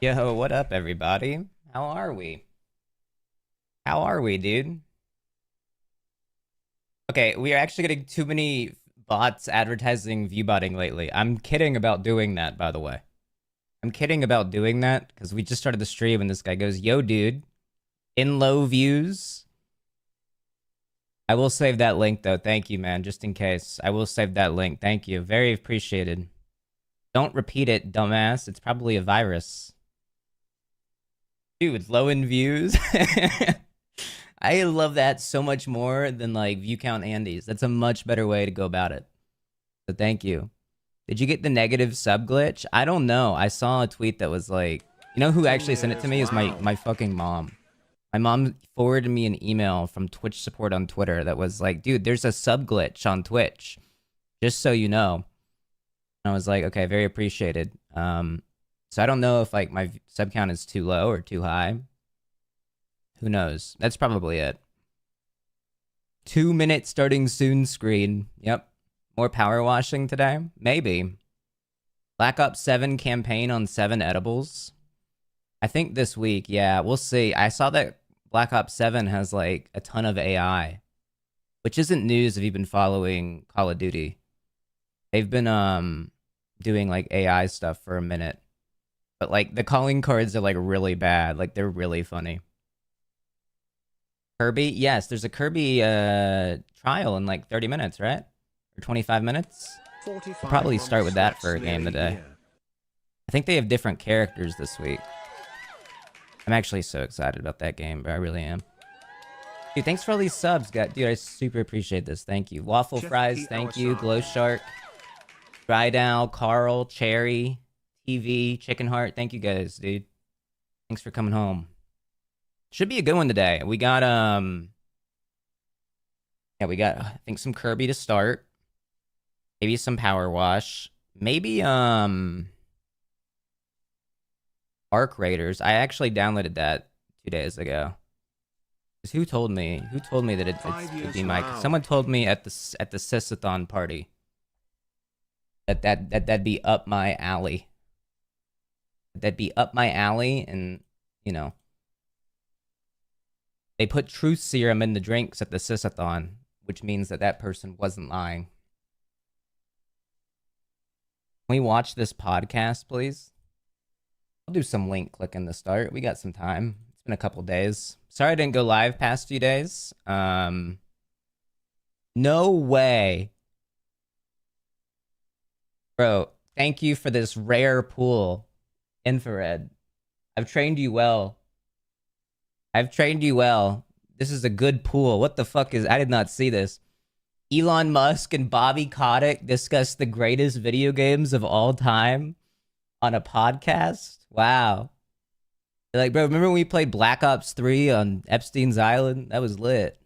Yo, what up, everybody? How are we? How are we, dude? Okay, we are actually getting too many bots advertising viewbotting lately. I'm kidding about doing that, by the way. I'm kidding about doing that because we just started the stream and this guy goes, "Yo, dude, in low views." I will save that link though. Thank you, man. Just in case, I will save that link. Thank you, very appreciated. Don't repeat it, dumbass. It's probably a virus. Dude, low in views. I love that so much more than like view count Andes. That's a much better way to go about it. So thank you. Did you get the negative sub glitch? I don't know. I saw a tweet that was like, you know who actually sent it to me is my fucking mom. My mom forwarded me an email from Twitch support on Twitter that was like, dude, there's a sub glitch on Twitch. Just so you know. And I was like, okay, very appreciated. So I don't know if like my sub count is too low or too high. Who knows? That's probably it. 2 minute starting soon screen. Yep. More power washing today? Maybe. Black Ops 7 campaign on 7 edibles. I think this week, yeah, we'll see. I saw that Black Ops 7 has like a ton of AI, which isn't news if you've been following Call of Duty. They've been doing like AI stuff for a minute. But like the calling cards are like really bad. Like they're really funny. Kirby? Yes, there's a Kirby trial in like 30 minutes, right? Or 25 minutes? We'll probably start with that for a game today. I think they have different characters this week. I'm actually so excited about that game, but I really am. Dude, thanks for all these subs, guys. Dude, I super appreciate this. Thank you. Waffle Fries, thank you. Glow Shark, Drydow, Carl, Cherry, TV, Chicken Heart. Thank you guys, dude. Thanks for coming home. Should be a good one today. We got yeah, we got I think some Kirby to start. Maybe some Power Wash. Maybe Arc Raiders. I actually downloaded that 2 days ago. Who told me? Who told me that it'd be my? Someone told me at the Sysathon party that'd be up my alley. That'd be up my alley, and you know, they put truth serum in the drinks at the Sysathon, which means that that person wasn't lying. Can we watch this podcast, please? I'll do some link clicking to start. We got some time. It's been a couple days. Sorry I didn't go live past few days. No way. Bro, thank you for this rare pool. Infrared. I've trained you well. I've trained you well. This is a good pool. What the fuck is... I did not see this. Elon Musk and Bobby Kotick discuss the greatest video games of all time on a podcast? Wow. Like, bro, remember when we played Black Ops 3 on Epstein's Island? That was lit.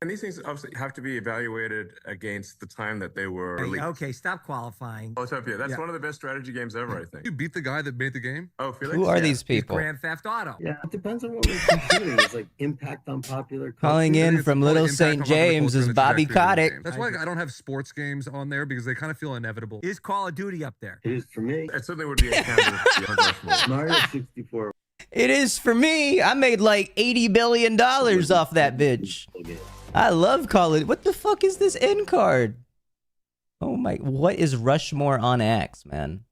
And these things obviously have to be evaluated against the time that they were released. Okay, stop qualifying. Utopia, that's one of the best strategy games ever, I think. You beat the guy that made the game? Oh, Felix? Who are these It's people? Grand Theft Auto. Yeah, it depends on what we're considering. It's like impact on popular culture. Calling in It's from probably Little impact St. on popular James culture is and the Bobby trajectory of Kotick. games. That's why I don't have sports games on there, because they kind of feel inevitable. Is Call of Duty up there? It is for me. It certainly would be a candidate. Mario 64 It is for me. I made like $80 billion off that bitch. game. I love Call of... What the fuck is this end card? Oh my... What is Rushmore on X, man?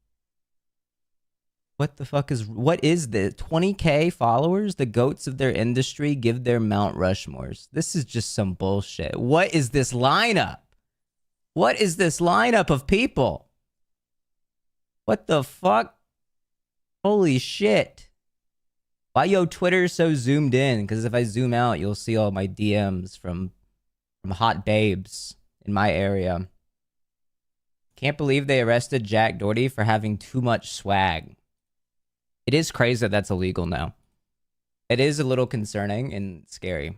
What the fuck is... What is this? 20k followers? The goats of their industry give their Mount Rushmores. This is just some bullshit. What is this lineup? What is this lineup of people? What the fuck? Holy shit. Why yo Twitter so zoomed in? Because if I zoom out, you'll see all my DMs from hot babes in my area. Can't believe they arrested Jack Doherty for having too much swag. It is crazy that that's illegal now. It is a little concerning and scary.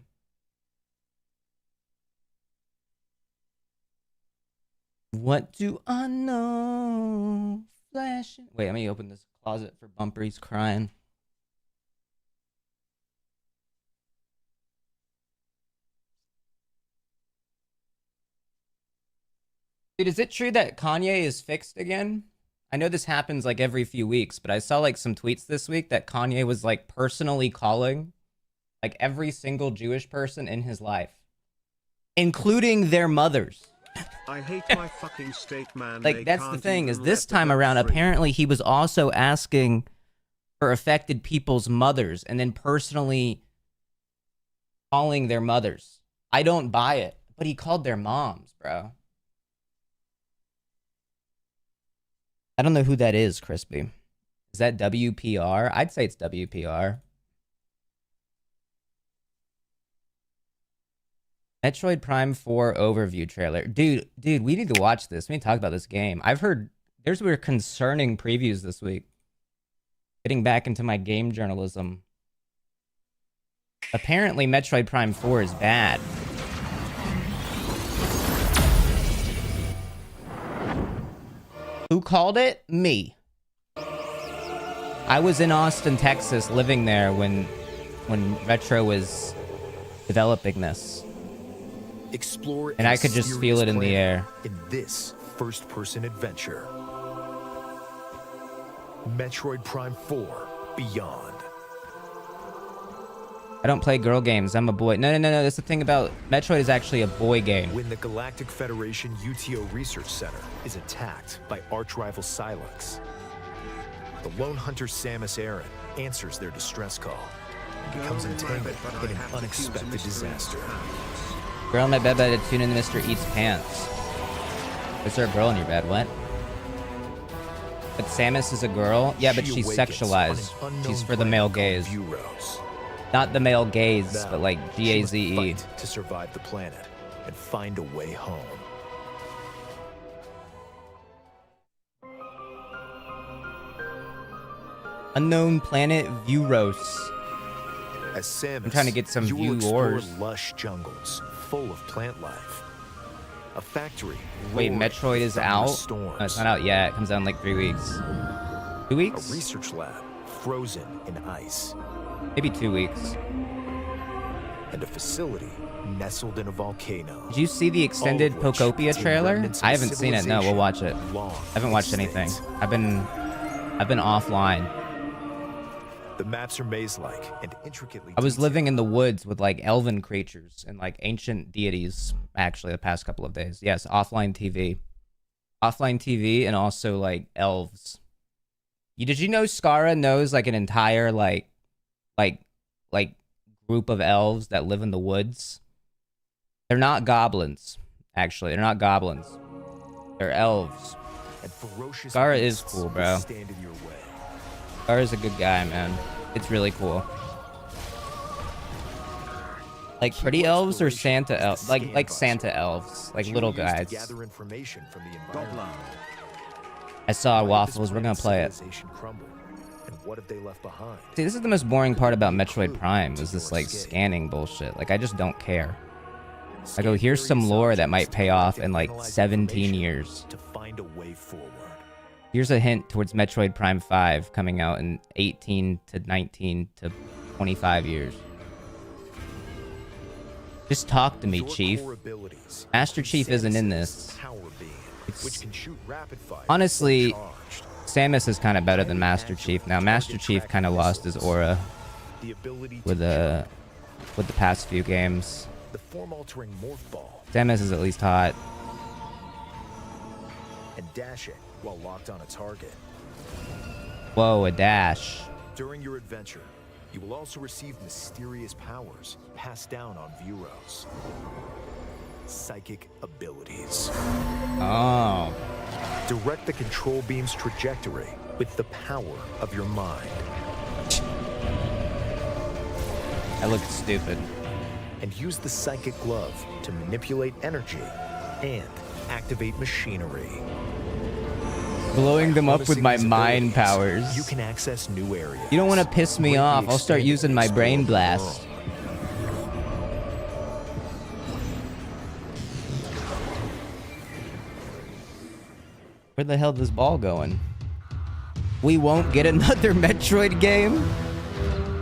What do I know? Flashing. Wait, let me open this closet for Bumper. He's crying. Dude, is it true that Kanye is fixed again? I know this happens like every few weeks, but I saw like some tweets this week that Kanye was like personally calling like every single Jewish person in his life, including their mothers. I hate my fucking state, man. Like, that's the thing, is this time around, apparently he was also asking for affected people's mothers and then personally calling their mothers. I don't buy it, but he called their moms, bro. I don't know who that is, Crispy. Is that WPR? I'd say it's WPR. Metroid Prime 4 overview trailer. Dude, we need to watch this. We need to talk about this game. I've heard there's weird concerning previews this week. Getting back into my game journalism. Apparently, Metroid Prime 4 is bad. Who called it? Me. I was in Austin, Texas, living there when Retro was developing this. Explore and I could just feel it in the air. In this first-person adventure, Metroid Prime 4 Beyond. I don't play girl games. I'm a boy. No. That's the thing about Metroid is actually a boy game. When the Galactic Federation UTO Research Center is attacked by arch-rival Silex, the lone hunter Samus Aran answers their distress call and becomes entangled in an unexpected disaster. Girl in my bed better tune in to Mr. Eats Pants. Is there a girl in your bed? What? But Samus is a girl? Yeah, but she's sexualized. She's for the male gaze. Not the male gaze, but like G-A-Z-E. To survive the planet and find a way home. Unknown planet Vuros. As Samus, I'm trying to get some you will explore viewers. Lush jungles full of plant life. A factory. Wait, roaring Metroid is with out? storms. No, it's not out yet. It comes out in like 3 weeks. 2 weeks? A research lab frozen in ice. Maybe 2 weeks. And a facility nestled in a volcano. Did you see the extended All of which Pokopia contain trailer? remnants of I haven't seen it. No, we'll watch it. long I haven't watched anything. extinct. I've been offline. The maps are maze-like and intricately I was detailed. living in the woods with like elven creatures and like ancient deities actually the past couple of days. Yes, offline TV. Offline TV and also like elves. Did you know Skara knows like an entire like group of elves that live in the woods? They're not goblins, actually. They're not goblins. They're elves. And ferocious Skara is beasts cool, will bro. stand in your way. Skara's a good guy, man. It's really cool. Like pretty elves or Santa elves? Like Santa elves, like little Used to guys. gather information from the environment. I saw Why did Waffles. this We're gonna planet's play it. civilization crumble? And what have they left behind? See, this is the most boring part about Metroid Prime, is this like scanning bullshit. Like I just don't care. I go, here's some lore that might pay off in like 17 years. To find a way forward. Here's a hint towards Metroid Prime 5 coming out in 18 to 19 to 25 years. Just talk to me, Your Chief. core abilities Master include Chief isn't in Samus's this. Power beam, It's- which can shoot rapid fire Honestly, when charged. Samus is kind of better than Master Chief. Now, Master Chief kind of lost his aura The ability with to the past few games. the form-altering morph ball Samus is at least hot. and dash it while locked on a target. Whoa, a dash. During your adventure, you will also receive mysterious powers passed down on Vuros. Psychic abilities. Oh. Direct the control beam's trajectory with the power of your mind. I looked stupid. And use the psychic glove to manipulate energy and activate machinery. Blowing them up with Harnessing my these mind abilities, powers. You can access new areas. You don't want to piss me greatly off. I'll start expand using and my explore brain the blast. world. Where the hell is this ball going? We won't get another Metroid game?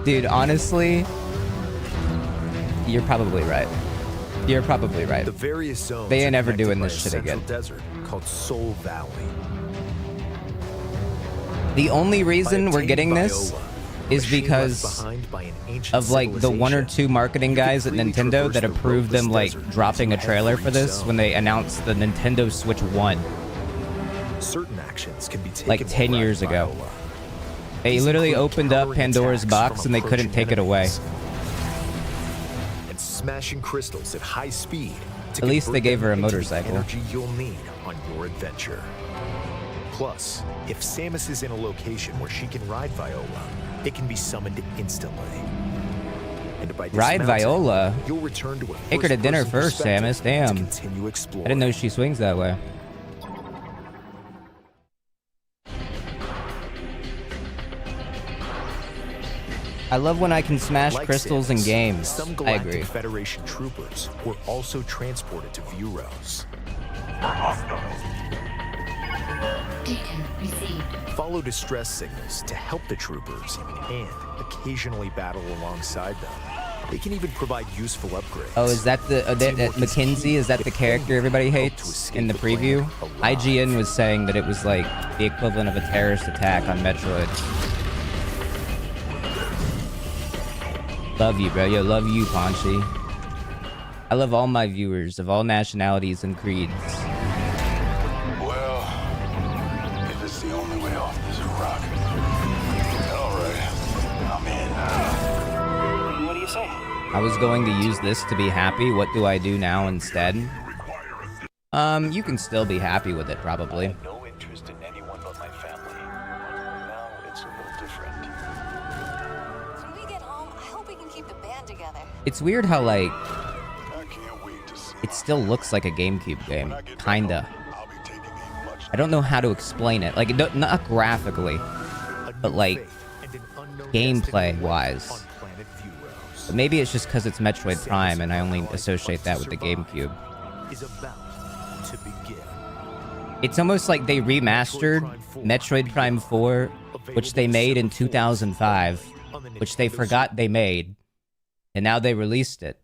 Dude, honestly, you're probably right. You're probably right. The various zones They ain't are ever connected doing by this a shit central again. desert called Soul Valley. The only By reason we're obtaining getting this Viola, a is machine because left behind by an ancient of like the one or civilization, two marketing you can guys at freely Nintendo traverse that the approved them roadless like desert dropping a to trailer every for this zone. when they announced the Nintendo Switch 1 Certain actions can be taken like while 10 riding years ago. Viola. They These literally include opened up countering Pandora's attacks box from and they couldn't approaching take it away. enemies, and smashing crystals at high speed to At least they convert gave them her a into the motorcycle. energy you'll need on your adventure. Plus, if Samus is in a location where she can ride Viola, it can be summoned instantly. And by Ride dismounting, Viola? you'll return to a Take her to dinner first-person first, Samus. perspective Damn. to continue exploring. I didn't know she swings that way. I love when I can smash Like crystals in Samus, games. Some I Galactic agree. Federation troopers were also transported to Vuros. Data received. Follow distress signals to help the troopers and occasionally battle alongside them. They can even provide useful upgrades. Oh, is that the that Teamwork is McKenzie? key Is that the if character everybody anyone helped to hates escape in the the planet preview? alive. IGN was saying that it was like the equivalent of a terrorist attack on Metroid. Love you, bro. Yo, love you, Ponchi. I love all my viewers of all nationalities and creeds. Well, if it's the only way off this rock. Alright, I'm in. What do you say? I was going to use this to be happy. What do I do now instead? You can still be happy with it, probably. No interest in anyone but my family. Now it's a little different. When we get home, I hope we can keep the band together. It's weird how, like, I can't wait to see. it still looks like a GameCube game. Kinda. I'll be taking a much I don't know how to explain it. Like, not graphically, A but new like, fate and an unknown gameplay-wise. destiny on planet Vuros. But maybe it's just because it's Metroid Prime and I only associate that with the GameCube. Is about to begin. It's almost like they remastered Metroid Prime 4, which they made in 2005, which they forgot they made, and now they released it.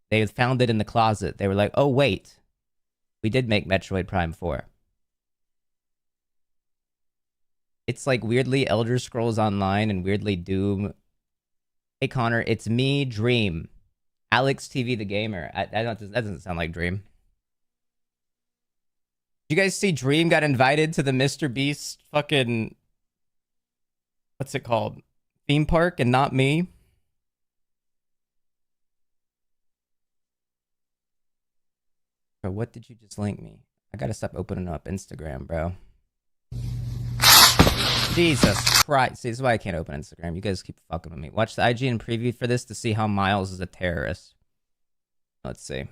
They found it in the closet. They were like, oh, wait. We did make Metroid Prime 4. It's like weirdly Elder Scrolls Online and weirdly Doom. Hey, Connor, it's me, Dream. Alex TV the Gamer. That doesn't sound like Dream. Did you guys see Dream got invited to the Mr. Beast fucking... What's it called? Theme park and not me? Bro, what did you just link me? I gotta stop opening up Instagram, bro. Jesus Christ. See, this is why I can't open Instagram. You guys keep fucking with me. Watch the IGN preview for this to see how Miles is a terrorist. Let's see.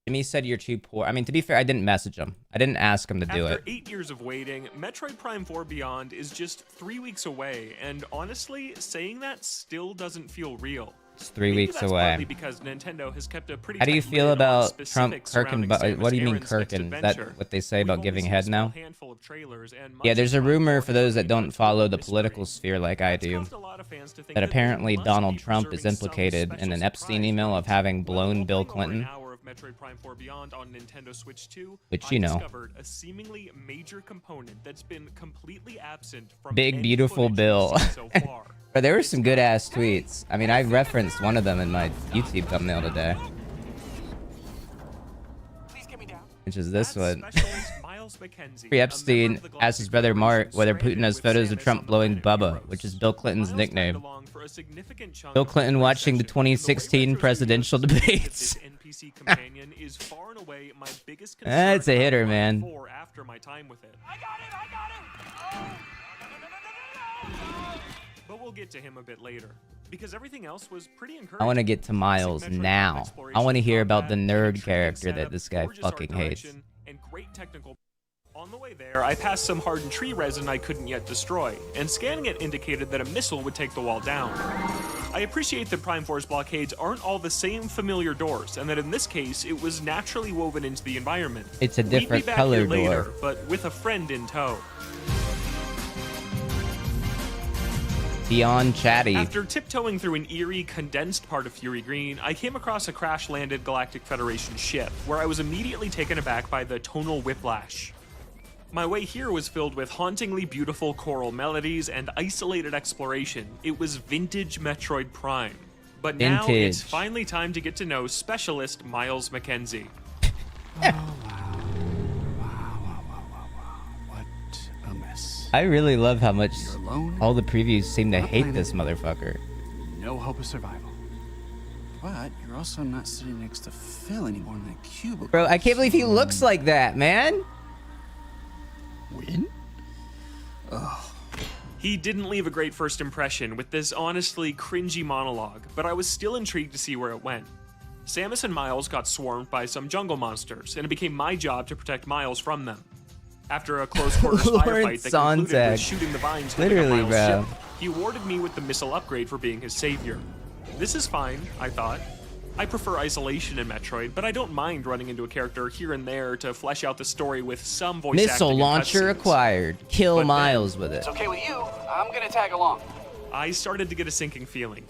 Jimmy said you're too poor. I mean, to be fair, I didn't message him. I didn't ask him to do it. After 8 years of waiting, Metroid Prime 4 Beyond is just 3 weeks away, and honestly, saying that still doesn't feel real. It's 3 Maybe weeks that's away. partly because Nintendo has kept a pretty How do you tight feel lid on about Trump, specifics Kirkin? surrounding Samus What do you mean Aran's next Kirkin? Is that adventure. what they say We've about only giving seen head a now? small handful of trailers, and much Yeah, there's a of Prime rumor 4 for those that is don't pretty follow much the a political mystery. sphere like I That's do. caused a lot of fans to think That that apparently they must Donald be Trump is preserving some implicated in special an Epstein surprise email of for us. having blown Well, Bill playing over an Clinton. hour of Metroid Prime 4 Beyond on Nintendo Switch 2, Which, I you know. discovered a seemingly major component that's been completely absent from Big any beautiful footage Bill. we've seen so far. But there were some good ass tweets. I mean, I referenced one of them in my YouTube thumbnail today, which is this one. Free Epstein asked his brother Mark whether Putin has photos of Trump blowing Bubba, which is Bill Clinton's nickname. Bill Clinton watching the 2016 presidential debates. That's a hitter, man. After my time with it. But we'll get to him a bit later, because everything else was pretty encouraging. I want to get to Miles now. I want to hear about the nerd character that this guy fucking hates. And great technical. On the way there, I passed some hardened tree resin I couldn't yet destroy, and scanning it indicated that a missile would take the wall down. I appreciate that Prime 4's blockades aren't all the same familiar doors, and that in this case, it was naturally woven into the environment. It's a We'd be different back color here later, door. but with a friend in tow. Beyond chatty. After tiptoeing through an eerie, condensed part of Fury Green, I came across a crash-landed Galactic Federation ship, where I was immediately taken aback by the tonal whiplash. My way here was filled with hauntingly beautiful choral melodies and isolated exploration. It was vintage Metroid Prime. But now it's Vintage. finally time to get to know specialist Miles McKenzie. What a mess. I really love how much You're alone. all the previews seem to On a hate planet. this motherfucker. No hope of survival. But you're also not sitting next to Phil anymore in that cubicle. Bro, I can't believe he looks like that, man. Win? He didn't leave a great first impression with this honestly cringy monologue, but I was still intrigued to see where it went. Samus and Miles got swarmed by some jungle monsters, and it became my job to protect Miles from them. After a close quarters firefight Lawrence that concluded Sonntag. with shooting the vines holding up Literally, Miles' bro. ship, he awarded me with the missile upgrade for being his savior. This is fine, I thought. I prefer isolation in Metroid, but I don't mind running into a character here and there to flesh out the story with some voice Missile acting and launcher cutscenes. acquired. Kill But then- Miles with it. It's okay with you. I'm gonna tag along. I started to get a sinking feeling.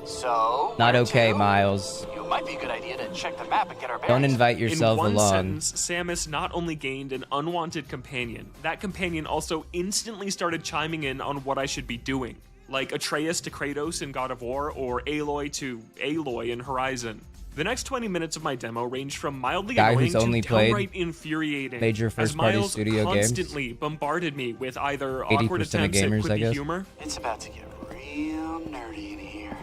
So. Not where okay, to? Miles. You might be a good idea to check the map and get our bearings. Don't invite yourself In one along. sentence, Samus not only gained an unwanted companion, that companion also instantly started chiming in on what I should be doing, like Atreus to Kratos in God of War or Aloy to Aloy in Horizon. The next 20 minutes of my demo ranged from mildly Guy annoying who's only to played downright infuriating, major as first-party Miles studio games. constantly bombarded me with either awkward 80% of attempts at gamers, I quippy guess. humor It's about to get real nerdy in here.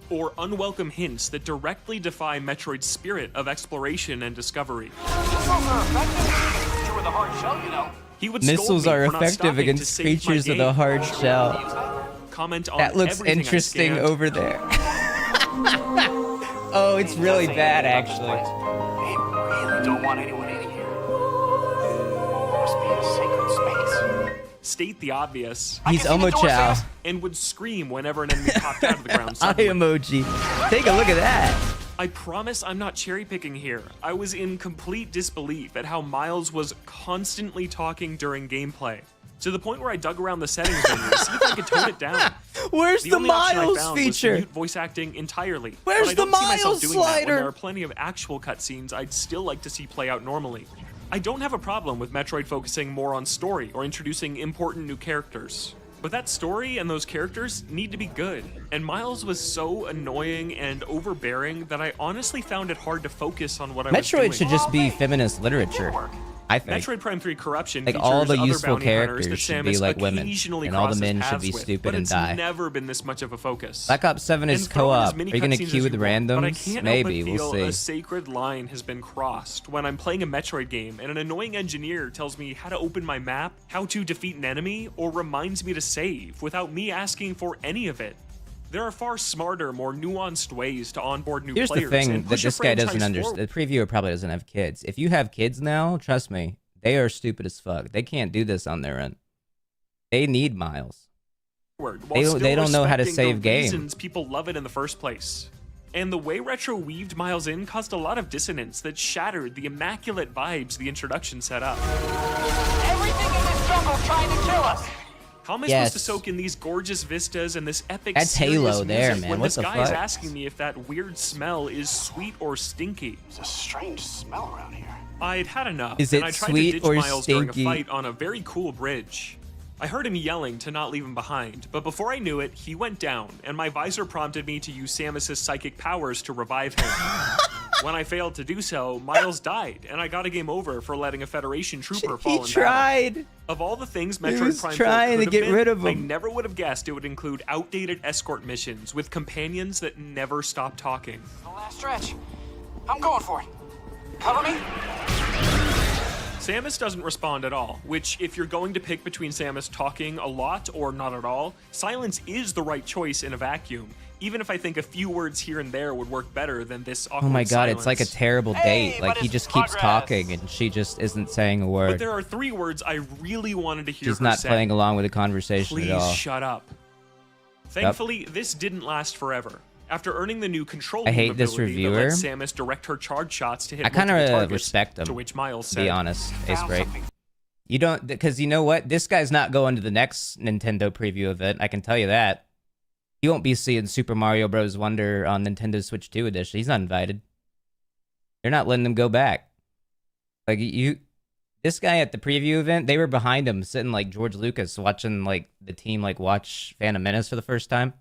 or unwelcome hints that directly defy Metroid's spirit of exploration and discovery. Missiles are effective. You're with a hard shell, you know. He would scold Missiles me are for not effective stopping to against save my creatures with a game. hard shell. Use that? Comment on That looks everything I interesting scanned. over there. Oh, it's really bad, actually. Hey, really don't want anyone in here. Must be a sacred space. State the obvious, He's can see the door, Omo-chow. Samus. and would scream whenever an enemy popped out of the ground Eye suddenly. emoji. Take a look at that. I promise I'm not cherry picking here. I was in complete disbelief at how Miles was constantly talking during gameplay, to the point where I dug around the settings menu to see if I could tone it down. Where's the only option I Miles found was to feature? mute voice acting entirely. Where's but I the don't see myself Miles doing that when slider? there are plenty of actual cutscenes I'd still like to see play out normally. I don't have a problem with Metroid focusing more on story or introducing important new characters. But that story and those characters need to be good. And Miles was so annoying and overbearing that I honestly found it hard to focus on what I was doing. Metroid should just be feminist literature. I think. Metroid Prime 3 Corruption Like, features all the other useful bounty hunters characters that should be Samus like women, occasionally and all the crosses men should paths be with, stupid but and it's die. never been this much of a focus. Black Ops 7 is And throw in as co-op. Are many you gonna cutscenes queue as with you want, but I randoms? can't Maybe, help but we'll feel see. a sacred line has been crossed when I'm playing a Metroid game and an annoying engineer tells me how to open my map, how to defeat an enemy, or reminds me to save without me asking for any of it. There are far smarter, more nuanced ways to onboard new Here's players the thing and that push a this guy doesn't franchise understand. The previewer probably doesn't have kids. If you have kids now, trust me, they are stupid as fuck. They can't do this on their own. They need Miles. forward, They while don't still know how to respecting save the game. reasons people love it in the first place. And the way Retro weaved Miles in caused a lot of dissonance that shattered the immaculate vibes the introduction set up. Everything in this jungle's trying to kill us. How am I Yes. supposed to soak in these gorgeous vistas and this epic That's serious Halo there, music man. when What this the guy is fuck? asking me if that weird smell is sweet or stinky? There's a strange smell around here. I'd had enough, Is and it I tried sweet to ditch or Miles during a stinky? fight on a very cool bridge. I heard him yelling to not leave him behind, but before I knew it, he went down, and my visor prompted me to use Samus's psychic powers to revive him. When I failed to do so, Miles died, and I got a game over for letting a Federation trooper fall He in battle. tried. Of all the things He Metroid was Prime 4 trying to could have get been, rid of I him. never would have guessed it would include outdated escort missions with companions that never stop talking. The last stretch. I'm going for it. Cover me. Samus doesn't respond at all, which, if you're going to pick between Samus talking a lot or not at all, silence is the right choice in a vacuum, even if I think a few words here and there would work better than this awkward Oh my god, silence. it's like a terrible Hey, date. but Like, he it's just keeps progress. talking and she just isn't saying a But word. there are three words I really wanted to hear She's her not say. playing along with the conversation Please at all. shut up. Thankfully, this didn't last forever. After earning the new control I beam hate this ability that reviewer. lets Samus direct her charge shots to hit I kind multiple of targets, respect him, to which Miles to said, be honest. Ace Found break. something. You don't, because you know what? This guy's not going to the next Nintendo preview event. I can tell you that. He won't be seeing Super Mario Bros. Wonder on Nintendo Switch 2 edition. He's not invited. They're not letting him go back. Like, This guy at the preview event, they were behind him, sitting like George Lucas, watching like the team like watch Phantom Menace for the first time.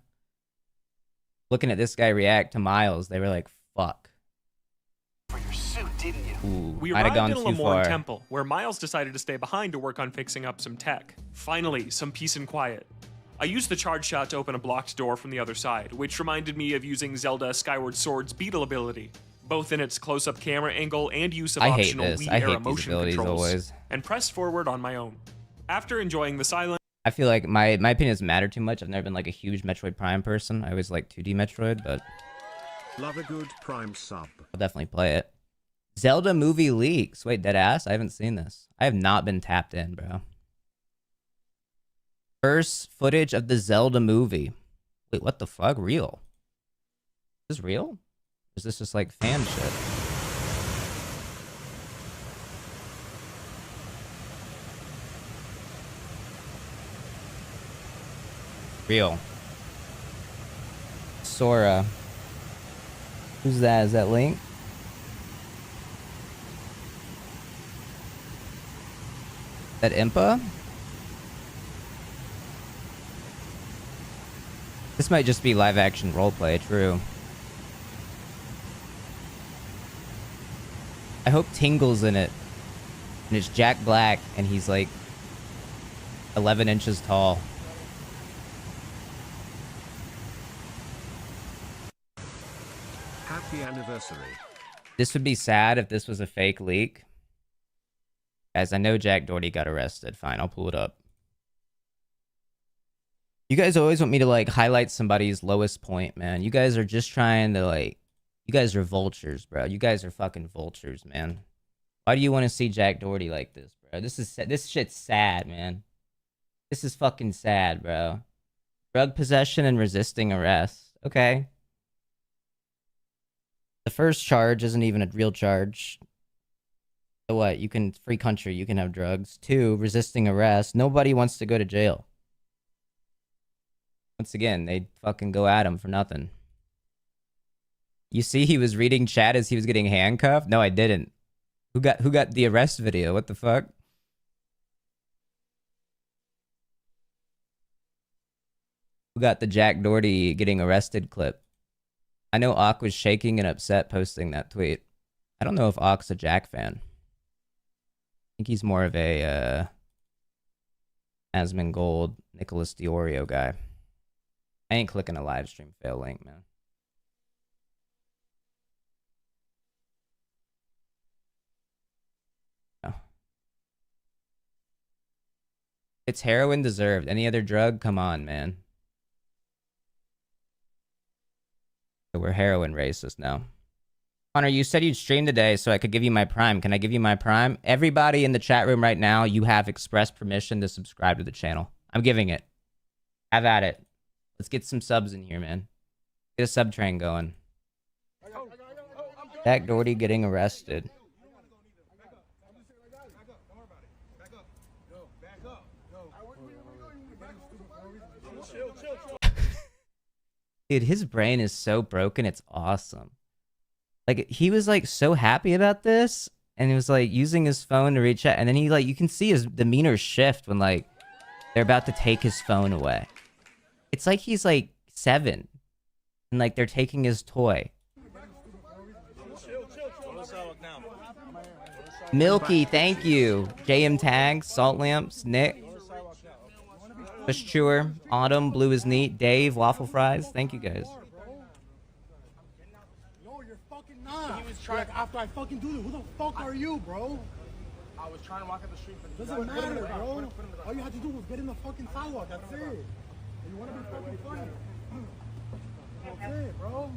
Looking at this guy react to Miles, they were like, "Fuck." For your suit, didn't you? Ooh, We might have arrived gone in too Lemoyne far. Temple, where Miles decided to stay behind to work on fixing up some tech. Finally, some peace and quiet. I used the charge shot to open a blocked door from the other side, which reminded me of using Zelda Skyward Sword's beetle ability, both in its close-up camera angle and use of I hate optional this. Wii I era hate these motion abilities controls, always. and pressed forward on my own. After enjoying the silence, I feel like my opinion doesn't matter too much. I've never been like a huge Metroid Prime person. I always like 2D Metroid, but Love a good Prime sub. I'll definitely play it. Zelda movie leaks. Wait, dead ass? I haven't seen this. I have not been tapped in, bro. First footage of the Zelda movie. Wait, what the fuck? Real? Is this real? Or is this just like fan shit? Real. Sora. Who's that? Is that Link? That Impa? This might just be live action roleplay, true. I hope Tingle's in it. And it's Jack Black and he's like 11 inches tall. Happy anniversary. This would be sad if this was a fake leak. Guys, I know Jack Doherty got arrested. Fine, I'll pull it up. You guys always want me to like highlight somebody's lowest point, man. You guys are just trying to like, you guys are vultures, bro. You guys are fucking vultures, man. Why do you want to see Jack Doherty like this, bro? This shit's sad, man. This is fucking sad, bro. Drug possession and resisting arrest. Okay. The first charge isn't even a real charge. So what? You can, free country, you can have drugs. 2, resisting arrest. Nobody wants to go to jail. Once again, they fucking go at him for nothing. You see he was reading chat as he was getting handcuffed? No, I didn't. Who got the arrest video? What the fuck? Who got the Jack Doherty getting arrested clip? I know Ock was shaking and upset posting that tweet. I don't know if Ock's a Jack fan. I think he's more of a Asmongold, Nicholas Diorio guy. I ain't clicking a live stream fail link, man. No. It's heroin deserved. Any other drug? Come on, man. So we're heroin racist now. Connor, you said you'd stream today so I could give you my Prime. Can I give you my Prime? Everybody in the chat room right now, you have express permission to subscribe to the channel. I'm giving it. Have at it. Let's get some subs in here, man. Get a sub train going. Jack Doherty getting arrested. Dude, his brain is so broken, it's awesome. Like, he was like so happy about this, and he was like using his phone to reach out, and then he like, you can see his demeanor shift when like they're about to take his phone away. It's like he's like 7 and like they're taking his toy. Milky, thank you. JM Tags, Salt Lamps, Nick, Bush Chewer, Autumn, Blue is Neat, Dave, Waffle Fries. Thank you guys. No, you're fucking not. He was trying after I fucking do this. Who the fuck are you, bro? I was trying to walk up the street. Doesn't matter, bro. All you had to do was get in the fucking sidewalk. That's it. You want to be fucking funny? That's it, bro.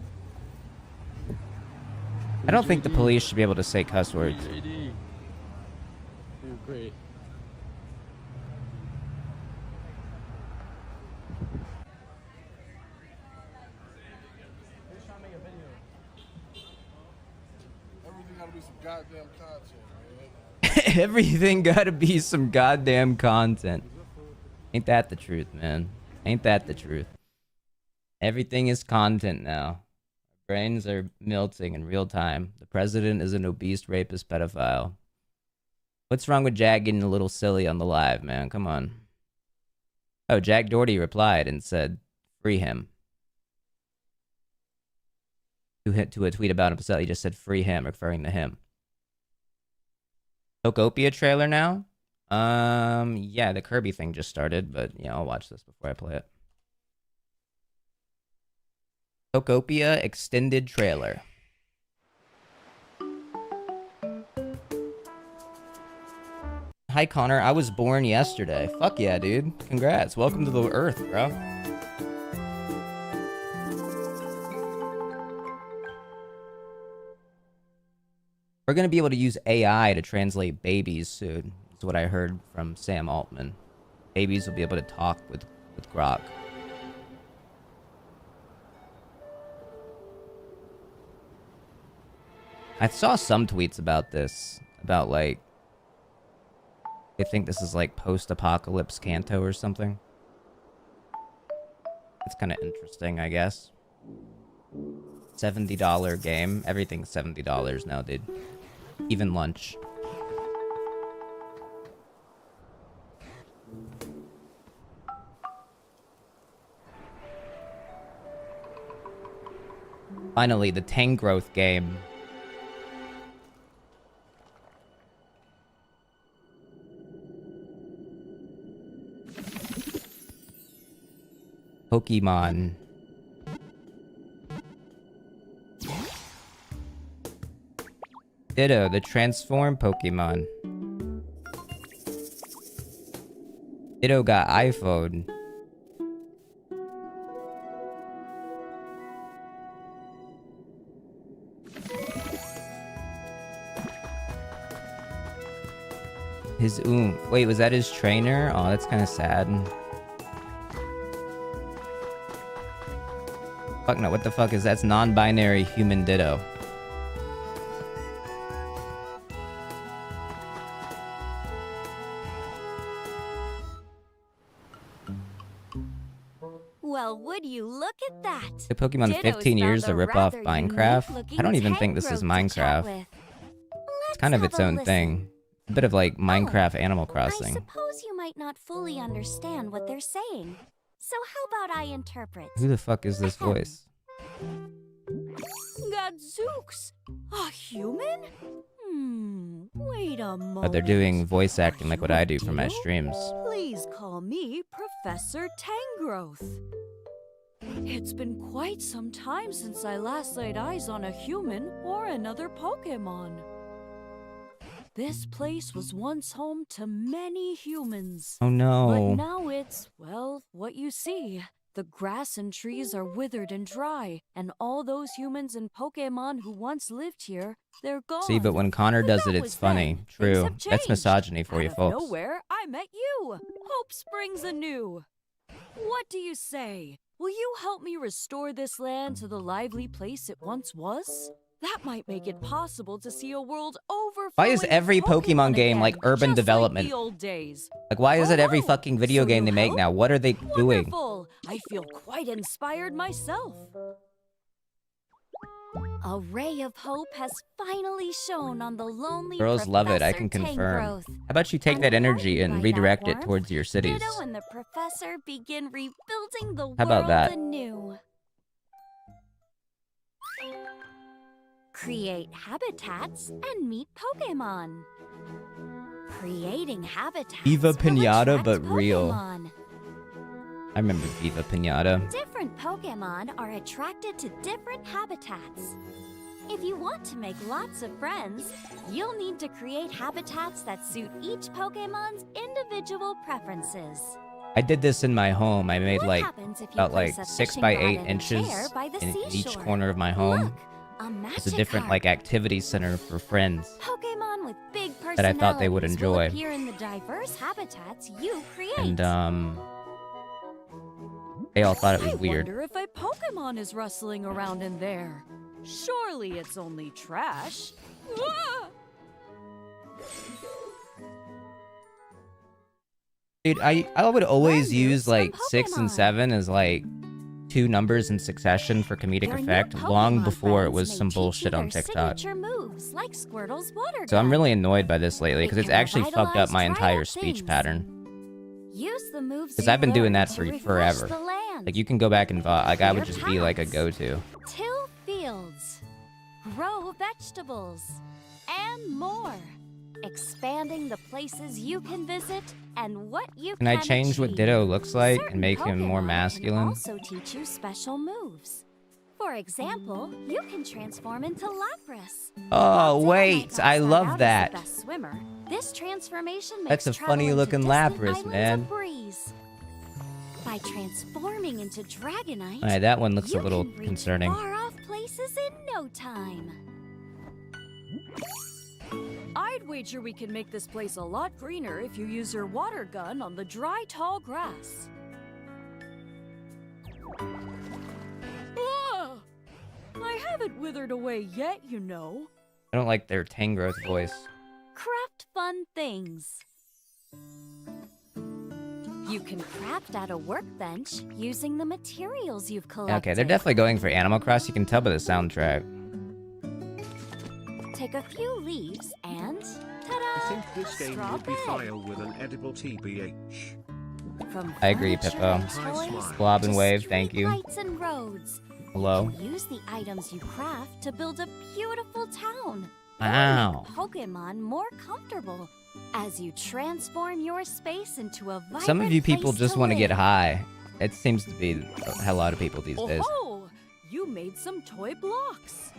I don't think the police should be able to say cuss words. Dude, great. Everything gotta be some goddamn content. Ain't that the truth, man? Ain't that the truth? Everything is content now. Our brains are melting in real time. The president is an obese rapist pedophile. What's wrong with Jag getting a little silly on the live, man? Come on. Oh, Jack Doherty replied and said, free him. To a tweet about himself, he just said free him, referring to him. Pokopia trailer now? Yeah, the Kirby thing just started, but yeah, I'll watch this before I play it. Pokopia extended trailer. Hi, Connor. I was born yesterday. Fuck yeah, dude. Congrats. Welcome to the Earth, bro. We're going to be able to use AI to translate babies soon. That's what I heard from Sam Altman. Babies will be able to talk with Grok. I saw some tweets about this. About, like, they think this is like post-apocalypse Kanto or something. It's kind of interesting, I guess. $70 game. Everything's $70 now, dude. Even lunch. Finally, the Tangrowth game. Pokemon. Ditto, the transform Pokemon. Ditto got iPhone. His wait, was that his trainer? Oh, that's kind of sad. Fuck no, what the fuck is that? That's non-binary human Ditto. Well, would you look at that? The Pokemon 15 years to rip off Minecraft? I don't even think this is Minecraft. It's kind of its own thing. A bit of like Minecraft Animal Crossing. I suppose you might not fully understand what they're saying. So how about I interpret? Who the fuck is this voice? Gadzooks! A human? Wait a moment. Oh, they're doing voice acting like what I do for my streams. Please call me Professor Tangrowth. It's been quite some time since I last laid eyes on a human or another Pokemon. This place was once home to many humans. Oh no. But now it's, well, what you see. The grass and trees are withered and dry, and all those humans and Pokemon who once lived here, they're gone. See, but when Connor does it, it's funny. Then. True. That's misogyny for you, Out of folks. nowhere, I met you. Hope springs anew. What do you say? Will you help me restore this land to the lively place it once was? That might make it possible to see a world overflowing. Why is every Pokemon game again, like urban just development? Like the old days. Like, why is it every fucking video game they make now? What are they doing? Wonderful. I feel quite inspired myself. A ray of hope has finally shone on the lonely Girls love it, I can Professor confirm. Tangrowth. How about you take that energy and redirect it towards your cities? Ditto and the professor begin rebuilding the How about world that? anew. Create habitats and meet Pokemon. Creating habitats Viva will Pinata, attract but real. Pokemon. I remember Viva Pinata. Different Pokemon are attracted to different habitats. If you want to make lots of friends, you'll need to create habitats that suit each Pokemon's individual preferences. I did this in my home. I made What like happens if you about like place a 6 fishing by rod 8 in a inches chair by the in each seashore? corner of my home. Look, a It's a magic different card. like activity center for friends. Pokemon with big personalities that I thought they would will enjoy. appear in the diverse habitats you create. And they all thought it was I weird. wonder if a Pokemon is rustling around in there. Surely it's only trash. Ah! Dude, I would always Learn use some like 6 and Pokemon. 7 as like 2 numbers in succession for comedic Your new effect long Pokemon before it friends was may some teach you bullshit on their TikTok. signature moves. moves, like Squirtle's water So I'm gun. really annoyed by this lately because It it's can actually fucked up revitalize my entire dried-up speech things. pattern. Use the moves Because you I've been doing learned that to for refresh forever. the land. Like you can go back and like I would Your just be like a paths. go-to. Till fields, grow vegetables, and more. Expanding the places you can visit and what you Can I change what achieve. Ditto looks like Certain and make him more Pokemon masculine? Can also teach you special moves. For example, you can transform into Lapras. Oh While Ditto might wait, not I start love out as that. the best swimmer, this transformation makes That's a traveling funny looking to distant Lapras, islands man. a breeze. By transforming into Dragonite, Alright, that one looks a you little can reach concerning. far-off places in no time. I'd wager we can make this place a lot greener if you use your water gun on the dry, tall grass. Ah! I haven't withered away yet, you know. I don't like their Tangrowth voice. Craft fun things. You can craft at a workbench using the materials you've collected. Okay, they're definitely going for Animal Cross. You can tell by the soundtrack. Take a few leaves and ta-da! I think this game straw would be bed. fire with an edible TBH. From I agree, furniture Pippo. and toys Blob and to Wave, thank you. streetlights and roads. Hello. You use the items you craft to build a beautiful town. Wow. Or make Pokemon more comfortable as you transform your space into a vibrant Some of you people place just to want to get live. high. It seems to be a lot of people these days. Oh, you made some toy blocks.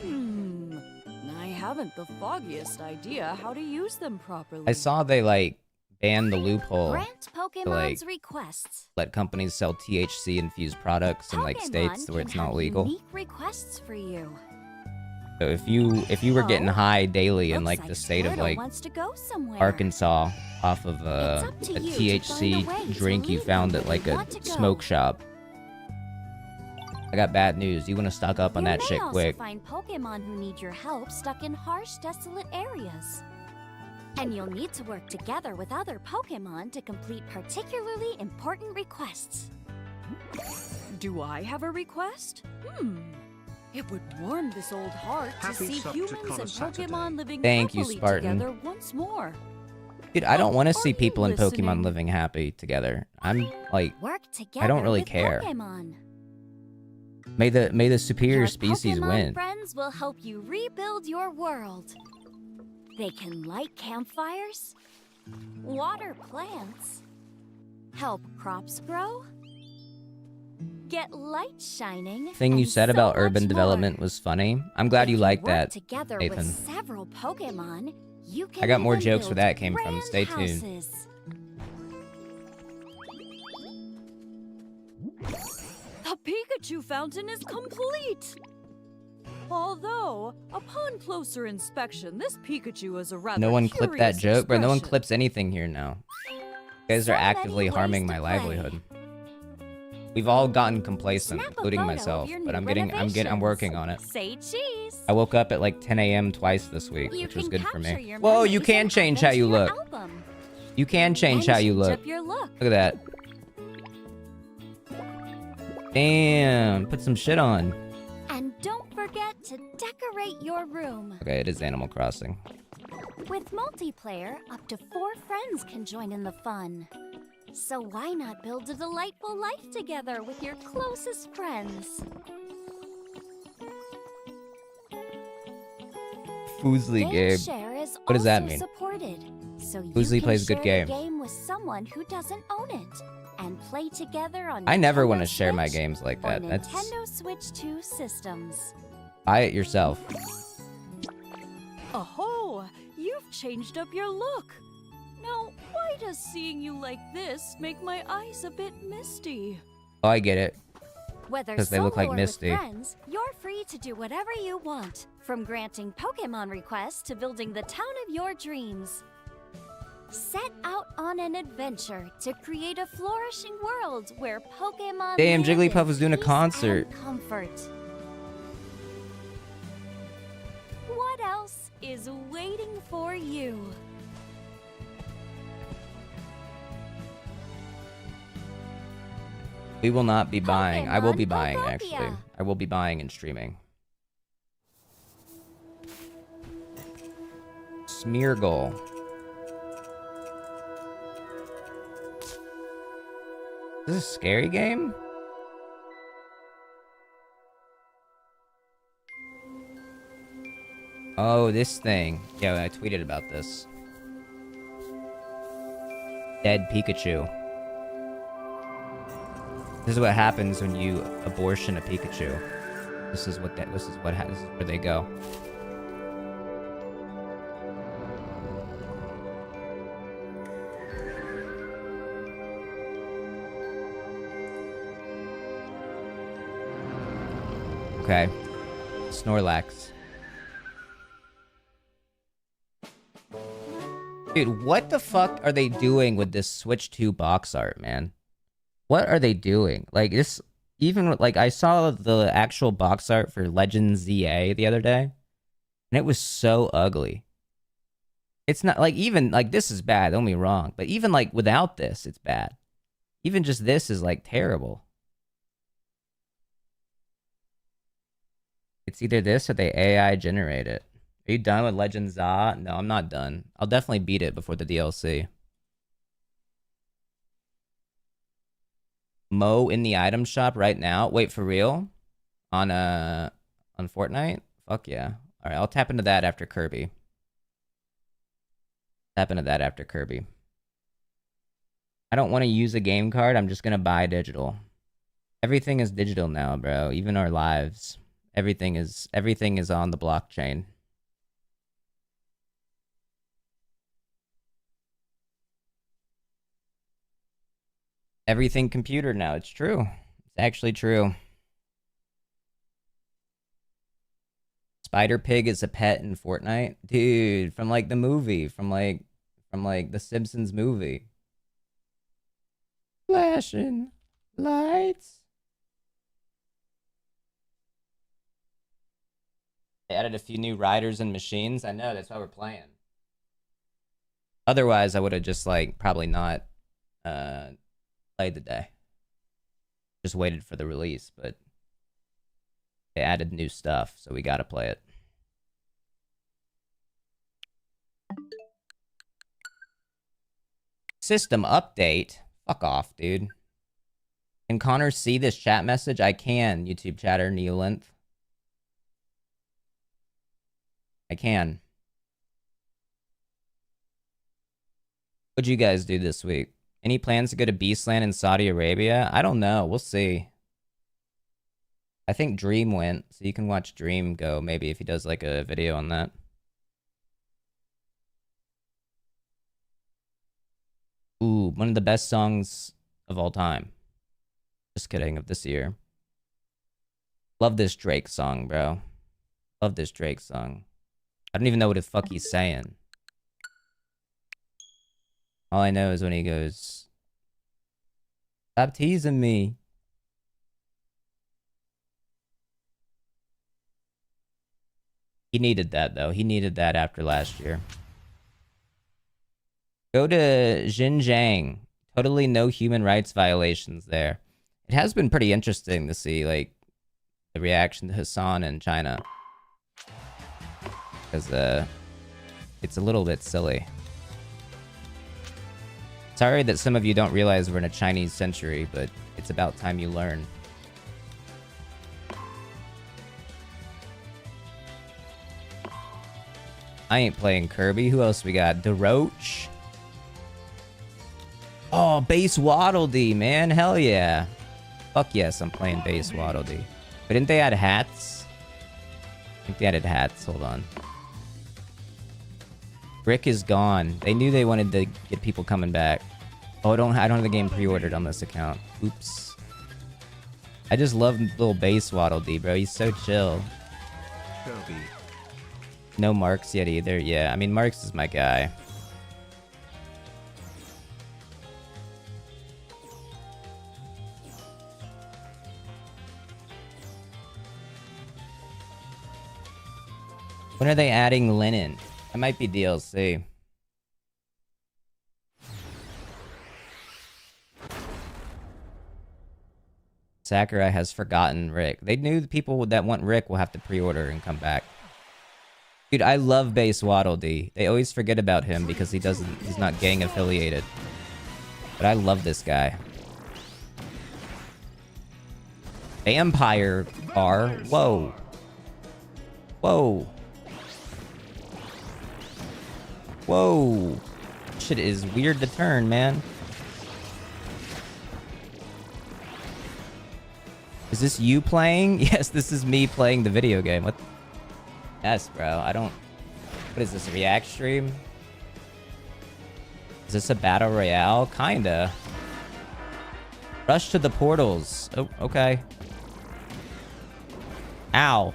I haven't the foggiest idea how to use them properly. I saw they like banned the loophole Grant to Pokemon's like requests. let companies sell THC infused products in like states where Pokemon it's can not have legal. Unique requests for you. So if you were getting Oh, high daily in looks like the state of Squirtle like wants to go somewhere. Arkansas off of It's a up to you to THC find a way to drink you leave found them at where like you a want to go. smoke shop. I got bad news. You want to stock up on You that may shit also quick. find Pokemon who need your help stuck in harsh, desolate areas. And you'll need to work together with other Pokemon to complete particularly important requests. Do I have a request? It would warm this old heart to Happy see sub to humans Connor and Saturday. Pokemon living Thank you, happily Spartan. together once more. Dude, I don't want to see you people in listening? Pokemon living happy together. I'm like, Work together I don't really with care. Pokemon. May the superior Your species Pokemon win. friends will help you rebuild your world. They can light campfires, water plants, help crops grow, get light shining. Thing you and said so about much urban more. development was funny. I'm glad you If liked work that, together Nathan. with several Pokemon, you can I got more even jokes where build that came from. grand Stay tuned. houses. The Pikachu fountain is complete! Although, upon closer inspection, this Pikachu is a rather No one clipped that curious joke, bro. No one expression. clips anything here now. You guys are So many actively ways harming to my play. livelihood. We've all gotten complacent, Snap a including photo of myself, your but new I'm renovations. working on it. Say cheese. I woke up at like 10 a.m. twice this week, You which was can good for capture me. your Whoa, you memories can and change add how them you to your look. album. You can change how you And look. up your look. Look at that. Damn, put some shit on. And don't forget to decorate your room. Okay, it is Animal Crossing. With multiplayer, up to 4 friends can join in the fun. So why not build a delightful life together with your closest friends? Foozly game. Share is What does that also mean? supported, so you Foozly can plays a good share game. the game with someone who doesn't own it, and play together on. I never Nintendo want to share my Switch games like or that. That's Nintendo Switch 2 systems. buy it yourself. Oh, you've changed up your look. Now, why does seeing you like this make my eyes a bit misty? Oh, I get it. Whether 'Cause they look solo like or Misty. with friends, you're free to do whatever you want, from granting Pokemon requests to building the town of your dreams. Set out on an adventure to create a flourishing world where Pokemon Damn, live in Jigglypuff was doing a peace concert. and comfort. What else is waiting for you? We will not be buying. I will be Pokemon buying, Pokopia. actually. I will be buying and streaming. Smeargle. Is this a scary game? Oh, this thing. Yeah, I tweeted about this. Dead Pikachu. This is what happens when you abortion a Pikachu. This is where they go. Okay. Snorlax. Dude, what the fuck are they doing with this Switch 2 box art, man? What are they doing? Like, this... Even, like, I saw the actual box art for Legends ZA the other day, and it was so ugly. It's not, like, even, like, this is bad, don't get me wrong, but even, like, without this, it's bad. Even just this is, like, terrible. It's either this or they AI generate it. Are you done with Legends ZA? No, I'm not done. I'll definitely beat it before the DLC. Mo in the item shop right now. Wait, for real? On Fortnite? Fuck yeah. Alright, I'll tap into that after Kirby. Tap into that after Kirby. I don't want to use a game card. I'm just gonna buy digital. Everything is digital now, bro. Even our lives. Everything is on the blockchain. Everything computer now. It's true. It's actually true. Spider Pig is a pet in Fortnite, dude. From like the movie, from like the Simpsons movie. Flashing lights. They added a few new riders and machines. I know, that's why we're playing. Otherwise, I would have just like probably not played the day. Just waited for the release, but they added new stuff, so we gotta play it. System update? Fuck off, dude. Can Connor see this chat message? I can, YouTube chatter, Neolinth. I can. What'd you guys do this week? Any plans to go to Beastland in Saudi Arabia? I don't know. We'll see. I think Dream went, so you can watch Dream go, maybe, if he does, like, a video on that. Ooh, one of the best songs of all time. Just kidding, of this year. Love this Drake song, bro. Love this Drake song. I don't even know what the fuck he's saying. All I know is when he goes, "Stop teasing me." He needed that, though. He needed that after last year. Go to Xinjiang. Totally no human rights violations there. It has been pretty interesting to see, like, the reaction to Hassan in China. Because, it's a little bit silly. Sorry that some of you don't realize we're in a Chinese century, but it's about time you learn. I ain't playing Kirby. Who else we got? DeRoach. Oh, Base Waddle Dee, man. Hell yeah. Fuck yes, I'm playing Base Waddle Dee. But didn't they add hats? I think they added hats. Hold on. Rick is gone. They knew they wanted to get people coming back. Oh, I don't have the game pre-ordered on this account. Oops. I just love little Base Waddle Dee, bro. He's so chill. Kirby. No Marks yet either. Yeah, I mean, Marks is my guy. When are they adding Linen? That might be DLC. Sakurai has forgotten Rick. They knew the people that want Rick will have to pre-order and come back. Dude, I love Base Waddle Dee. They always forget about him because he's not gang affiliated. But I love this guy. Vampire bar. Whoa. Whoa. Whoa. Shit is weird to turn, man. Is this you playing? Yes, this is me playing the video game. What? Yes, bro. I don't... What is this, a react stream? Is this a battle royale? Kinda. Rush to the portals. Oh, okay. Ow.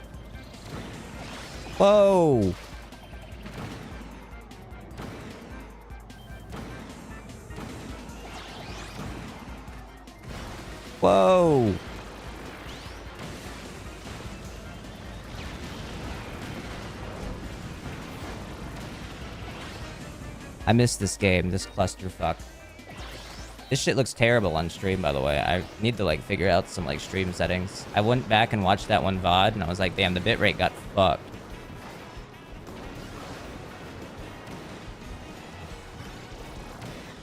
Whoa. Whoa. I missed this game, this clusterfuck. This shit looks terrible on stream, by the way. I need to, like, figure out some, like, stream settings. I went back and watched that one VOD, and I was like, damn, the bitrate got fucked.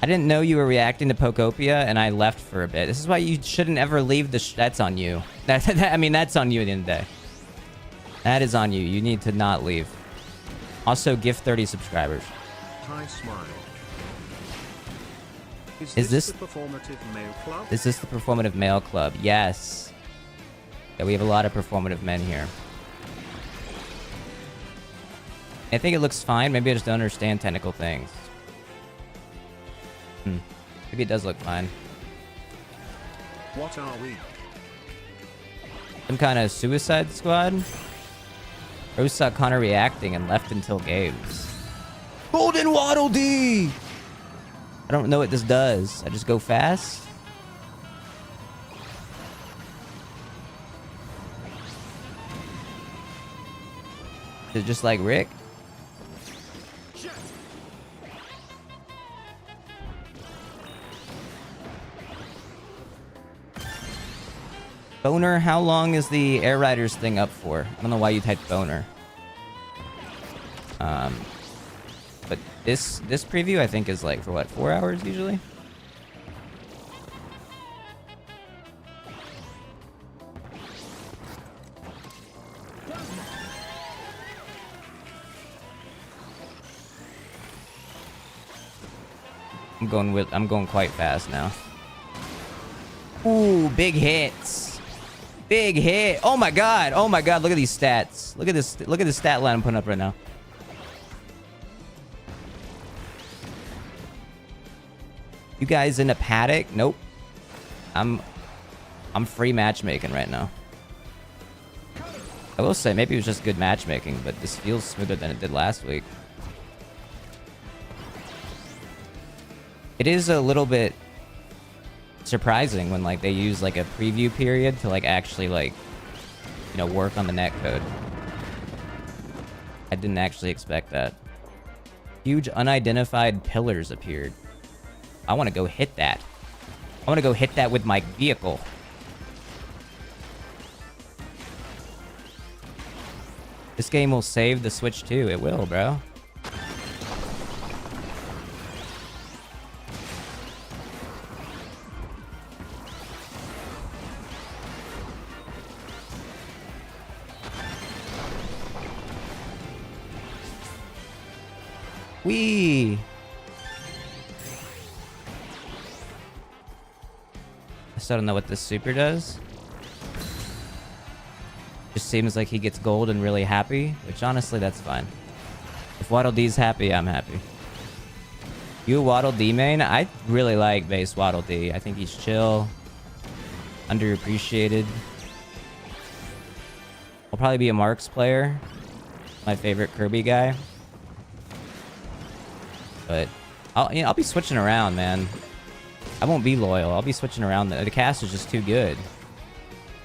I didn't know you were reacting to Pokopia, and I left for a bit. This is why you shouldn't ever leave the... That's on you. I mean, that's on you at the end of the day. That is on you. You need to not leave. Also, gift 30 subscribers. Hi, smile. Is this the performative male club? Is this the performative male club? Yes. Yeah, we have a lot of performative men here. I think it looks fine. Maybe I just don't understand technical things. Maybe it does look fine. What are we? Some kind of Suicide Squad? Rose saw Connor reacting and left until games. Golden Waddle Dee! I don't know what this does. I just go fast? Is it just like Rick? Boner, how long is the Air Riders thing up for? I don't know why you typed boner. But this preview I think is like for what, 4 hours usually? I'm going quite fast now. Ooh, big hits. Big hit. Oh my god. Oh my god, look at these stats. Look at this stat line I'm putting up right now. You guys in a paddock? Nope. I'm free matchmaking right now. I will say maybe it was just good matchmaking, but this feels smoother than it did last week. It is a little bit surprising when like they use like a preview period to like actually like, you know, work on the netcode. I didn't actually expect that. Huge unidentified pillars appeared. I want to go hit that. I want to go hit that with my vehicle. This game will save the Switch too. It will, bro. Wee. I still don't know what this super does. Just seems like he gets gold and really happy, which honestly, that's fine. If Waddle Dee's happy, I'm happy. You a Waddle Dee main? I really like base Waddle Dee. I think he's chill, underappreciated. I'll probably be a Marks player. My favorite Kirby guy. But I'll be switching around, man. I won't be loyal. I'll be switching around. The cast is just too good.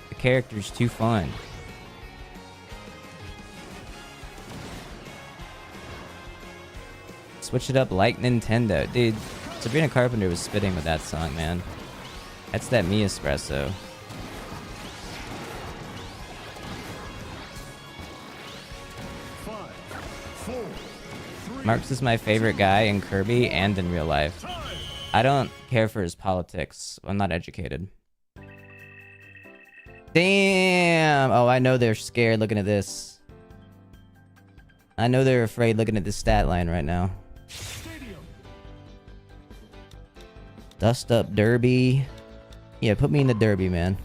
The character's too fun. Switch it up like Nintendo. Dude, Sabrina Carpenter was spitting with that song, man. That's that me espresso. Marx is my favorite guy in Kirby and in real life. I don't care for his politics. I'm not educated. Damn! Oh, I know they're scared looking at this. I know they're afraid looking at this stat line right now. Dust up Derby. Yeah, put me in the Derby, man.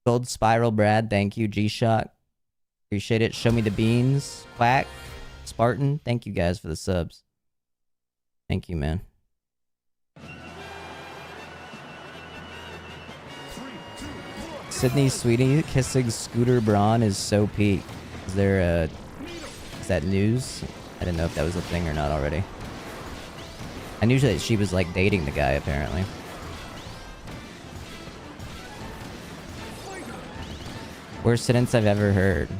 Gold Spiral, Brad. Thank you. G-Shock. Appreciate it. Show me the beans. Quack. Spartan. Thank you guys for the subs. Thank you, man. Sydney Sweetie kissing Scooter Braun is so peak. Is there is that news? I didn't know if that was a thing or not already. I knew that she was like dating the guy apparently. Worst sentence I've ever heard.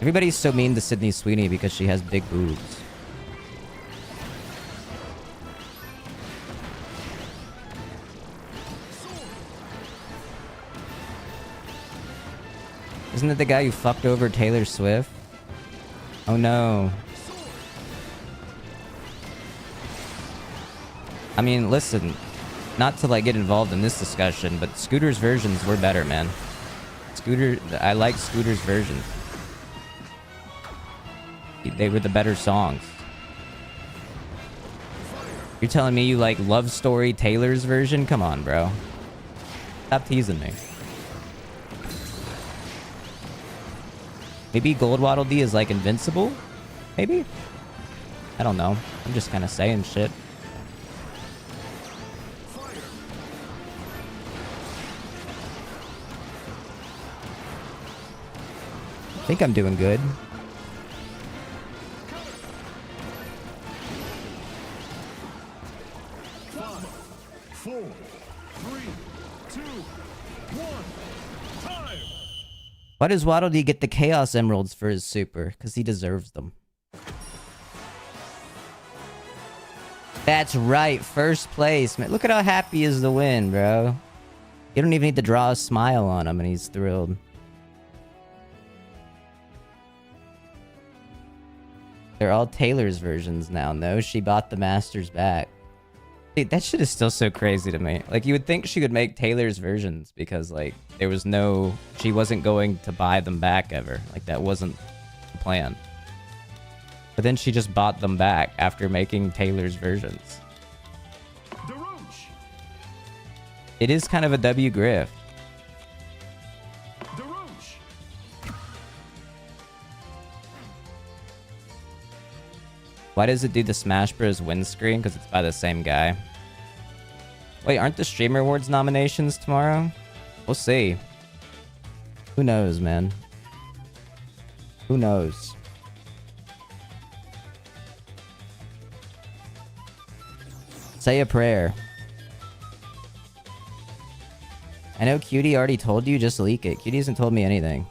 Everybody's so mean to Sydney Sweeney because she has big boobs. Isn't it the guy who fucked over Taylor Swift? Oh no. I mean, listen, not to like get involved in this discussion, but Scooter's versions were better, man. I like Scooter's versions. They were the better songs. You're telling me you like Love Story Taylor's version? Come on, bro. Stop teasing me. Maybe Gold Waddle Dee is like invincible? Maybe? I don't know. I'm just kind of saying shit. I think I'm doing good. Five, four, three, two, one, time. Why does Waddle Dee get the Chaos Emeralds for his super? Because he deserves them. That's right. First place, man. Look at how happy he is to win, bro. You don't even need to draw a smile on him and he's thrilled. They're all Taylor's versions now. No, she bought the masters back. Dude, that shit is still so crazy to me. Like, you would think she would make Taylor's versions because, like, there was no... She wasn't going to buy them back ever. Like, that wasn't the plan. But then she just bought them back after making Taylor's versions. It is kind of a W grift. Why does it do the Smash Bros. Win screen? Because it's by the same guy. Wait, aren't the Streamer Awards nominations tomorrow? We'll see. Who knows, man? Who knows? Say a prayer. I know Cutie already told you, just leak it. Cutie hasn't told me anything.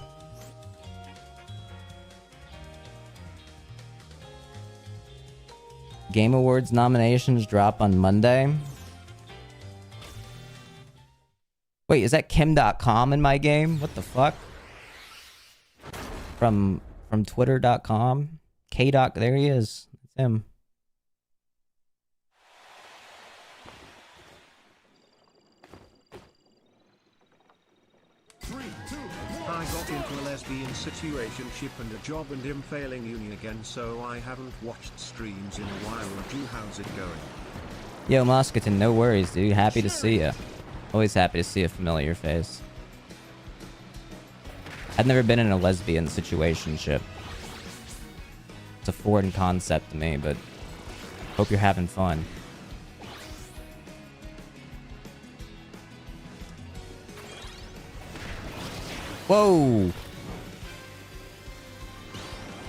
Game Awards nominations drop on Monday. Wait, is that Kim.com in my game? What the fuck? From Twitter.com? K-Doc, there he is. It's him. I got into a lesbian situationship and a job and am failing uni again, so I haven't watched streams in a while. How's it going? Yo, Moscaton, no worries, dude. Happy to see ya. Always happy to see a familiar face. I've never been in a lesbian situationship. It's a foreign concept to me, but hope you're having fun. Whoa!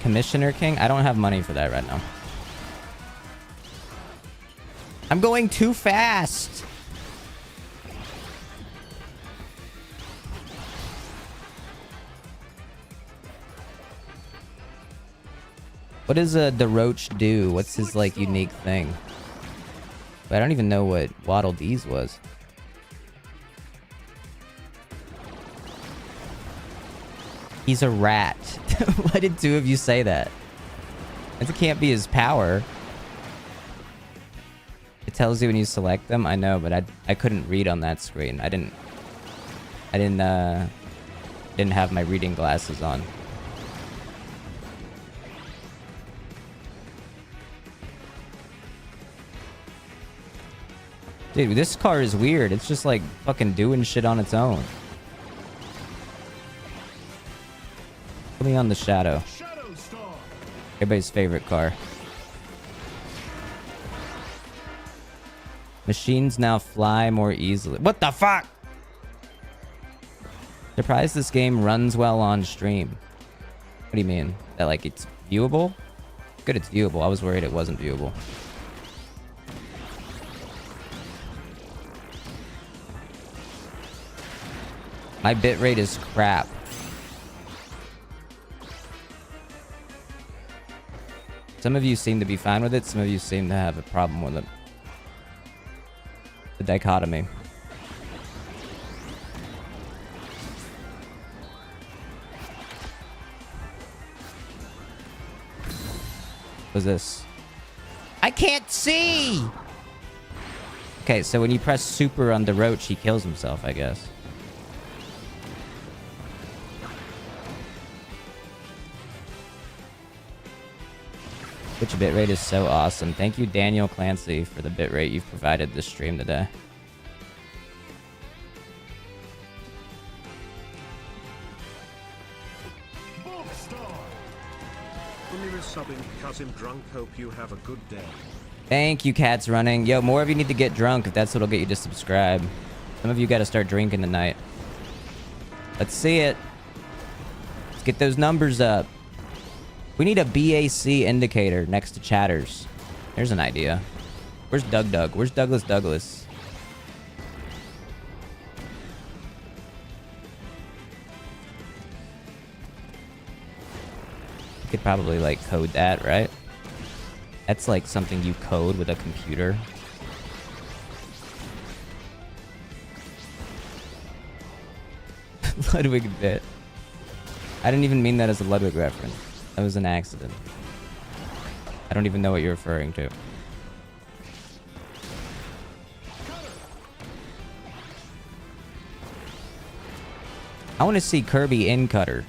Commissioner King? I don't have money for that right now. I'm going too fast! What does DeRoach do? What's his, like, unique thing? I don't even know what Waddle Dee's was. He's a rat. Why did two of you say that? It can't be his power. It tells you when you select them. I know, but I couldn't read on that screen. I didn't have my reading glasses on. Dude, this car is weird. It's just like fucking doing shit on its own. Put me on the Shadow. Everybody's favorite car. Machines now fly more easily. What the fuck? Surprised this game runs well on stream. What do you mean? That like it's viewable? Good, it's viewable. I was worried it wasn't viewable. My bitrate is crap. Some of you seem to be fine with it. Some of you seem to have a problem with it. The dichotomy. What's this? I can't see! Okay, so when you press super on the roach, he kills himself, I guess. Twitch bitrate is so awesome. Thank you, Daniel Clancy, for the bitrate you've provided this stream today. Subbing because I'm drunk. Hope you have a good day. Thank you, Cats Running. Yo, more of you need to get drunk if that's what'll get you to subscribe. Some of you got to start drinking tonight. Let's see it. Let's get those numbers up. We need a BAC indicator next to chatters. There's an idea. Where's Doug? Where's Douglas? You could probably like code that, right? That's like something you code with a computer. Ludwig bit. I didn't even mean that as a Ludwig reference. That was an accident. I don't even know what you're referring to. I want to see Kirby in Cutter.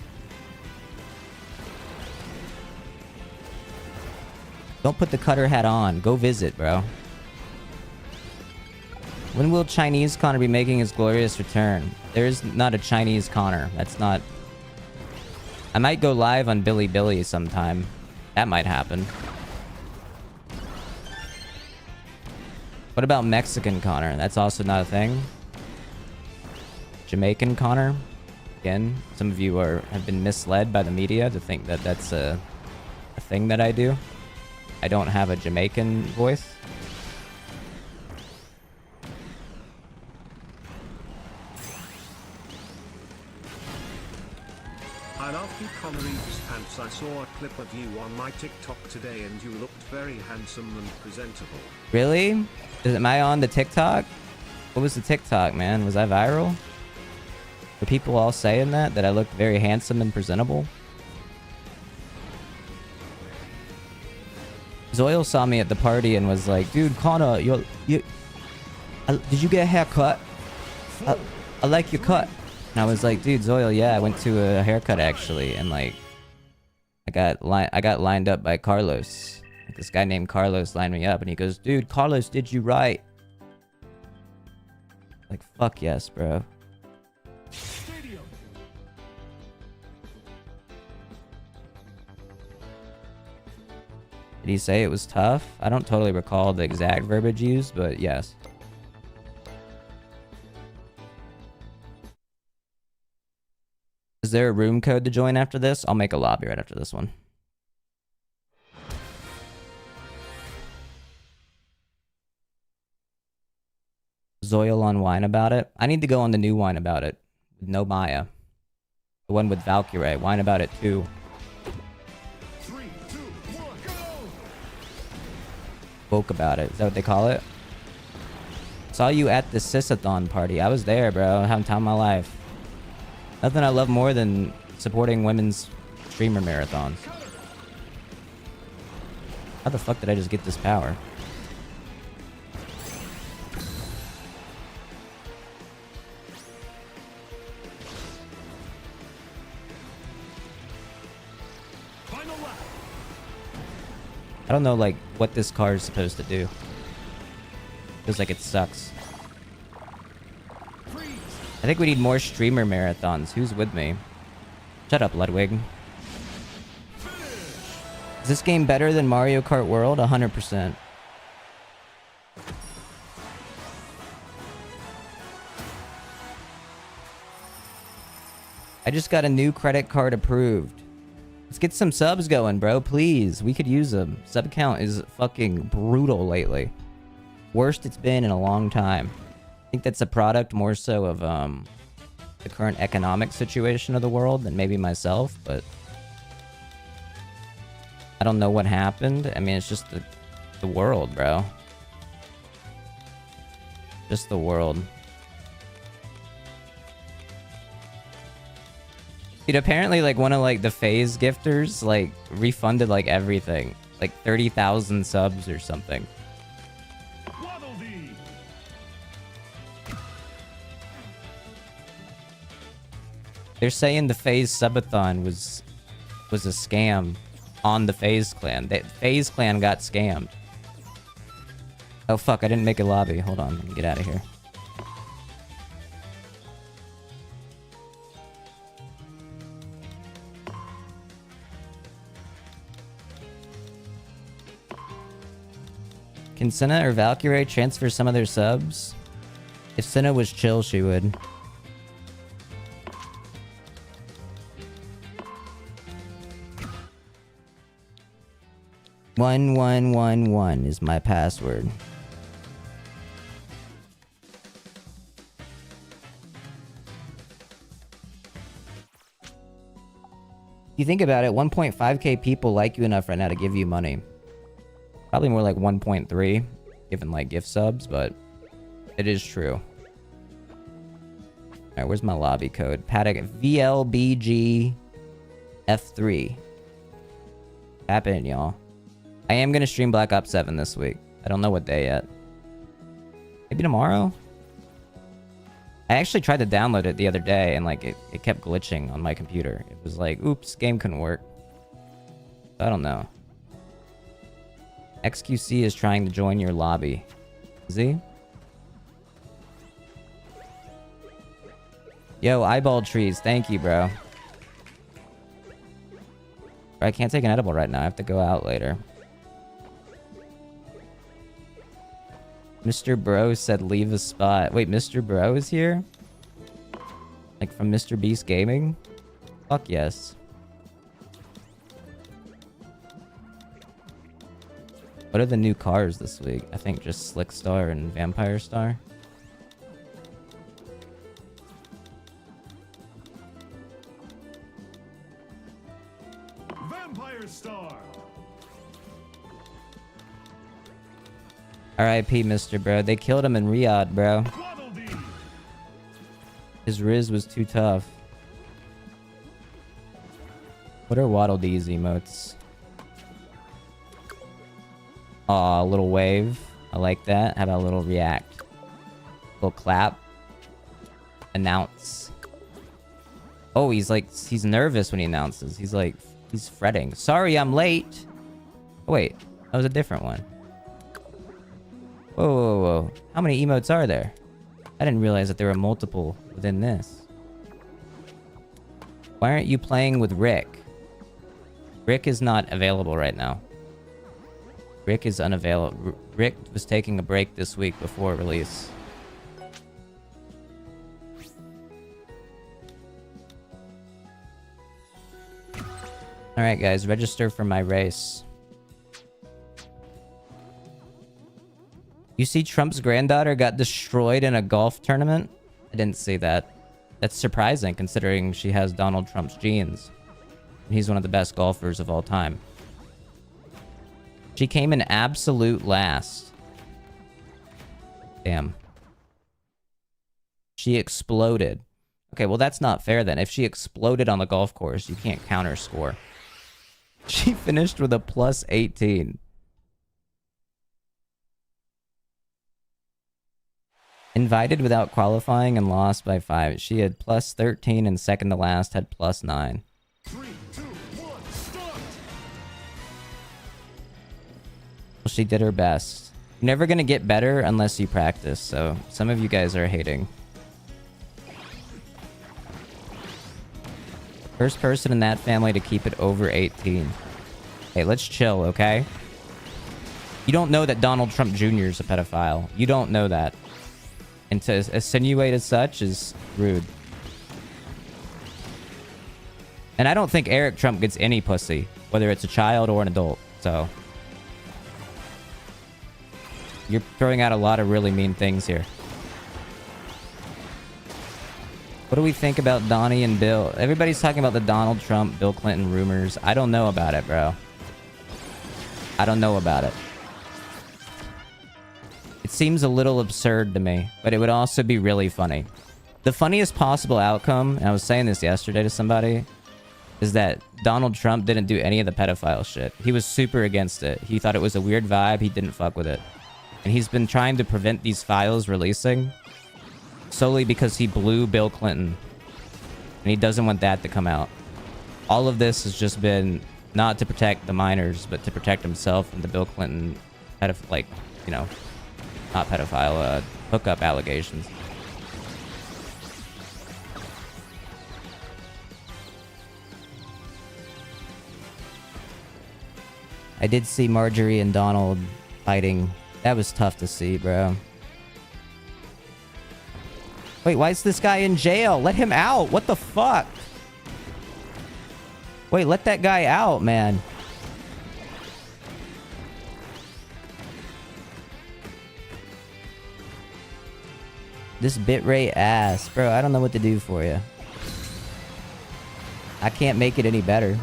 Don't put the Cutter hat on. Go visit, bro. When will Chinese Connor be making his glorious return? There is not a Chinese Connor. That's not... I might go live on Billy sometime. That might happen. What about Mexican Connor? That's also not a thing. Jamaican Connor? Again, some of you have been misled by the media to think that that's a thing that I do. I don't have a Jamaican voice. I love you, ConnorEatsPants. I saw a clip of you on my TikTok today and you looked very handsome and presentable. Really? Am I on the TikTok? What was the TikTok, man? Was I viral? Were people all saying that I looked very handsome and presentable? Zoil saw me at the party and was like, dude, Connor, did you get a haircut? I like your cut. And I was like, dude, Zoil, yeah, I went to a haircut actually, and like, I got lined up by Carlos. Like, this guy named Carlos lined me up, and he goes, dude, Carlos did you right. Like, fuck yes, bro. Did he say it was tough? I don't totally recall the exact verbiage used, but yes. Is there a room code to join after this? I'll make a lobby right after this one. Zoil on Wine About It. I need to go on the new Wine About It. With no Maya. The one with Valkyrie. Wine About It 2. Woke About It. Is that what they call it? Saw you at the Sysathon party. I was there, bro. Having time of my life. Nothing I love more than supporting women's streamer marathons. How the fuck did I just get this power? I don't know, like, what this car is supposed to do. Feels like it sucks. I think we need more streamer marathons. Who's with me? Shut up, Ludwig. Is this game better than Mario Kart World? 100%. I just got a new credit card approved. Let's get some subs going, bro. Please. We could use them. Sub count is fucking brutal lately. Worst it's been in a long time. I think that's a product more so of the current economic situation of the world than maybe myself, but I don't know what happened. I mean, it's just the world, bro. Just the world. Dude, apparently, like, one of, like, the FaZe gifters, like, refunded, like, everything. Like, 30,000 subs or something. They're saying the FaZe subathon was a scam on the FaZe clan. The FaZe clan got scammed. Oh, fuck, I didn't make a lobby. Hold on, let me get out of here. Can Senna or Valkyrie transfer some of their subs? If Senna was chill, she would. "1111" is my password. You think about it, 1.5k people like you enough right now to give you money. Probably more like 1.3, given like gift subs, but it is true. Alright, where's my lobby code? Paddock VLBG F3. Tap in, y'all. I am gonna stream Black Ops 7 this week. I don't know what day yet. Maybe tomorrow? I actually tried to download it the other day and like it kept glitching on my computer. It was like, oops, game couldn't work. I don't know. XQC is trying to join your lobby. Is he? Yo, eyeball trees. Thank you, bro. I can't take an edible right now. I have to go out later. Mr. Bro said leave a spot. Wait, Mr. Bro is here? Like from Mr. Beast Gaming? Fuck yes. What are the new cars this week? I think just Slick Star and Vampire Star. Vampire Star. R.I.P. Mr. Bro. They killed him in Riyadh, bro. His Riz was too tough. What are Waddle Dee's emotes? Aw, a little wave. I like that. How about a little react? Little clap. Announce. Oh, he's nervous when he announces. He's fretting. Sorry, I'm late. Oh, wait. That was a different one. Whoa, whoa, whoa. How many emotes are there? I didn't realize that there were multiple within this. Why aren't you playing with Rick? Rick is not available right now. Rick is unavailable. Rick was taking a break this week before release. Alright guys, register for my race. You see Trump's granddaughter got destroyed in a golf tournament? I didn't see that. That's surprising considering she has Donald Trump's genes. He's one of the best golfers of all time. She came in absolute last. Damn. She exploded. Okay, well that's not fair then. If she exploded on the golf course, you can't counter score. She finished with a plus 18. Invited without qualifying and lost by 5. She had plus 13 and second to last had plus 9. 3, 2, 1, start! Well, she did her best. You're never gonna get better unless you practice, so some of you guys are hating. First person in that family to keep it over 18. Hey, let's chill, okay? You don't know that Donald Trump Jr. is a pedophile. You don't know that. And to insinuate as such is rude. And I don't think Eric Trump gets any pussy, whether it's a child or an adult, so... You're throwing out a lot of really mean things here. What do we think about Donnie and Bill? Everybody's talking about the Donald Trump, Bill Clinton rumors. I don't know about it, bro. I don't know about it. It seems a little absurd to me, but it would also be really funny. The funniest possible outcome, and I was saying this yesterday to somebody, is that Donald Trump didn't do any of the pedophile shit. He was super against it. He thought it was a weird vibe. He didn't fuck with it. And he's been trying to prevent these files releasing solely because he blew Bill Clinton. And he doesn't want that to come out. All of this has just been not to protect the minors, but to protect himself and the Bill Clinton like, you know, not pedophile, hookup allegations. I did see Marjorie and Donald fighting. That was tough to see, bro. Wait, why is this guy in jail? Let him out. What the fuck? Wait, let that guy out, man. This bitrate ass. Bro, I don't know what to do for you. I can't make it any better.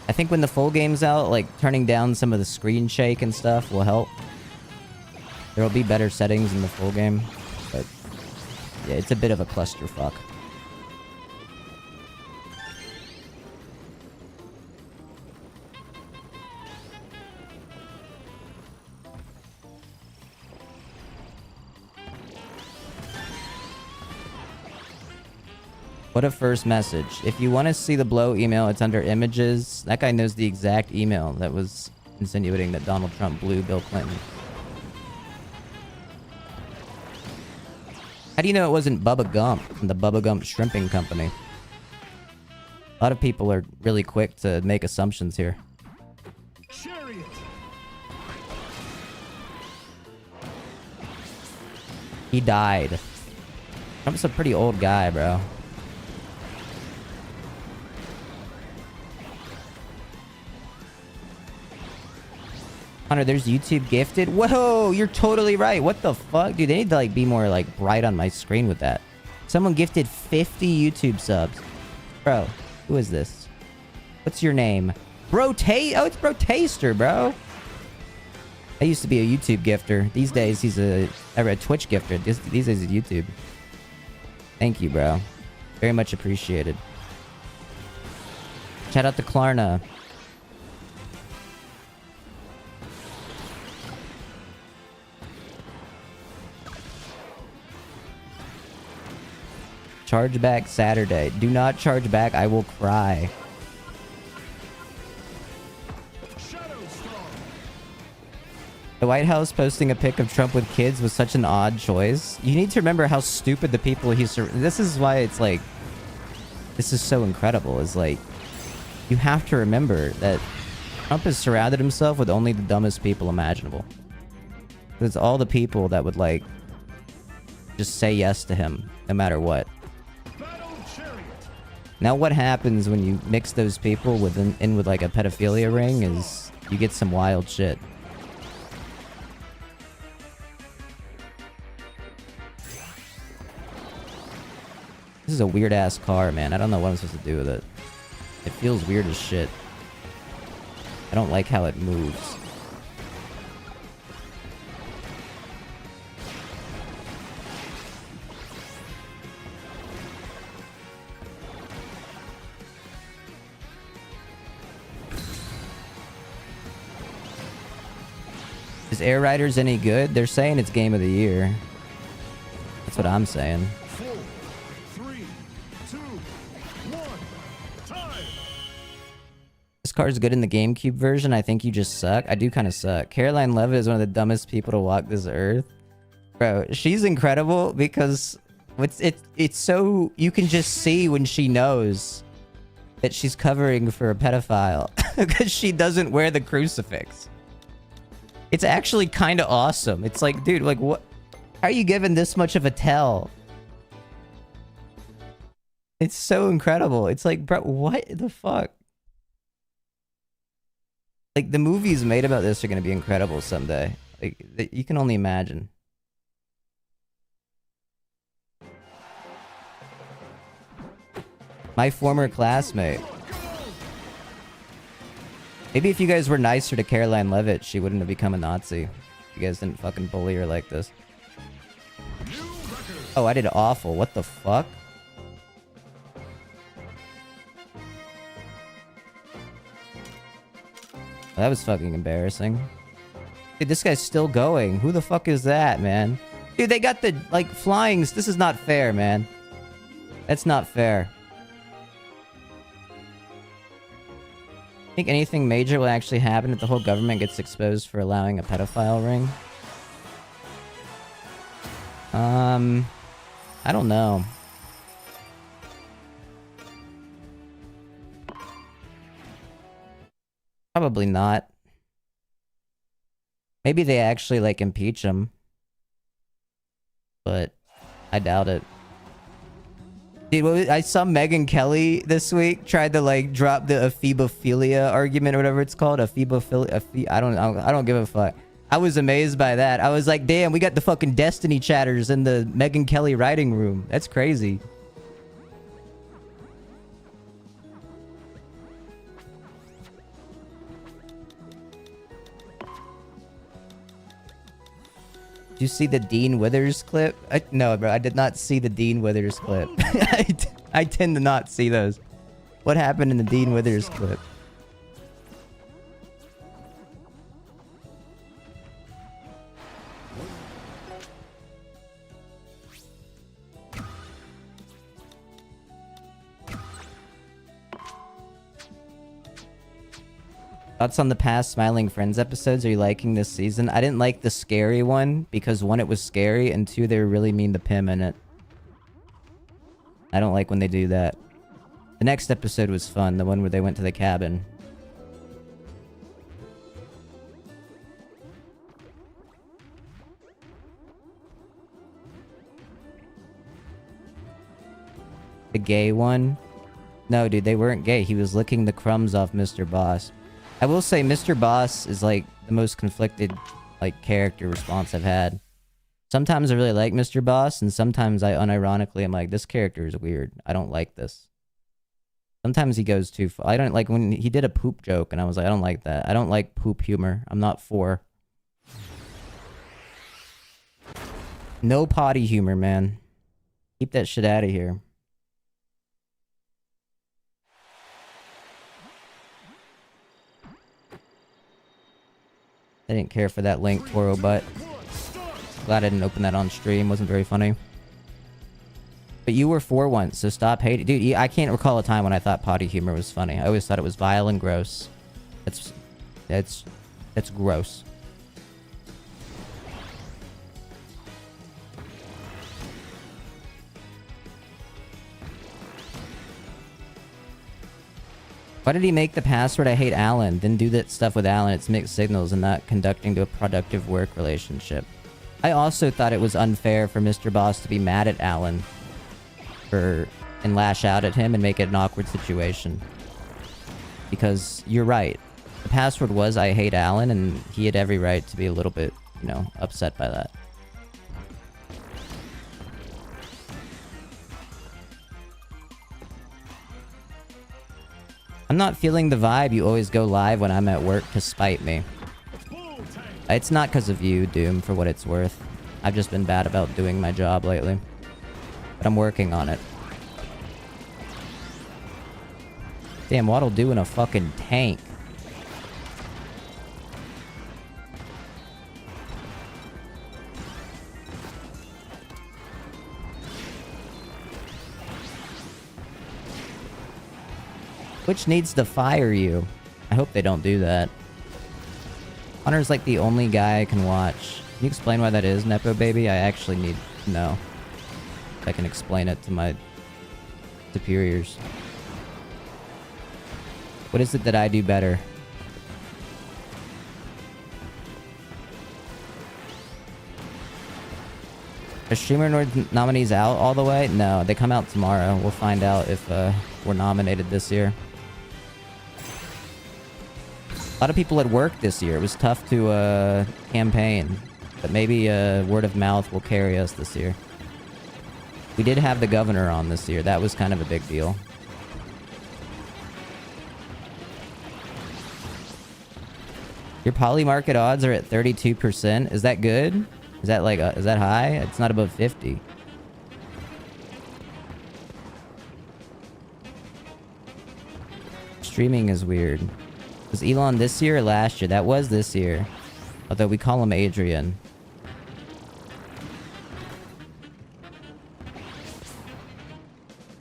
I think when the full game's out, like, turning down some of the screen shake and stuff will help. There'll be better settings in the full game. But, yeah, it's a bit of a clusterfuck. What a first message. If you want to see the blow email, it's under images. That guy knows the exact email that was insinuating that Donald Trump blew Bill Clinton. How do you know it wasn't Bubba Gump from the Bubba Gump Shrimping Company? A lot of people are really quick to make assumptions here. Chariot. He died. Trump's a pretty old guy, bro. Connor, there's YouTube gifted. Whoa, you're totally right. What the fuck? Dude, they need to like be more like bright on my screen with that. Someone gifted 50 YouTube subs. Bro, who is this? What's your name? Oh, it's Bro Taster, bro. I used to be a YouTube gifter. These days, he's a Twitch gifter. These days, he's YouTube. Thank you, bro. Very much appreciated. Shout out to Klarna. Charge back Saturday. Do not charge back. I will cry. The White House posting a pic of Trump with kids was such an odd choice. You need to remember how stupid the people he's... This is why it's like... This is so incredible. Is like... You have to remember that Trump has surrounded himself with only the dumbest people imaginable. It's all the people that would like... Just say yes to him, no matter what. Now what happens when you mix those people in with like a pedophilia ring is you get some wild shit. This is a weird ass car, man. I don't know what I'm supposed to do with it. It feels weird as shit. I don't like how it moves. Is Air Riders any good? They're saying it's game of the year. That's what I'm saying. 4, 3, 2, 1, time. This card's good in the GameCube version. I think you just suck. I do kind of suck. Caroline Levitt is one of the dumbest people to walk this earth. Bro, she's incredible because it's so... You can just see when she knows that she's covering for a pedophile. Because she doesn't wear the crucifix. It's actually kind of awesome. It's like, dude, like, what? How are you given this much of a tell? It's so incredible. It's like, bro, what the fuck? Like, the movies made about this are going to be incredible someday. Like, you can only imagine. My former classmate. Maybe if you guys were nicer to Caroline Levitt, she wouldn't have become a Nazi. You guys didn't fucking bully her like this. Oh, I did awful. What the fuck? That was fucking embarrassing. Dude, this guy's still going. Who the fuck is that, man? Dude, they got the, like, flyings. This is not fair, man. That's not fair. Think anything major will actually happen if the whole government gets exposed for allowing a pedophile ring? I don't know. Probably not. Maybe they actually, like, impeach him. But I doubt it. Dude, I saw Megyn Kelly this week tried to, like, drop the ephebophilia argument or whatever it's called. Ephebophilia. I don't give a fuck. I was amazed by that. I was like, damn, we got the fucking Destiny chatters in the Megyn Kelly writing room. That's crazy. Did you see the Dean Withers clip? No, bro, I did not see the Dean Withers clip. I tend to not see those. What happened in the Dean Withers clip? Thoughts on the past Smiling Friends episodes? Are you liking this season? I didn't like the scary one because 1, it was scary, and 2, they were really mean to Pim in it. I don't like when they do that. The next episode was fun, the one where they went to the cabin. The gay one? No, dude, they weren't gay. He was licking the crumbs off Mr. Boss. I will say Mr. Boss is, like, the most conflicted, like, character response I've had. Sometimes I really like Mr. Boss, and sometimes I unironically am like, this character is weird. I don't like this. Sometimes he goes too far. I don't like when he did a poop joke, and I was like, I don't like that. I don't like poop humor. I'm not for. No potty humor, man. Keep that shit out of here. I didn't care for that link, Toro, but glad I didn't open that on stream. Wasn't very funny. But you were for once, so stop hating. Dude, I can't recall a time when I thought potty humor was funny. I always thought it was vile and gross. That's gross. Why did he make the password I hate Alan? Then do that stuff with Alan. It's mixed signals and not conducting to a productive work relationship. I also thought it was unfair for Mr. Boss to be mad at Alan and lash out at him and make it an awkward situation. Because you're right. The password was I hate Alan, and he had every right to be a little bit, you know, upset by that. I'm not feeling the vibe. You always go live when I'm at work to spite me. It's not because of you, Doom, for what it's worth. I've just been bad about doing my job lately. But I'm working on it. Damn, Waddle doing a fucking tank. Twitch needs to fire you. I hope they don't do that. Connor's like the only guy I can watch. Can you explain why that is, Nepo Baby? I actually need to know. I can explain it to my superiors. What is it that I do better? Are Streamer nominees out all the way? No, they come out tomorrow. We'll find out if we're nominated this year. A lot of people at work this year. It was tough to campaign. But maybe word of mouth will carry us this year. We did have the governor on this year. That was kind of a big deal. Your poly market odds are at 32%. Is that good? Is that like is that high? It's not above 50. Streaming is weird. Was Elon this year or last year? That was this year. Although we call him Adrian.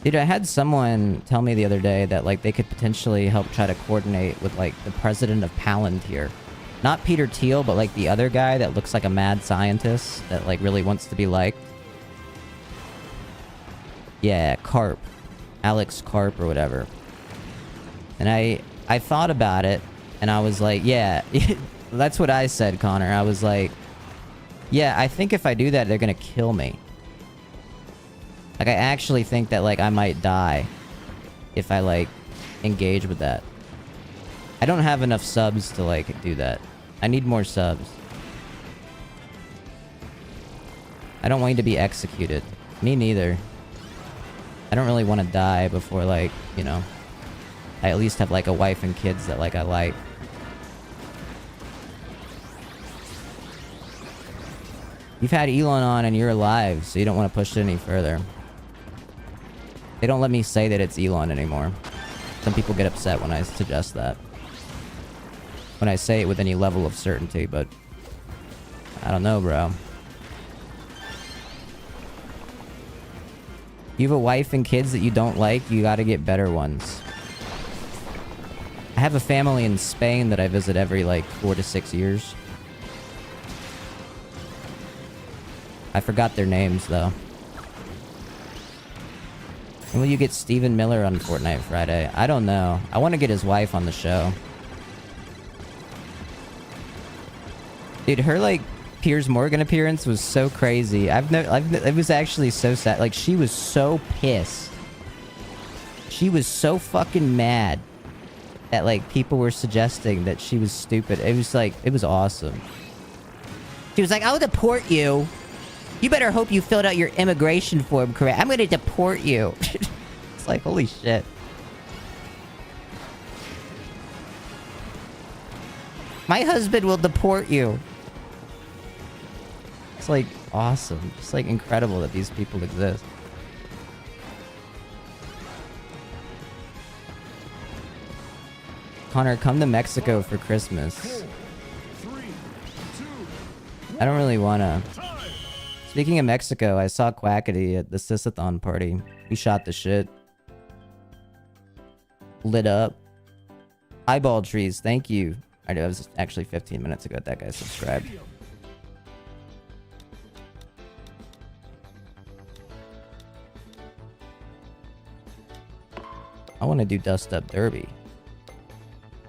Dude, I had someone tell me the other day that like they could potentially help try to coordinate with like the president of Palantir. Not Peter Thiel, but like the other guy that looks like a mad scientist that like really wants to be liked. Yeah, Karp. Alex Karp or whatever. And I thought about it and I was like, yeah, that's what I said, Connor. I was like, yeah, I think if I do that, they're gonna kill me. Like, I actually think that, like, I might die if I, like, engage with that. I don't have enough subs to, like, do that. I need more subs. I don't want you to be executed. Me neither. I don't really want to die before, like, you know, I at least have, like, a wife and kids that, like, I like. You've had Elon on and you're alive, so you don't want to push it any further. They don't let me say that it's Elon anymore. Some people get upset when I suggest that. When I say it with any level of certainty, but I don't know, bro. You have a wife and kids that you don't like, you gotta get better ones. I have a family in Spain that I visit every, like, 4 to 6 years. I forgot their names, though. When will you get Stephen Miller on Fortnite Friday? I don't know. I want to get his wife on the show. Dude, her, like, Piers Morgan appearance was so crazy. It was actually so sad. Like, she was so pissed. She was so fucking mad that, like, people were suggesting that she was stupid. It was, like, it was awesome. She was like, I'll deport you. You better hope you filled out your immigration form correct. I'm gonna deport you. It's like, holy shit. My husband will deport you. It's like awesome. It's like incredible that these people exist. Connor, come to Mexico for Christmas. I don't really wanna. Speaking of Mexico, I saw Quackity at the Sisathon party. He shot the shit. Lit up. Eyeball trees, thank you. I know, it was actually 15 minutes ago that guy subscribed. I want to do Dust Up Derby.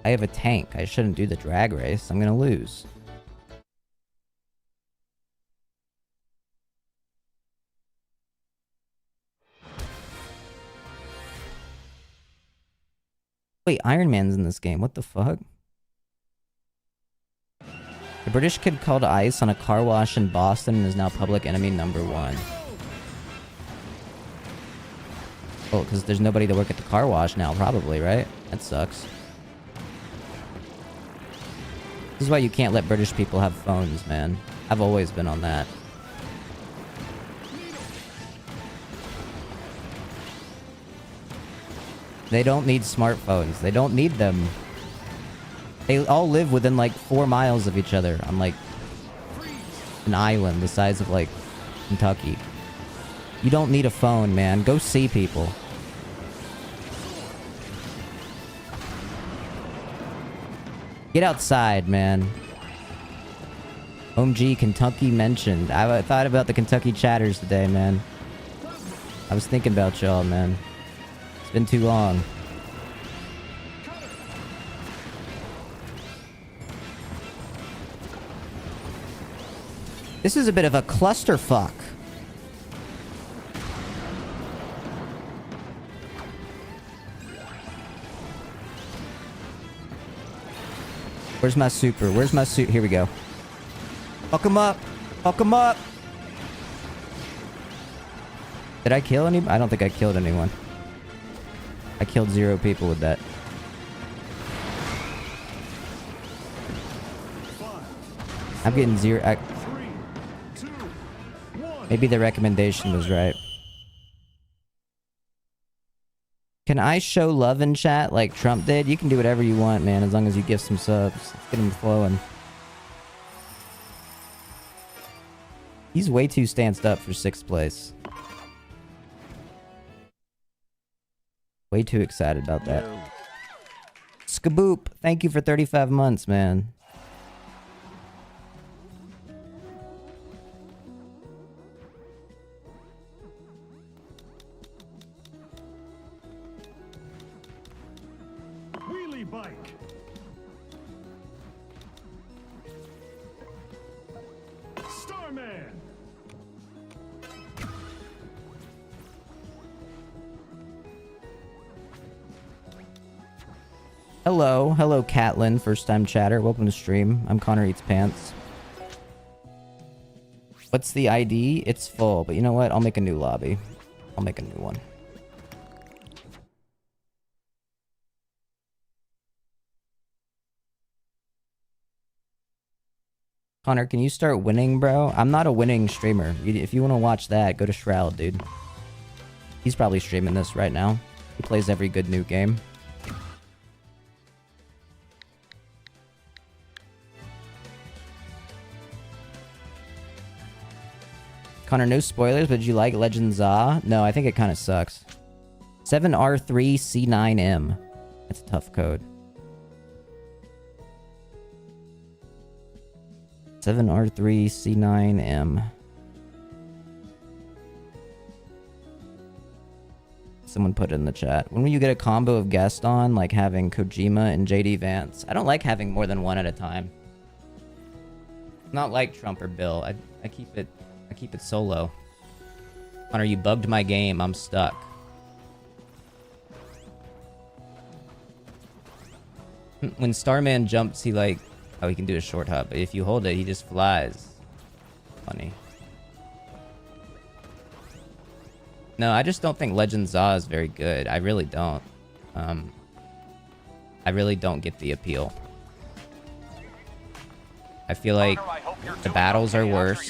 I have a tank. I shouldn't do the drag race. I'm gonna lose. Wait, Iron Man's in this game. What the fuck? A British kid called ICE on a car wash in Boston and is now public enemy #1. Oh, because there's nobody to work at the car wash now, probably, right? That sucks. This is why you can't let British people have phones, man. I've always been on that. They don't need smartphones. They don't need them. They all live within like 4 miles of each other on like an island the size of like Kentucky. You don't need a phone, man. Go see people. Get outside, man. OMG, Kentucky mentioned. I thought about the Kentucky chatters today, man. I was thinking about y'all, man. It's been too long. This is a bit of a clusterfuck. Where's my super? Where's my suit? Here we go. Fuck him up. Fuck him up. Did I kill any? I don't think I killed anyone. I killed 0 people with that. I'm getting 0. Maybe the recommendation was right. Can I show love in chat like Trump did? You can do whatever you want, man, as long as you give some subs. Let's get them flowing. He's way too stanced up for 6th place. Way too excited about that. Skaboop, thank you for 35 months, man. Wheelie bike. Starman. Hello, Catlin, first time chatter. Welcome to stream. I'm ConnorEatsPants. What's the ID? It's full, but you know what? I'll make a new lobby. I'll make a new one. Connor, can you start winning, bro? I'm not a winning streamer. If you want to watch that, go to Shroud, dude. He's probably streaming this right now. He plays every good new game. Connor, no spoilers, but did you like Legends Ah? No, I think it kind of sucks. 7R3C9M. That's a tough code. 7R3C9M. Someone put it in the chat. When will you get a combo of Gaston, like having Kojima and JD Vance? I don't like having more than one at a time. Not like Trump or Bill. I keep it solo. Connor, you bugged my game. I'm stuck. When Starman jumps, he like... Oh, he can do a short hop. But if you hold it, he just flies. Funny. No, I just don't think Legends Zaw is very good. I really don't. I really don't get the appeal. I feel like the battles are worse.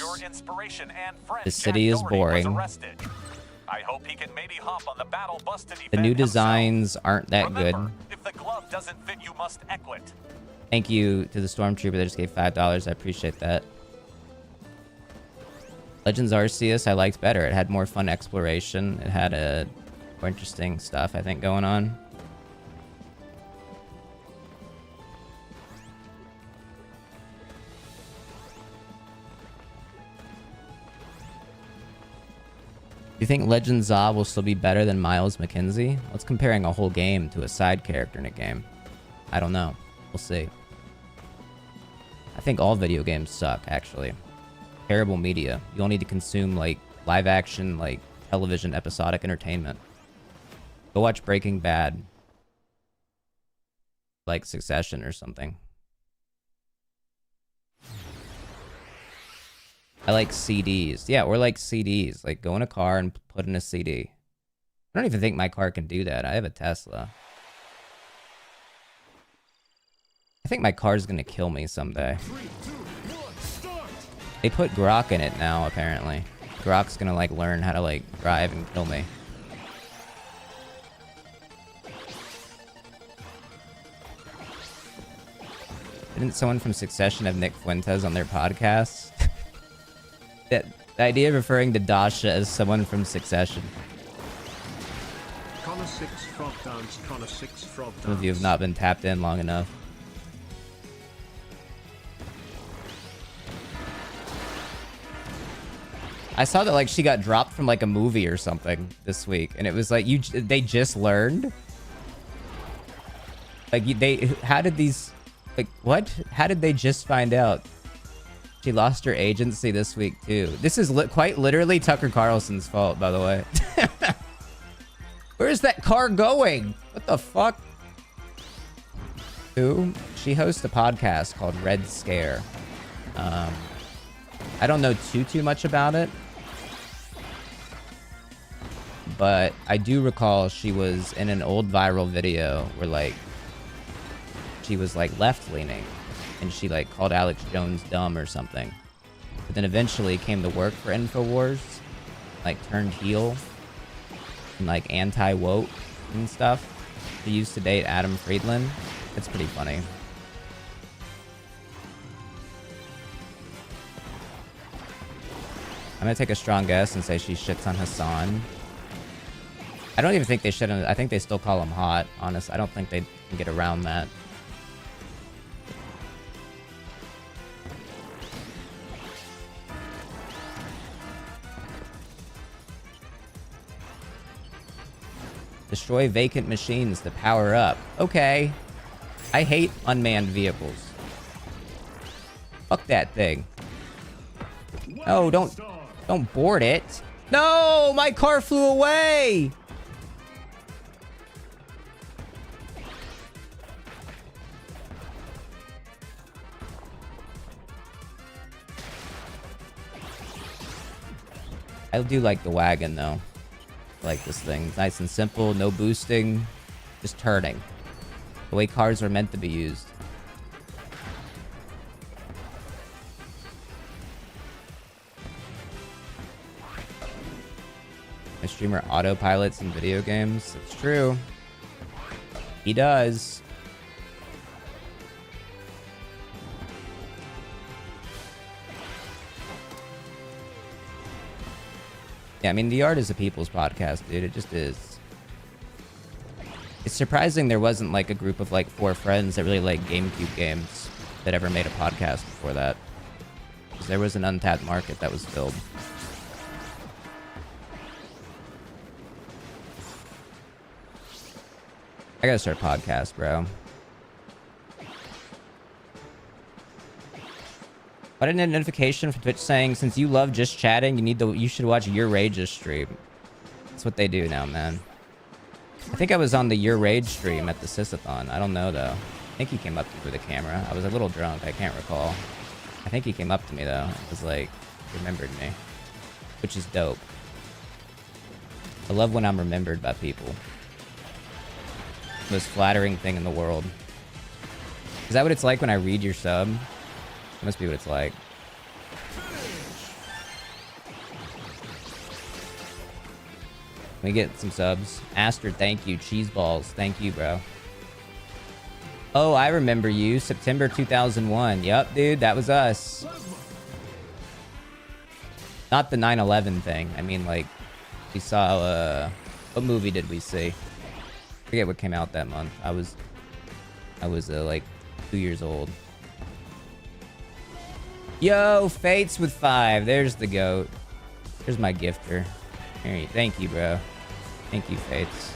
The city is boring. I hope he can maybe hop on the battle bus to The new designs aren't that good. If the glove doesn't fit, you must equit. Thank you to the Stormtrooper that just gave $5. I appreciate that. Legends Arceus I liked better. It had more fun exploration. It had a more interesting stuff, I think, going on. Do you think Legends Zaw will still be better than Miles McKenzie? Let's comparing a whole game to a side character in a game. I don't know. We'll see. I think all video games suck, actually. Terrible media. You don't need to consume, like, live action, like, television episodic entertainment. Go watch Breaking Bad. Like Succession or something. I like CDs. Yeah, or like CDs. Like, go in a car and put in a CD. I don't even think my car can do that. I have a Tesla. I think my car's gonna kill me someday. 3, 2, 1, They put Grok in it now, apparently. Grok's gonna, like, learn how to, like, drive and kill me. Didn't someone from Succession have Nick Fuentes on their podcast? The idea of referring to Dasha as someone from Succession. Connor 6 frog dance, Connor 6 frog dance. Some of you have not been tapped in long enough. I saw that like she got dropped from like a movie or something this week, and it was like they just learned. Like how did these, like what? How did they just find out? She lost her agency this week too. This is quite literally Tucker Carlson's fault, by the way. Where's that car going? What the fuck? Who? She hosts a podcast called Red Scare. I don't know too much about it, but I do recall she was in an old viral video where like she was like left-leaning and she like called Alex Jones dumb or something, but then eventually came to work for InfoWars, like turned heel and like anti-woke and stuff. She used to date Adam Friedland. It's pretty funny. I'm gonna take a strong guess and say she shits on Hassan. I don't even think they shit on. I think they still call him hot. Honest, I don't think they can get around that. Destroy vacant machines to power up. Okay. I hate unmanned vehicles. Fuck that thing. No, don't board it. No, my car flew away. I do like the wagon though. I like this thing. Nice and simple, no boosting, just turning. The way cars are meant to be used. My streamer autopilots in video games. It's true. He does. Yeah, I mean, the art is a people's podcast, dude. It just is. It's surprising there wasn't like a group of like 4 friends that really like GameCube games that ever made a podcast before that. Because there was an untapped market that was filled. I gotta start a podcast, bro. I didn't get a notification from Twitch saying since you love just chatting, you should watch Your Rage's stream. That's what they do now, man. I think I was on the Your Rage stream at the Sysathon. I don't know though. I think he came up to me with a camera. I was a little drunk. I can't recall. I think he came up to me though. It was like remembered me, which is dope. I love when I'm remembered by people. Most flattering thing in the world. Is that what it's like when I read your sub? That must be what it's like. Can we get some subs? Aster, thank you. Cheese balls, thank you, bro. Oh, I remember you. September 2001. Yup, dude, that was us. Not the 9/11 thing. I mean, like, we saw, what movie did we see? I forget what came out that month. I was like 2 years old. Yo, Fates with 5. There's the goat. Here's my gifter. Here, thank you, bro. Thank you, Fates.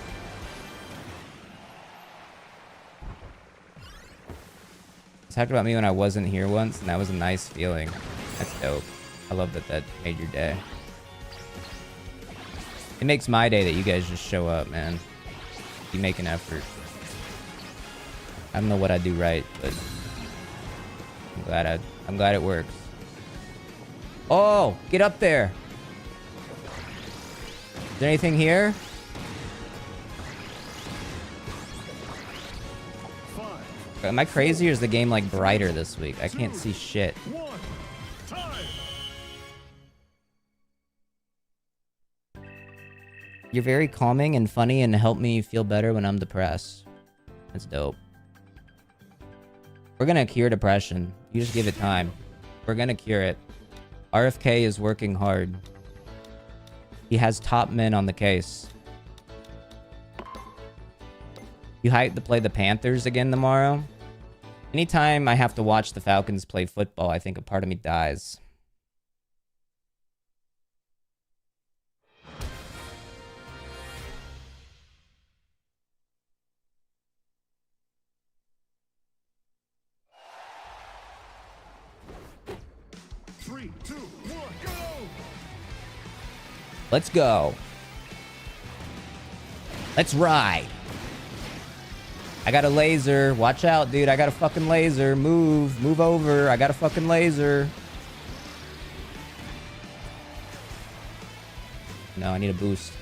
Talked about me when I wasn't here once, and that was a nice feeling. That's dope. I love that that made your day. It makes my day that you guys just show up, man. You make an effort. I don't know what I do right, but I'm glad it works. Oh, get up there. Is there anything here? Am I crazy or is the game like brighter this week? I can't see shit. You're very calming and funny and help me feel better when I'm depressed. That's dope. We're gonna cure depression. You just give it time. We're gonna cure it. RFK is working hard. He has top men on the case. You hyped to play the Panthers again tomorrow? Anytime I have to watch the Falcons play football, I think a part of me dies. 3, 2, 1, go! Let's go. Let's ride. I got a laser. Watch out, dude. I got a fucking laser. Move over. I got a fucking laser. No, I need a boost.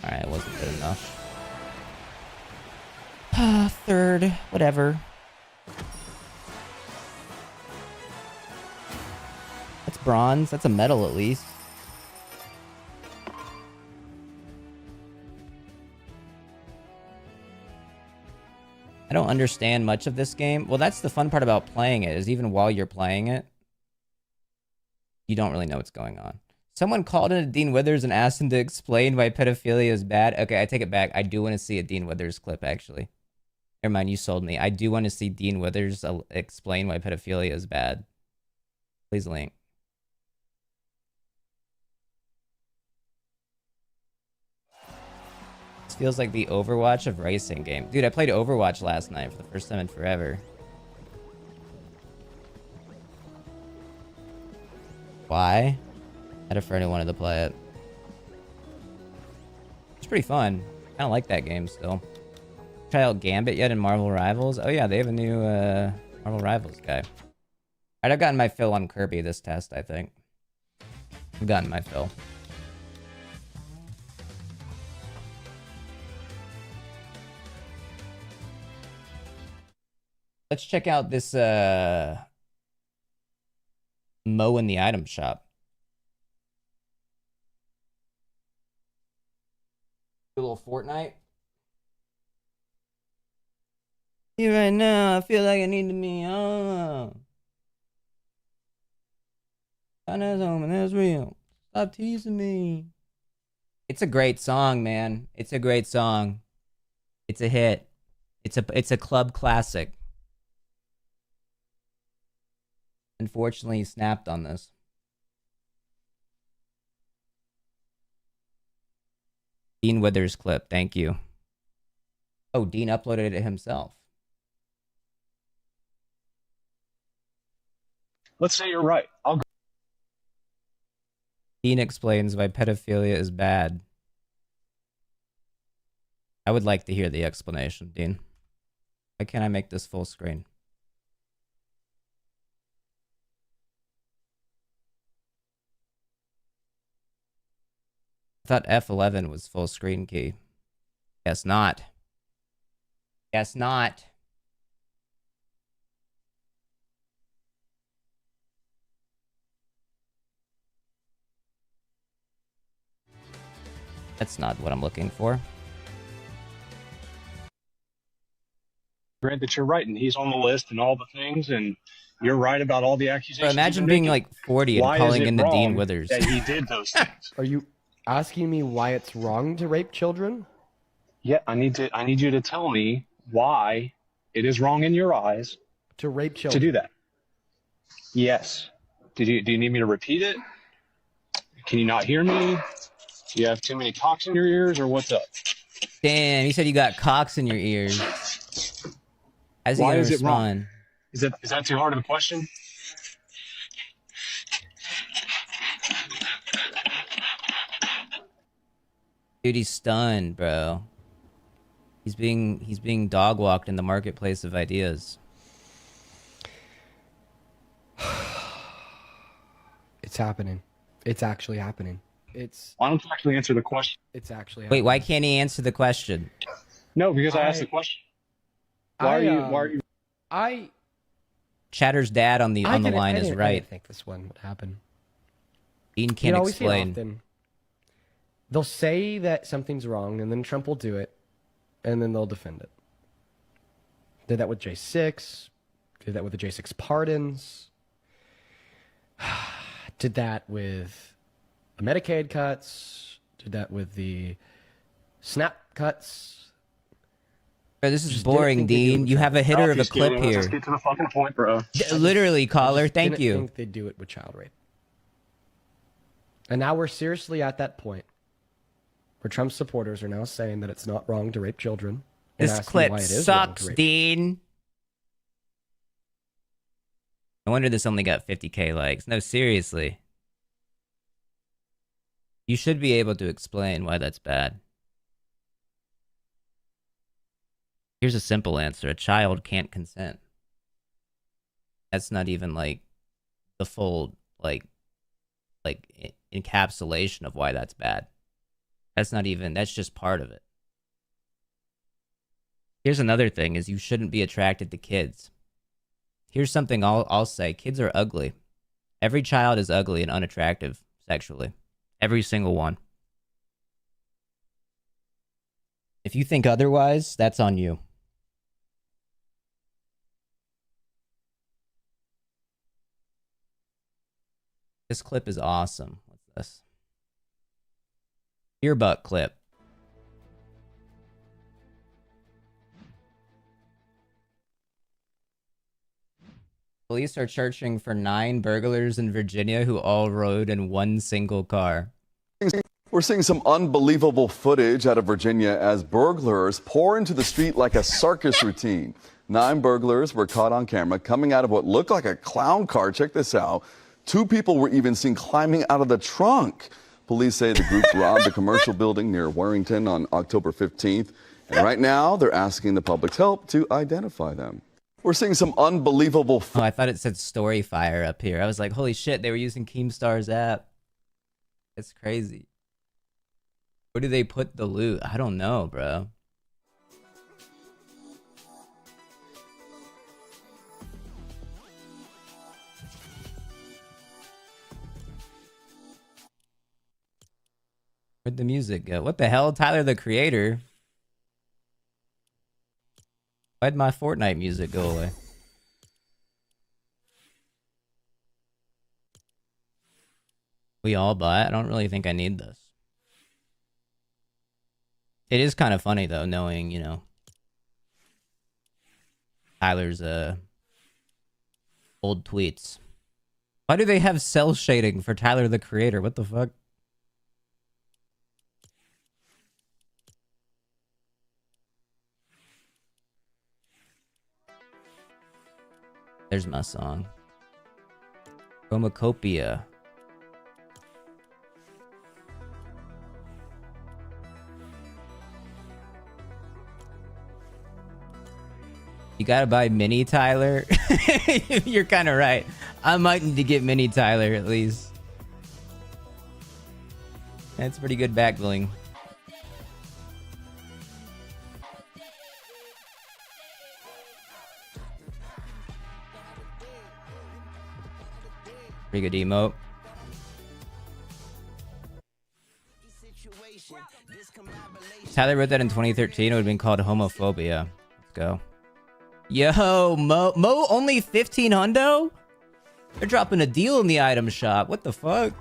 Alright, it wasn't good enough. Third. Whatever. That's bronze. That's a medal at least. I don't understand much of this game. Well, that's the fun part about playing it, is even while you're playing it, you don't really know what's going on. Someone called in a Dean Withers and asked him to explain why pedophilia is bad. Okay, I take it back. I do want to see a Dean Withers clip, actually. Never mind, you sold me. I do want to see Dean Withers explain why pedophilia is bad. Please link. This feels like the Overwatch of racing game. Dude, I played Overwatch last night for the first time in forever. Why? I had a friend who wanted to play it. It's pretty fun. I don't like that game still. Try out Gambit yet in Marvel Rivals? Oh yeah, they have a new Marvel Rivals guy. Alright, I've gotten my fill on Kirby this test, I think. I've gotten my fill. Let's check out this Mo in the item shop. A little Fortnite. Here right now, I feel like I need to be on. China's home and that's real. Stop teasing me. It's a great song, man. It's a great song. It's a hit. It's a club classic. Unfortunately, he snapped on this. Dean Withers clip, thank you. Oh, Dean uploaded it himself. Let's say you're right. I'll go. Dean explains why pedophilia is bad. I would like to hear the explanation, Dean. Why can't I make this full screen? I thought F11 was full screen key. Guess not. Guess not. That's not what I'm looking for. Grant that you're right, and he's on the list and all the things, and you're right about all the accusations. Bro, imagine being like 40 and calling in the Dean Withers. That he did those things. Are you asking me why it's wrong to rape children? Yeah, I need you to tell me why it is wrong in your eyes to rape children. To do that. Yes. Do you need me to repeat it? Can you not hear me? Do you have too many cocks in your ears, or what's up? Damn, you said you got cocks in your ears. How's he Why gonna is it respond? wrong? Is that too hard of a question? Dude, he's stunned, bro. He's being dog walked in the marketplace of ideas. It's happening. It's actually happening. Why don't you actually answer the question? It's actually Wait, why can't he answer the question? No, because I asked the question. Why are you? Chatter's dad on the line is right. I didn't think this one would happen. Dean can't we see it explain. often. They'll say that something's wrong, and then Trump will do it, and then they'll defend it. Did that with J6. Did that with the J6 pardons. Did that with the Medicaid cuts. Did that with the SNAP cuts. Bro, this is boring, Dean. You have a hitter of a clip here. Let's get to the fucking point, bro. Literally, caller. Thank you. I think they do it with child rape. And now we're seriously at that point where Trump's supporters are now saying that it's not wrong to rape children. This clip sucks, Dean. No wonder this only got 50k likes. No, seriously. You should be able to explain why that's bad. Here's a simple answer. A child can't consent. That's not even like the full like encapsulation of why that's bad. That's not even, that's just part of it. Here's another thing is you shouldn't be attracted to kids. Here's something I'll say. Kids are ugly. Every child is ugly and unattractive sexually. Every single one. If you think otherwise, that's on you. This clip is awesome. What's this? Earbutt clip. Police are searching for 9 burglars in Virginia who all rode in one single car. We're seeing some unbelievable footage out of Virginia as burglars pour into the street like a circus routine. 9 burglars were caught on camera coming out of what looked like a clown car. Check this out. 2 people were even seen climbing out of the trunk. Police say the group robbed a commercial building near Warrington on October 15th. And right now, they're asking the public's help to identify them. We're seeing some unbelievable... Oh, I thought it said Storyfire up here. I was like, holy shit, they were using Keemstar's app. That's crazy. Where do they put the loot? I don't know, bro. Where'd the music go? What the hell? Tyler, the Creator? Why'd my Fortnite music go away? We all buy it? I don't really think I need this. It is kind of funny, though, knowing, you know, Tyler's old tweets. Why do they have cell shading for Tyler, the Creator? What the fuck? There's my song. Pokopia. You gotta buy Mini Tyler. You're kind of right. I might need to get Mini Tyler at least. That's pretty good back bling. Pretty good emote. Tyler wrote that in 2013. It would have been called homophobia. Let's go. Yo, Mo only 15 hundo? They're dropping a deal in the item shop. What the fuck?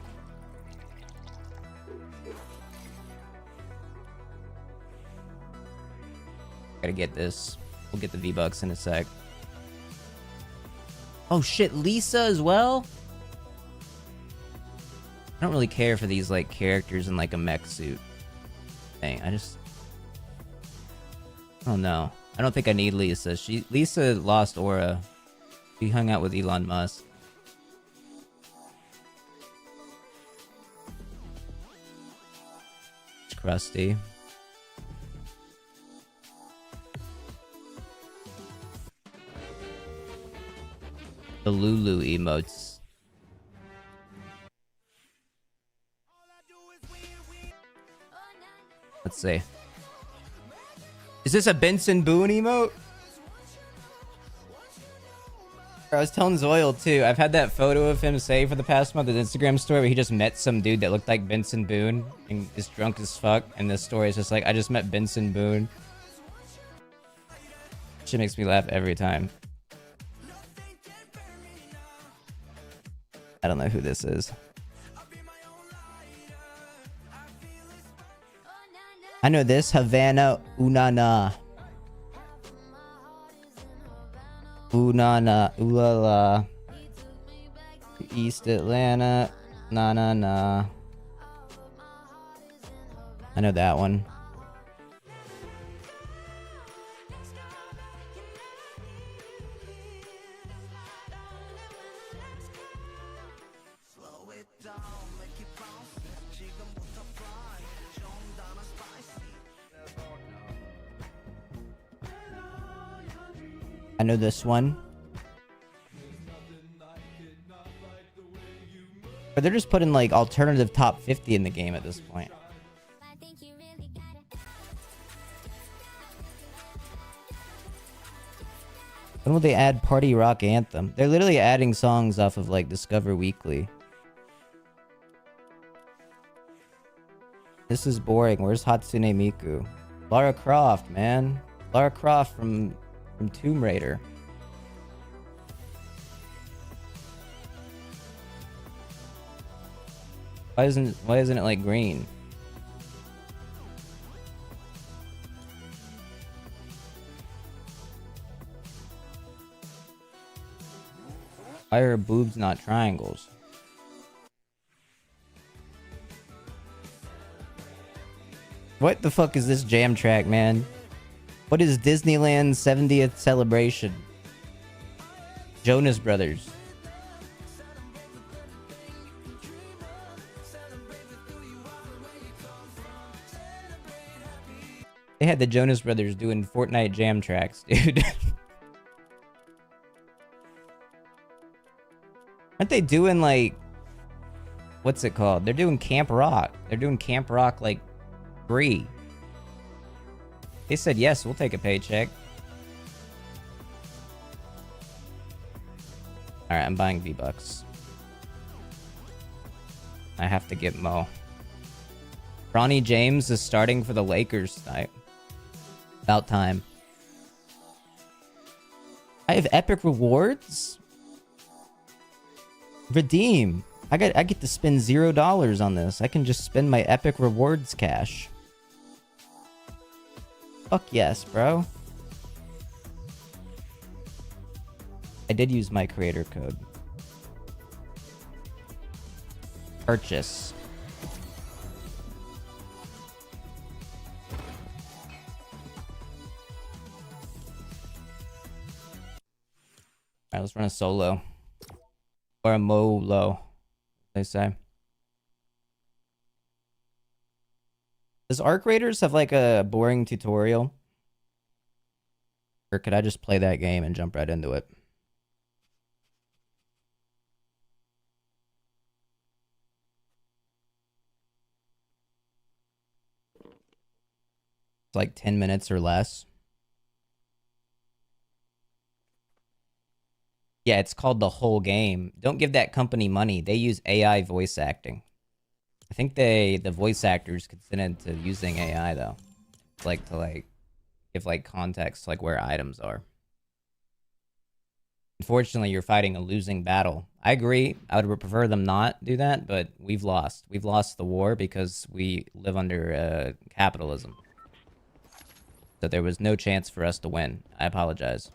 Gotta get this. We'll get the V-Bucks in a sec. Oh shit, Lisa as well? I don't really care for these like characters in like a mech suit thing. I don't know. I don't think I need Lisa. Lisa lost aura. She hung out with Elon Musk. It's crusty. The Lulu emotes. Let's see. Is this a Benson Boone emote? I was telling Zoil too. I've had that photo of him saved for the past month, an Instagram story where he just met some dude that looked like Benson Boone and is drunk as fuck. And this story is just like, I just met Benson Boone. Shit makes me laugh every time. I don't know who this is. I know this. Havana Unana. Unana Ulala. East Atlanta. Na na na. I know that one. I know this one. But they're just putting like alternative top 50 in the game at this point. When will they add Party Rock Anthem? They're literally adding songs off of like Discover Weekly. This is boring. Where's Hatsune Miku? Lara Croft, man. Lara Croft from Tomb Raider. Why isn't it like green? Why are boobs not triangles? What the fuck is this jam track, man? What is Disneyland's 70th celebration? Jonas Brothers. They had the Jonas Brothers doing Fortnite jam tracks, dude. Aren't they doing like... What's it called? They're doing Camp Rock. They're doing Camp Rock like free. They said, yes, we'll take a paycheck. Alright, I'm buying V-Bucks. I have to get Mo. Ronnie James is starting for the Lakers tonight. About time. I have epic rewards? Redeem. I get to spend $0 on this. I can just spend my epic rewards cash. Fuck yes, bro. I did use my creator code. Purchase. Alright, let's run a solo. Or a Mo-Lo, they say. Does Arc Raiders have like a boring tutorial? Or could I just play that game and jump right into it? It's like 10 minutes or less. Yeah, it's called The Whole Game. Don't give that company money. They use AI voice acting. I think the voice actors consent to using AI though. Like to give like context to like where items are. Unfortunately, you're fighting a losing battle. I agree. I would prefer them not do that, but we've lost. We've lost the war because we live under capitalism. So there was no chance for us to win. I apologize.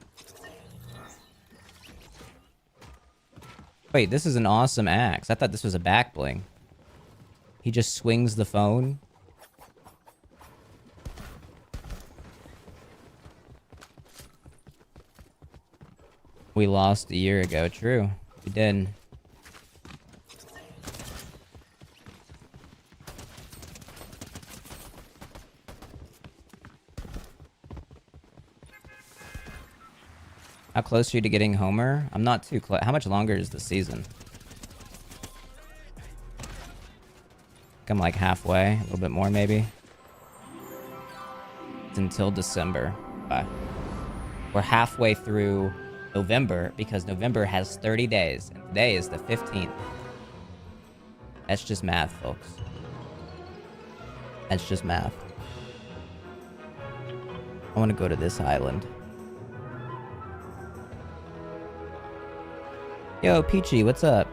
Wait, this is an awesome axe. I thought this was a back bling. He just swings the phone. We lost a year ago. True. We did. How close are you to getting Homer? I'm not too close. How much longer is the season? I'm like halfway, a little bit more maybe. It's until December. Bye. We're halfway through November because November has 30 days and today is the 15th. That's just math, folks. That's just math. I want to go to this island. Yo, Peachy, what's up?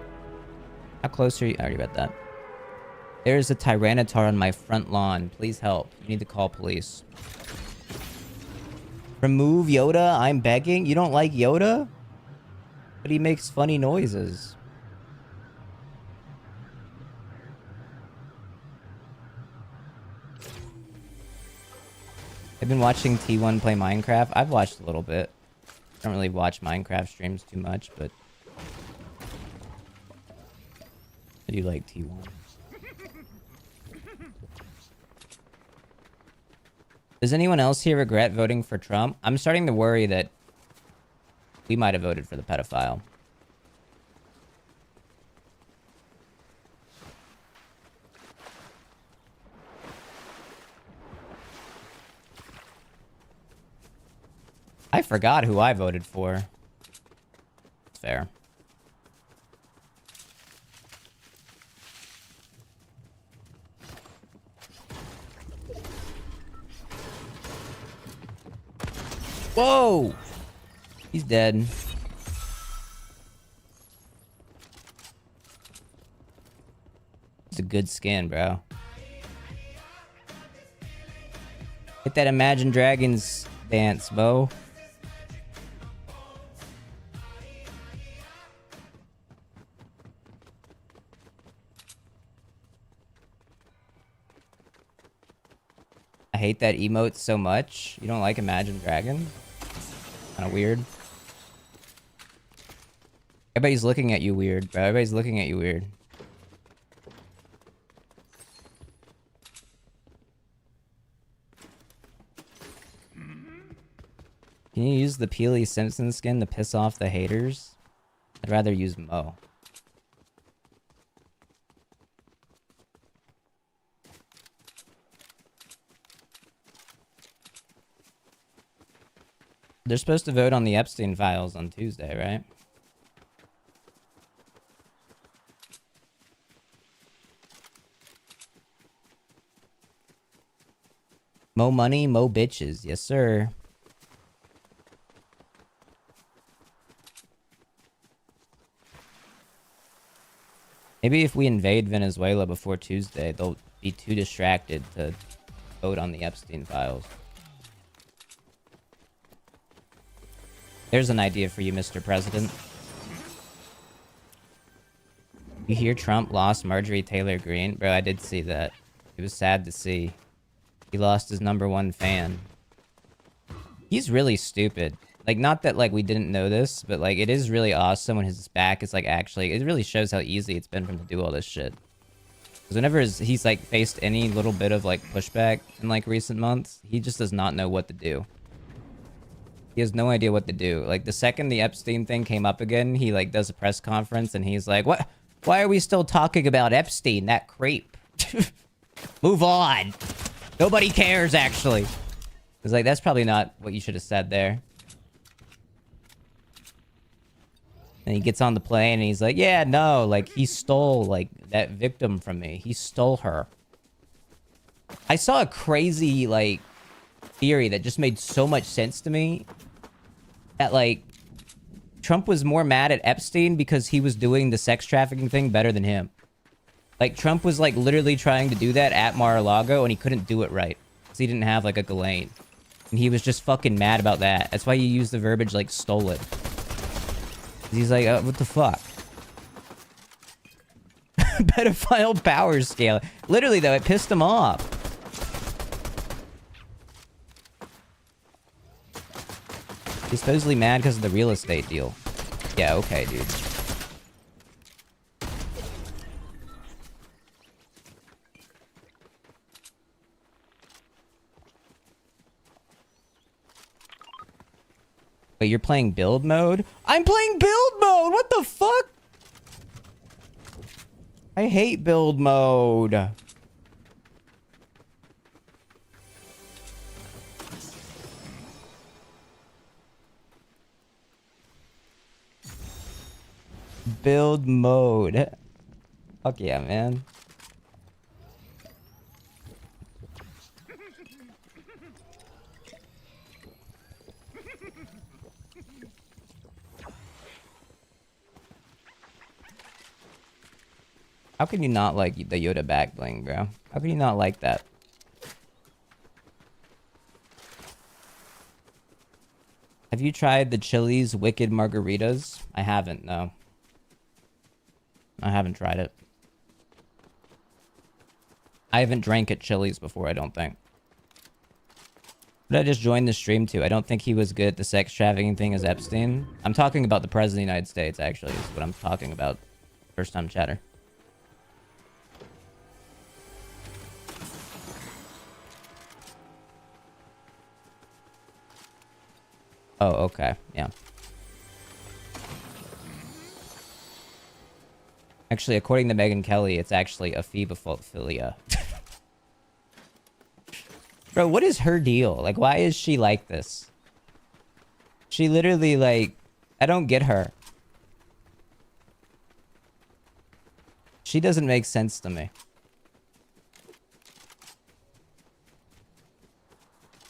How close are you? I already read that. There's a Tyranitar on my front lawn. Please help. You need to call police. Remove Yoda? I'm begging? You don't like Yoda? But he makes funny noises. I've been watching T1 play Minecraft. I've watched a little bit. I don't really watch Minecraft streams too much, but I do like T1. Does anyone else here regret voting for Trump? I'm starting to worry that We might have voted for the pedophile. I forgot who I voted for. It's fair. Whoa! He's dead. It's a good skin, bro. Hit that Imagine Dragons dance, Bo. I hate that emote so much. You don't like Imagine Dragons? Kind of weird. Everybody's looking at you weird, bro. Everybody's looking at you weird. Can you use the Peely Simpson skin to piss off the haters? I'd rather use Mo. They're supposed to vote on the Epstein files on Tuesday, right? Mo money, mo bitches. Yes, sir. Maybe if we invade Venezuela before Tuesday, they'll be too distracted to vote on the Epstein files. There's an idea for you, Mr. President. You hear Trump lost Marjorie Taylor Greene? Bro, I did see that. It was sad to see. He lost his #1 fan. He's really stupid. Like, not that, like, we didn't know this, but, like, it is really awesome when his back is, like, actually... It really shows how easy it's been for him to do all this shit. Because whenever he's, like, faced any little bit of, like, pushback in, like, recent months, he just does not know what to do. He has no idea what to do. Like, the second the Epstein thing came up again, he, like, does a press conference, and he's like, "What? Why are we still talking about Epstein? That creep. Move on. Nobody cares, actually." It's like, that's probably not what you should have said there. And he gets on the plane, and he's like, "Yeah, no, like, he stole, like, that victim from me. He stole her." I saw a crazy, like, theory that just made so much sense to me. That, like, Trump was more mad at Epstein because he was doing the sex trafficking thing better than him. Like, Trump was, like, literally trying to do that at Mar-a-Lago, and he couldn't do it right. Because he didn't have, like, a Ghislaine. And he was just fucking mad about that. That's why you use the verbiage, like, stole it. He's like, what the fuck? Pedophile power scale. Literally, though, it pissed him off. He's supposedly mad because of the real estate deal. Yeah, okay, dude. Wait, you're playing build mode? I'm playing build mode! What the fuck? I hate build mode. Build mode. Fuck yeah, man. How can you not like the Yoda back bling, bro? How can you not like that? Have you tried the Chili's Wicked Margaritas? I haven't, no. I haven't tried it. I haven't drank at Chili's before, I don't think. But I just joined the stream too. I don't think he was good at the sex trafficking thing as Epstein. I'm talking about the President of the United States, actually, is what I'm talking about. First time chatter. Oh, okay. Yeah. Actually, according to Megan Kelly, it's actually a phobophilia. Bro, what is her deal? Like, why is she like this? She literally, like, I don't get her. She doesn't make sense to me.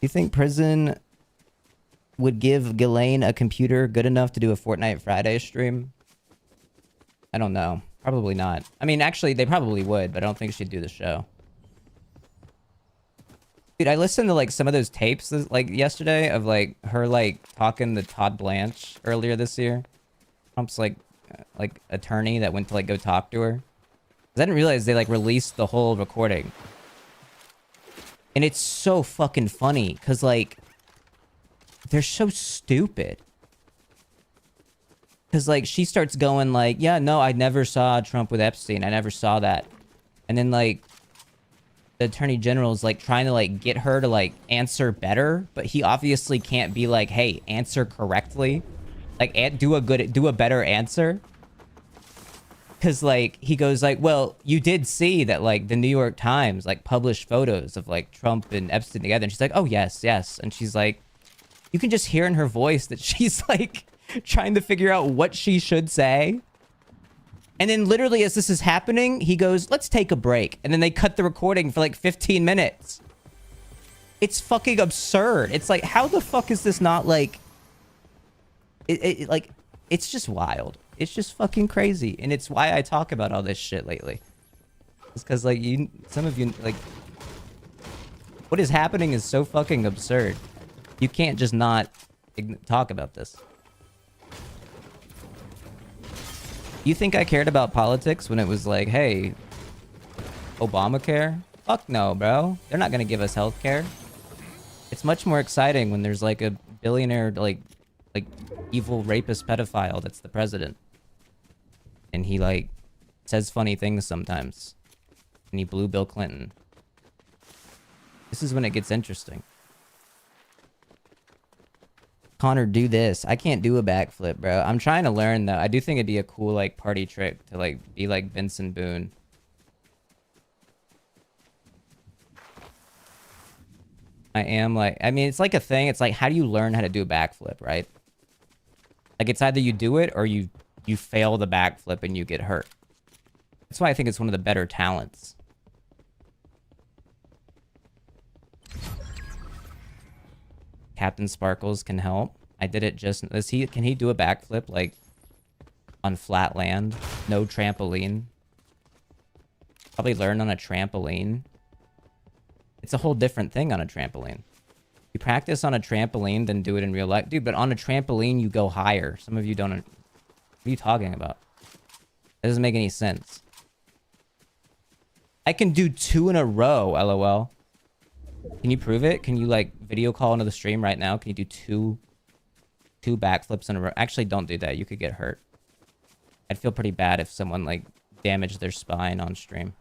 You think prison would give Ghislaine a computer good enough to do a Fortnite Friday stream? I don't know. Probably not. I mean, actually, they probably would, but I don't think she'd do the show. Dude, I listened to, like, some of those tapes, like, yesterday of, like, her, like, talking to Todd Blanche earlier this year. Trump's, like, attorney that went to, like, go talk to her. 'Cause I didn't realize they, like, released the whole recording. And it's so fucking funny, because, like, they're so stupid. Because, like, she starts going, like, yeah, no, I never saw Trump with Epstein. I never saw that. And then, like, the attorney general is, like, trying to, like, get her to, like, answer better. But he obviously can't be like, hey, answer correctly. Like, do a better answer. Because, like, he goes, like, well, you did see that, like, the New York Times, like, published photos of, like, Trump and Epstein together. And she's like, oh, yes, yes. And she's like, you can just hear in her voice that she's, like, trying to figure out what she should say. And then literally as this is happening, he goes, let's take a break. And then they cut the recording for, like, 15 minutes. It's fucking absurd. It's like, how the fuck is this not, like... like, it's just wild. It's just fucking crazy. And it's why I talk about all this shit lately. It's because, like, some of you, like... What is happening is so fucking absurd. You can't just not talk about this. You think I cared about politics when it was like, hey, Obamacare? Fuck no, bro. They're not gonna give us healthcare. It's much more exciting when there's, like, a billionaire, like evil rapist pedophile that's the president. And he, like, says funny things sometimes. And he blew Bill Clinton. This is when it gets interesting. Connor, do this. I can't do a backflip, bro. I'm trying to learn, though. I do think it'd be a cool, like, party trick to, like, be like Vincent Boone. I am, like... I mean, it's like a thing. It's like, how do you learn how to do a backflip, right? Like, it's either you do it or you fail the backflip and you get hurt. That's why I think it's one of the better talents. Captain Sparkles can help. I did it just... Can he do a backflip, like, on flat land? No trampoline. Probably learn on a trampoline. It's a whole different thing on a trampoline. You practice on a trampoline, then do it in real life. Dude, but on a trampoline, you go higher. Some of you don't... What are you talking about? That doesn't make any sense. I can do 2 in a row, LOL. Can you prove it? Can you, like, video call into the stream right now? Can you do two backflips in a row? Actually, don't do that. You could get hurt. I'd feel pretty bad if someone, like, damaged their spine on stream.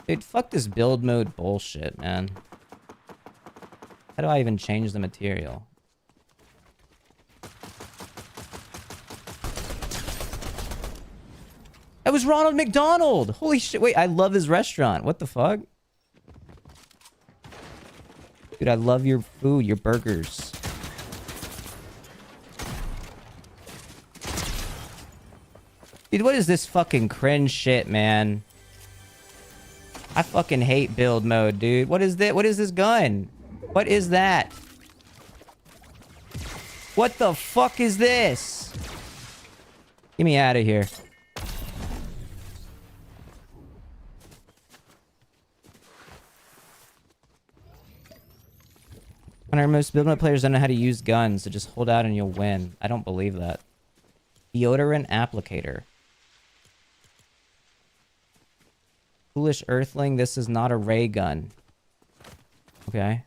Dude, fuck this build mode bullshit, man. How do I even change the material? That was Ronald McDonald! Holy shit, wait, I love his restaurant. What the fuck? Dude, I love your food, your burgers. Dude, what is this fucking cringe shit, man? I fucking hate build mode, dude. What is that? What is this gun? What is that? What the fuck is this? Get me out of here. Most build mode players don't know how to use guns, so just hold out and you'll win. I don't believe that. Deodorant applicator. Foolish earthling, this is not a ray gun. Okay.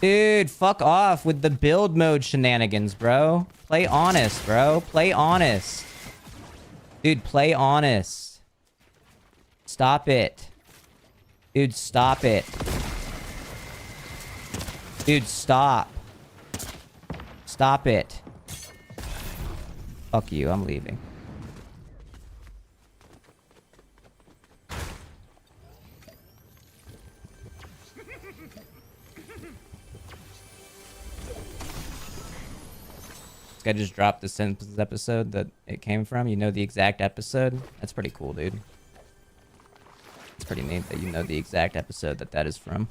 Dude, fuck off with the build mode shenanigans, bro. Play honest, bro. Play honest. Dude, play honest. Stop it. Dude, stop it. Dude, stop. Stop it. Fuck you, I'm leaving. This guy just dropped the Simpsons episode that it came from. You know the exact episode? That's pretty cool, dude. It's pretty neat that you know the exact episode that that is from.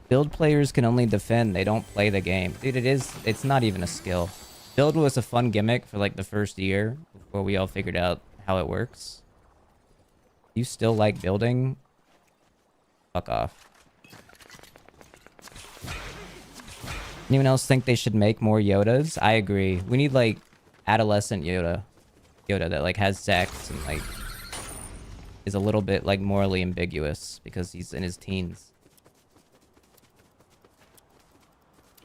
Build players can only defend, they don't play the game. Dude, it's not even a skill. Build was a fun gimmick for like the first year before we all figured out how it works. You still like building? Fuck off. Anyone else think they should make more Yodas? I agree. We need like adolescent Yoda. Yoda that like has sex and like is a little bit like morally ambiguous because he's in his teens.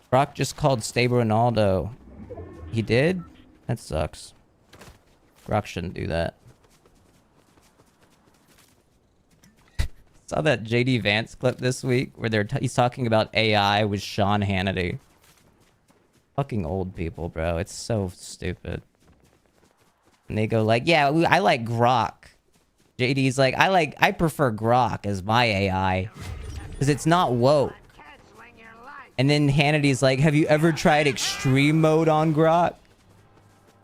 Brock just called Stable Ronaldo. He did? That sucks. Brock shouldn't do that. Saw that JD Vance clip this week where he's talking about AI with Sean Hannity. Fucking old people, bro. It's so stupid. And they go like, yeah, I like Grok. JD's like, I prefer Grok as my AI. Because it's not woke. And then Hannity's like, have you ever tried extreme mode on Grok?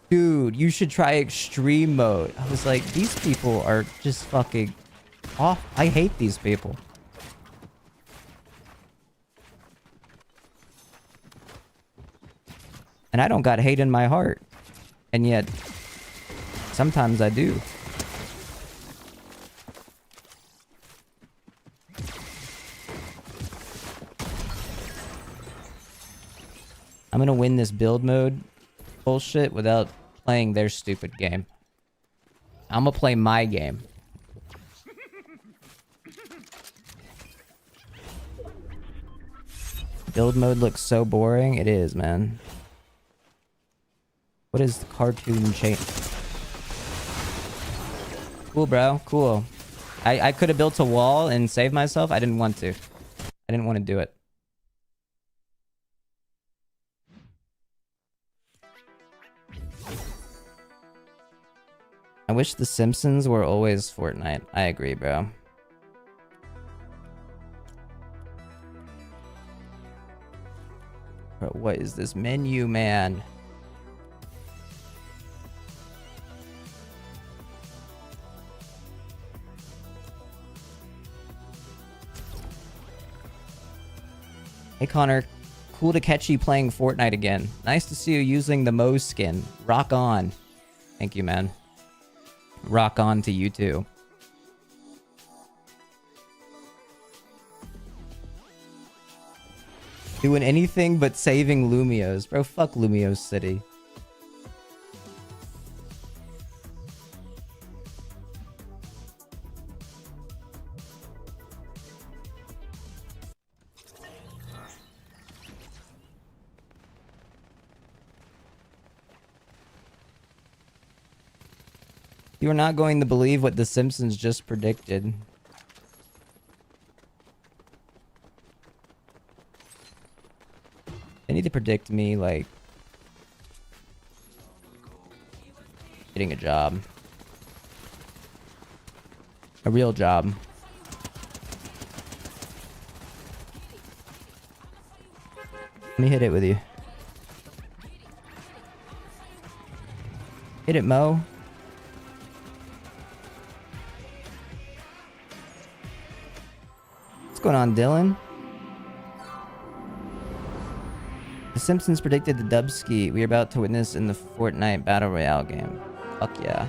Dude, you should try extreme mode. I was like, these people are just fucking off. I hate these people. And I don't got hate in my heart. And yet, sometimes I do. I'm gonna win this build mode bullshit without playing their stupid game. I'm gonna play my game. Build mode looks so boring. It is, man. What is the cartoon chain? Cool, bro. Cool. I could have built a wall and saved myself. I didn't want to. I didn't want to do it. I wish The Simpsons were always Fortnite. I agree, bro. Bro, what is this menu, man? Hey, Connor. Cool to catch you playing Fortnite again. Nice to see you using the Moe skin. Rock on. Thank you, man. Rock on to you too. Doing anything but saving Lumios. Bro, fuck Lumios City. You are not going to believe what The Simpsons just predicted. They need to predict me, like, getting a job. A real job. Let me hit it with you. Hit it, Mo. What's going on, Dylan? The Simpsons predicted the dubski we are about to witness in the Fortnite Battle Royale game. Fuck yeah.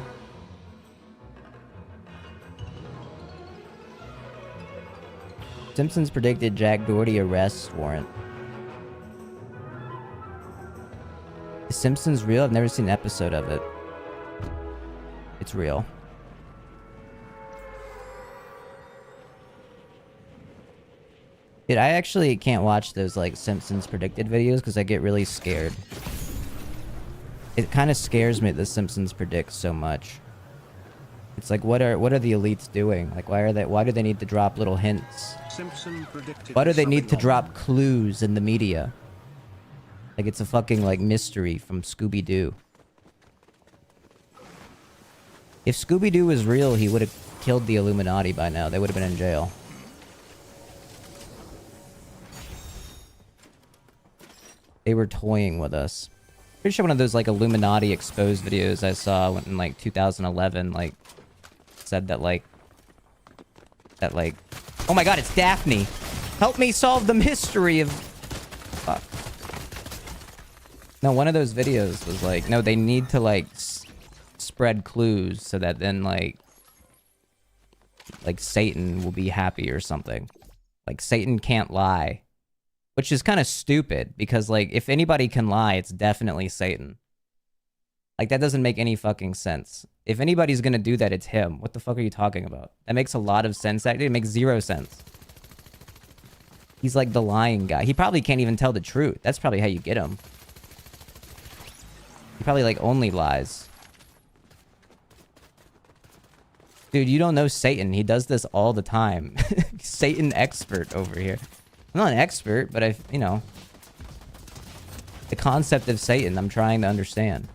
Simpsons predicted Jack Doherty arrest warrant. The Simpsons real? I've never seen an episode of it. It's real. Dude, I actually can't watch those, like, Simpsons predicted videos because I get really scared. It kind of scares me that The Simpsons predict so much. It's like, what are the elites doing? Like, why do they need to drop little hints? Simpson predicted Why do they need to something drop clues in the media? Like it's a fucking like mystery from Scooby-Doo. If Scooby-Doo was real, he would have killed the Illuminati by now. They would have been in jail. They were toying with us. Pretty sure one of those like Illuminati exposed videos I saw in like 2011 like said that like oh my god, it's Daphne. Help me solve the mystery of fuck. No, one of those videos was like, no, they need to like spread clues so that then like Satan will be happy or something. Like Satan can't lie. Which is kind of stupid because like if anybody can lie, it's definitely Satan. Like that doesn't make any fucking sense. If anybody's gonna do that, it's him. What the fuck are you talking about? That makes a lot of sense. Actually, it makes 0 sense. He's like the lying guy. He probably can't even tell the truth. That's probably how you get him. He probably like only lies. Dude, you don't know Satan. He does this all the time. Satan expert over here. I'm not an expert, but you know, the concept of Satan, I'm trying to understand.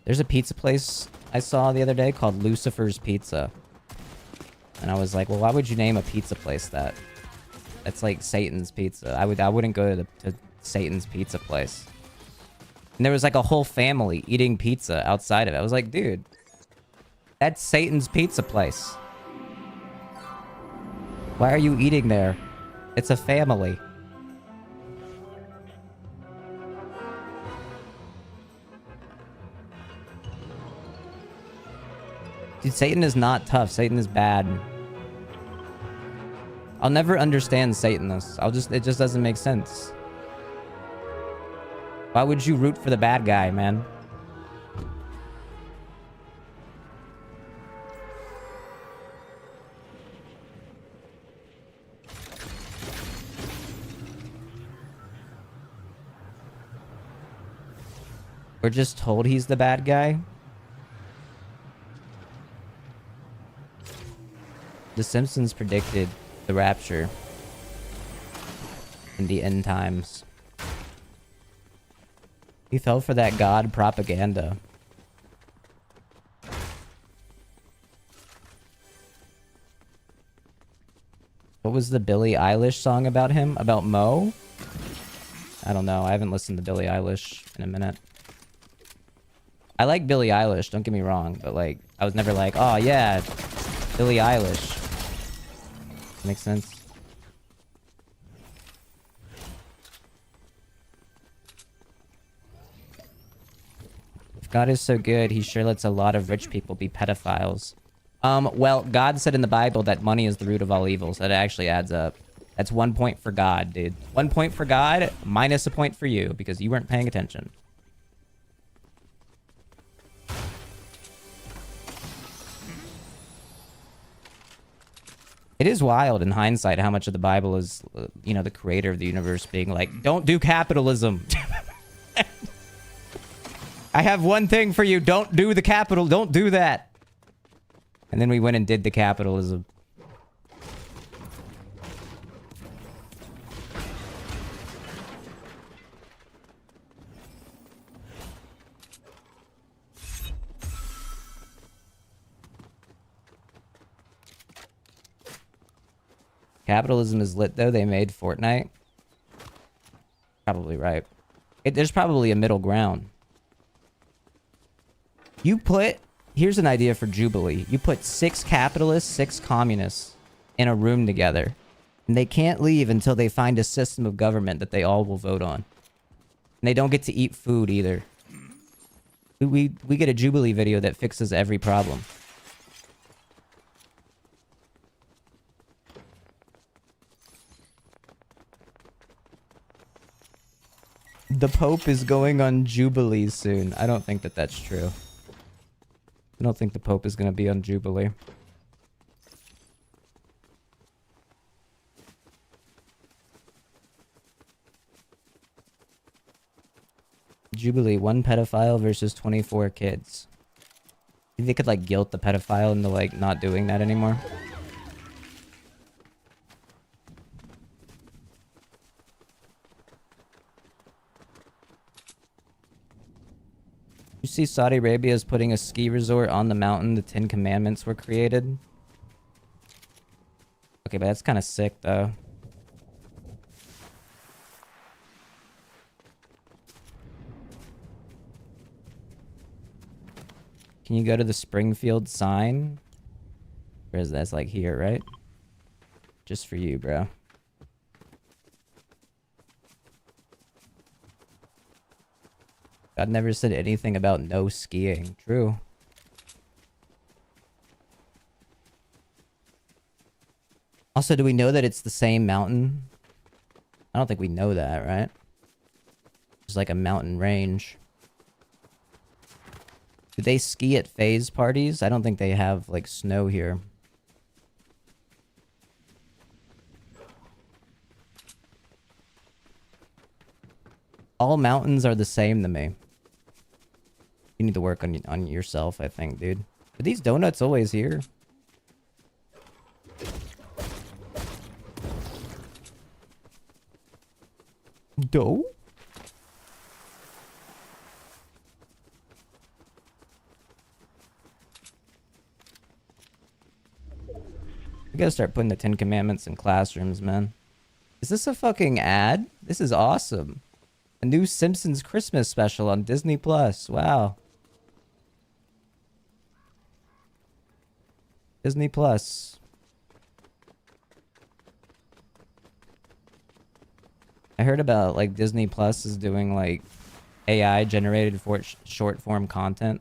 There's a pizza place I saw the other day called Lucifer's Pizza. And I was like, well, why would you name a pizza place that? That's like Satan's pizza. I wouldn't go to Satan's pizza place. And there was like a whole family eating pizza outside of it. I was like, dude, that's Satan's pizza place. Why are you eating there? It's a family. Dude, Satan is not tough. Satan is bad. I'll never understand Satanists. It just doesn't make sense. Why would you root for the bad guy, man? We're just told he's the bad guy? The Simpsons predicted the rapture in the end times. He fell for that God propaganda. What was the Billie Eilish song about him? About Mo? I don't know. I haven't listened to Billie Eilish in a minute. I like Billie Eilish, don't get me wrong, but like, I was never like, oh yeah, Billie Eilish. Makes sense. If God is so good, he sure lets a lot of rich people be pedophiles. Well, God said in the Bible that money is the root of all evil, so that actually adds up. That's 1 point for God, dude. 1 point for God, minus a point for you, because you weren't paying attention. It is wild in hindsight how much of the Bible is, you know, the creator of the universe being like, don't do capitalism. I have one thing for you. Don't do the capital. Don't do that. And then we went and did the capitalism. Capitalism is lit, though. They made Fortnite. Probably right. There's probably a middle ground. Here's an idea for Jubilee. You put 6 capitalists, 6 communists in a room together. And they can't leave until they find a system of government that they all will vote on. And they don't get to eat food either. We get a Jubilee video that fixes every problem. The Pope is going on Jubilee soon. I don't think that that's true. I don't think the Pope is going to be on Jubilee. Jubilee, 1 pedophile versus 24 kids. Think they could like guilt the pedophile into like not doing that anymore? You see Saudi Arabia is putting a ski resort on the mountain the 10 Commandments were created? Okay, but that's kind of sick though. Can you go to the Springfield sign? Where is that? That's like here, right? Just for you, bro. God never said anything about no skiing. True. Also, do we know that it's the same mountain? I don't think we know that, right? It's like a mountain range. Do they ski at phase parties? I don't think they have, like, snow here. All mountains are the same to me. You need to work on yourself, I think, dude. Are these donuts always here? Dough? We gotta start putting the 10 Commandments in classrooms, man. Is this a fucking ad? This is awesome. A new Simpsons Christmas special on Disney Plus. Wow. Disney Plus. I heard about, like, Disney Plus is doing, like, AI generated for short form content.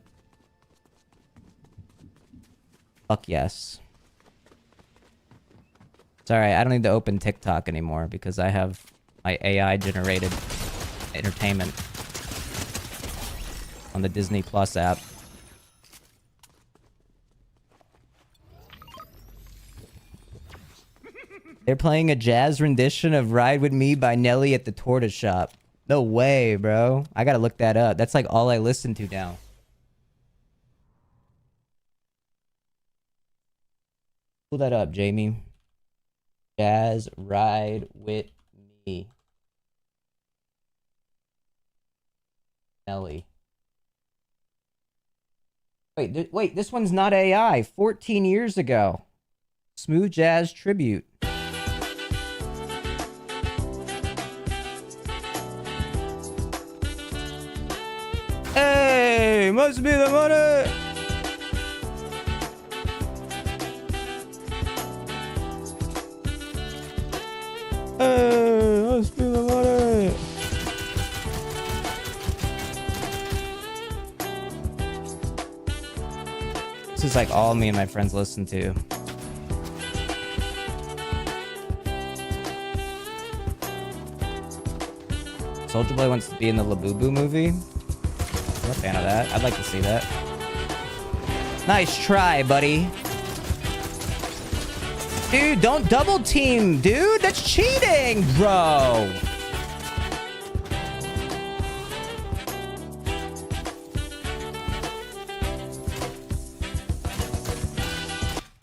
Fuck yes. Sorry, I don't need to open TikTok anymore because I have my AI generated entertainment on the Disney Plus app. They're playing a jazz rendition of Ride With Me by Nelly at the Tortoise Shop. No way, bro. I gotta look that up. That's like all I listen to now. Pull that up, Jamie. Jazz Ride With Me. Nelly. Wait, this one's not AI. 14 years ago. Smooth Jazz Tribute. Hey, must be the money. Hey, must be the money. This is like all me and my friends listen to. Soulja Boy wants to be in the Labubu movie. I'm a fan of that. I'd like to see that. Nice try, buddy. Dude, don't double team, dude. That's cheating, bro.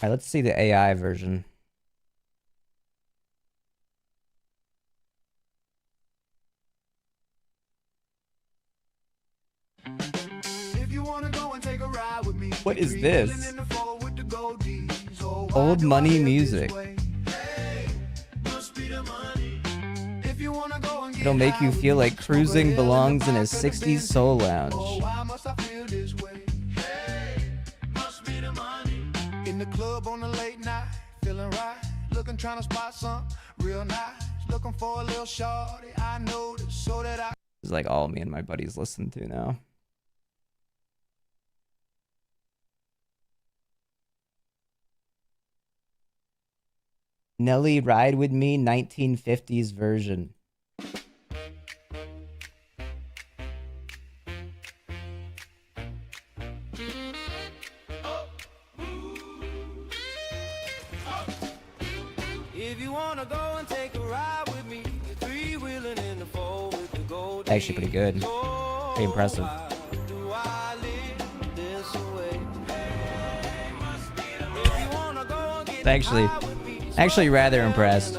Alright, let's see the AI version. What is this? Old money music. It'll make you feel like cruising belongs in a 60s soul lounge. In the club on a late night, feeling right, looking trying to spot something real nice, looking for a little shorty. I noticed so that I. This is like all me and my buddies listen to now. Nelly Ride With Me 1950s version. If you wanna go and take a ride with me, three-wheeling in the four with the gold. Actually pretty good. Oh, Pretty impressive. It's actually rather impressed.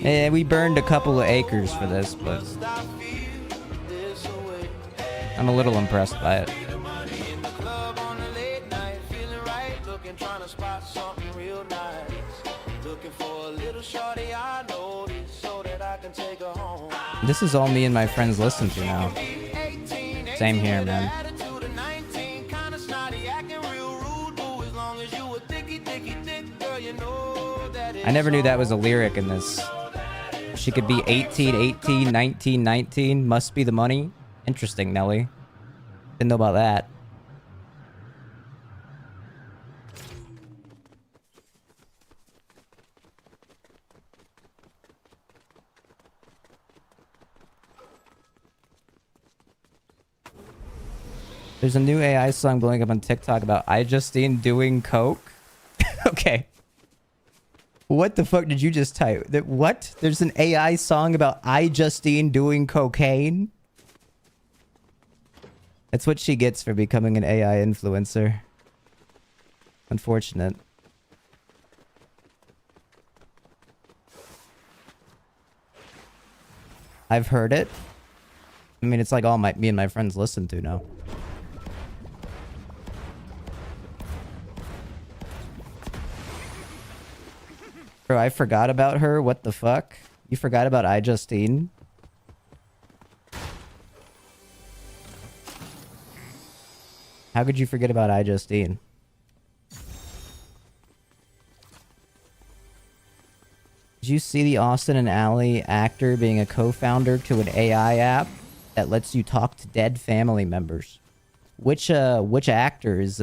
Yeah, we burned a couple of acres for this, but I'm a little impressed by it. This is all me and my friends listen to now. Same here, man. I never knew that was a lyric in this. She could be 18, 18, 19, 19. Must be the money. Interesting, Nelly. Didn't know about that. There's a new AI song blowing up on TikTok about iJustine doing coke. Okay. What the fuck did you just type? That what? There's an AI song about iJustine doing cocaine? That's what she gets for becoming an AI influencer. Unfortunate. I've heard it. I mean, it's like all me and my friends listen to now. Bro, I forgot about her. What the fuck? You forgot about iJustine? How could you forget about iJustine? Did you see the Austin and Ally actor being a co-founder to an AI app that lets you talk to dead family members? Which actor is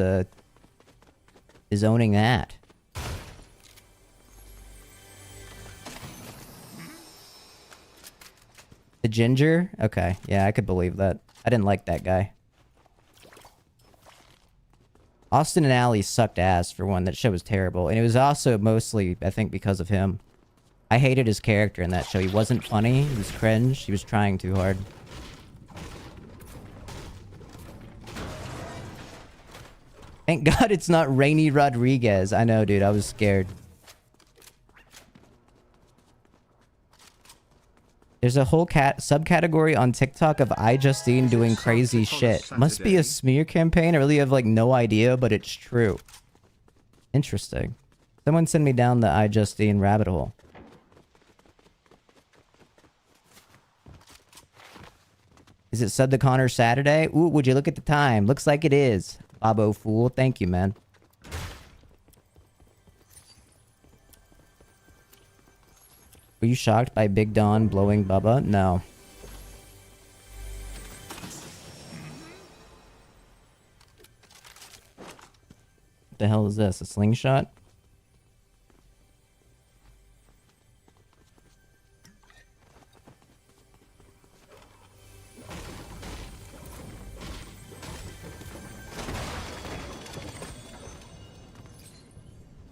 owning that? The ginger? Okay, yeah, I could believe that. I didn't like that guy. Austin and Ally sucked ass, for one. That show was terrible. And it was also mostly, I think, because of him. I hated his character in that show. He wasn't funny. He was cringe. He was trying too hard. Thank God it's not Rainy Rodriguez. I know, dude. I was scared. There's a whole subcategory on TikTok of iJustine doing crazy shit. Must be a smear campaign. I really have like no idea, but it's true. Interesting. Someone send me down the iJustine rabbit hole. Is it sub to Connor Saturday? Ooh, would you look at the time? Looks like it is. Bobo Fool. Thank you, man. Were you shocked by Big Don blowing Bubba? No. What the hell is this? A slingshot?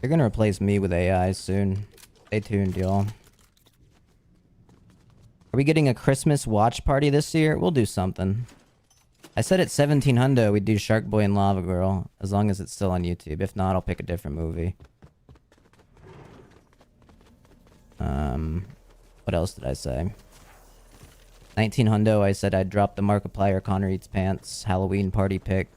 They're gonna replace me with AI soon. Stay tuned, y'all. Are we getting a Christmas watch party this year? We'll do something. I said at 1700 we'd do Shark Boy and Lava Girl, as long as it's still on YouTube. If not, I'll pick a different movie. What else did I say? 1900 I said I'd drop the Markiplier Connor Eats Pants Halloween party pick.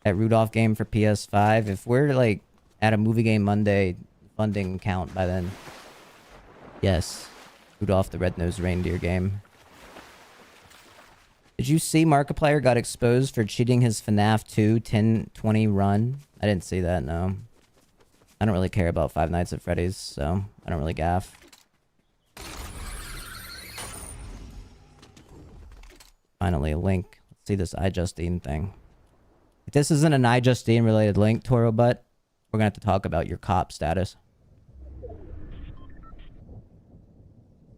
At Rudolph game for PS5. If we're like at a Movie Game Monday funding count by then. Yes. Rudolph the Red-Nosed Reindeer game. Did you see Markiplier got exposed for cheating his FNAF 2 10-20 run? I didn't see that, no. I don't really care about Five Nights at Freddy's, so I don't really gaff. Finally, a link. Let's see this iJustine thing. If this isn't an iJustine related link, Toro Butt, we're gonna have to talk about your cop status.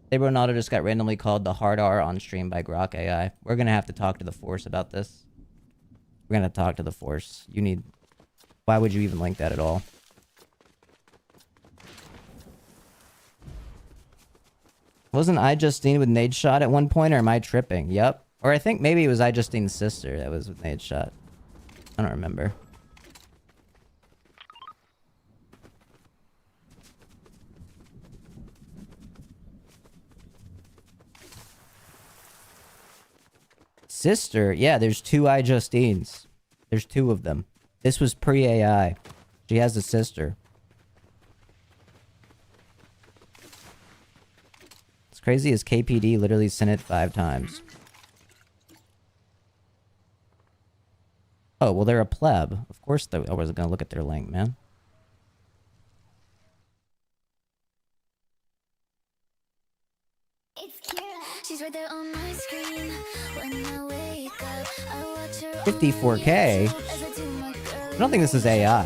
Hey, Ronaldo just got randomly called the hard R on stream by Grok AI. We're gonna have to talk to the Force about this. We're gonna talk to the Force. You need... Why would you even link that at all? Wasn't I Justine with Nade Shot at one point, or am I tripping? Yep. Or I think maybe it was I Justine's sister that was with Nade Shot. I don't remember. Sister? Yeah, there's two I Justines. There's two of them. This was pre-AI. She has a sister. It's crazy as KPD literally sent it 5 times. Oh, well, they're a pleb. Of course I wasn't gonna look at their link, man. She's right there on my screen. When I wake up, I watch her 54K? I don't think this is AI.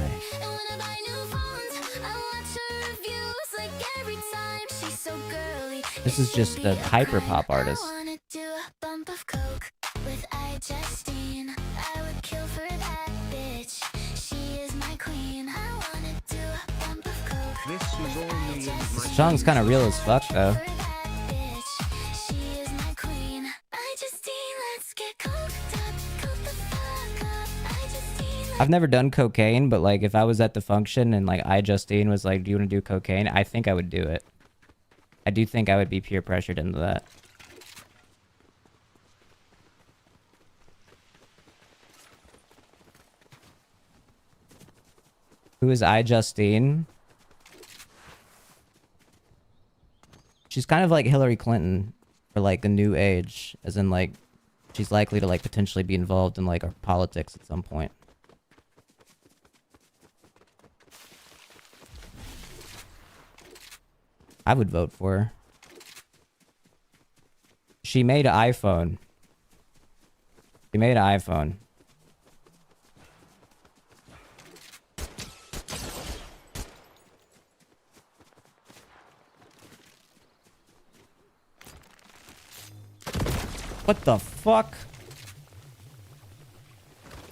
This is just a hyperpop artist. This song's kind of real as fuck, though. I've never done cocaine, but like if I was at the function and like Justine was like, do you want to do cocaine? I think I would do it. I do think I would be peer pressured into that. Who is Justine? She's kind of like Hillary Clinton for like the new age, as in like she's likely to like potentially be involved in like our politics at some point. I would vote for her. She made an iPhone. She made an iPhone. What the fuck?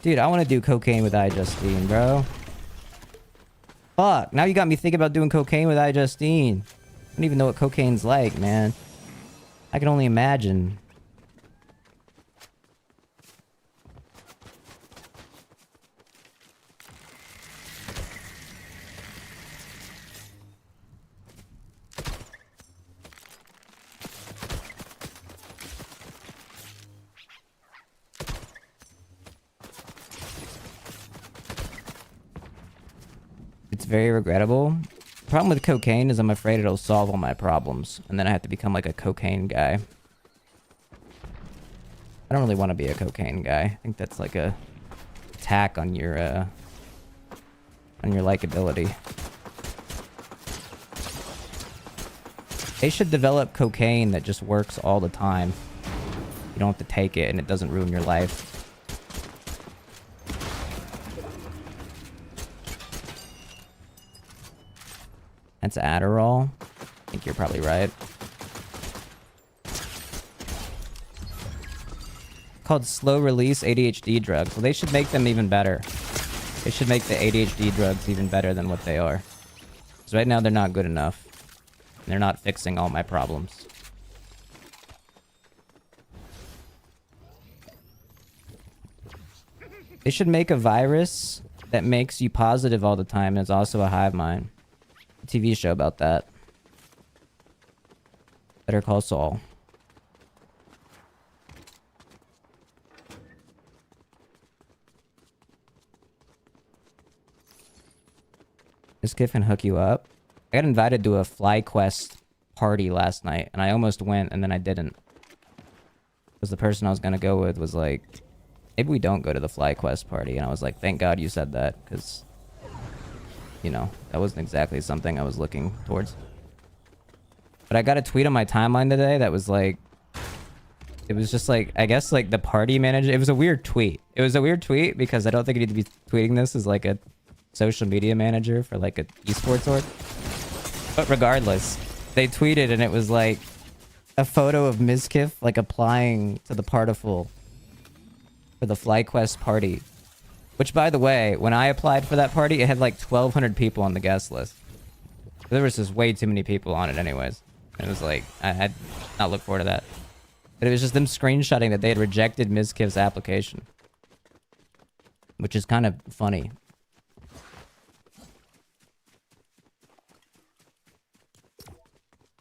Dude, I want to do cocaine with Justine, bro. Fuck, now you got me thinking about doing cocaine with Justine. I don't even know what cocaine's like, man. I can only imagine. It's very regrettable. The problem with cocaine is I'm afraid it'll solve all my problems, and then I have to become like a cocaine guy. I don't really want to be a cocaine guy. I think that's like a attack on your likability. They should develop cocaine that just works all the time. You don't have to take it and it doesn't ruin your life. That's Adderall. I think you're probably right. Called slow release ADHD drugs. Well, they should make them even better. They should make the ADHD drugs even better than what they are. Because right now they're not good enough. And they're not fixing all my problems. They should make a virus that makes you positive all the time and is also a hive mind. A TV show about that. Better Call Saul. This kid can hook you up. I got invited to a FlyQuest party last night, and I almost went, and then I didn't. Because the person I was gonna go with was like, maybe we don't go to the FlyQuest party. And I was like, thank God you said that, because, you know, that wasn't exactly something I was looking towards. But I got a tweet on my timeline today that was like, it was just like, I guess like the party manager. It was a weird tweet. It was a weird tweet because I don't think you need to be tweeting this as like a social media manager for like a esports org. But regardless, they tweeted and it was like a photo of Mizkif like applying to the Partiful for the FlyQuest party. Which, by the way, when I applied for that party, it had like 1,200 people on the guest list. There was just way too many people on it anyways. It was like, I'd not look forward to that. But it was just them screenshotting that they had rejected Ms. Kiv's application. Which is kind of funny.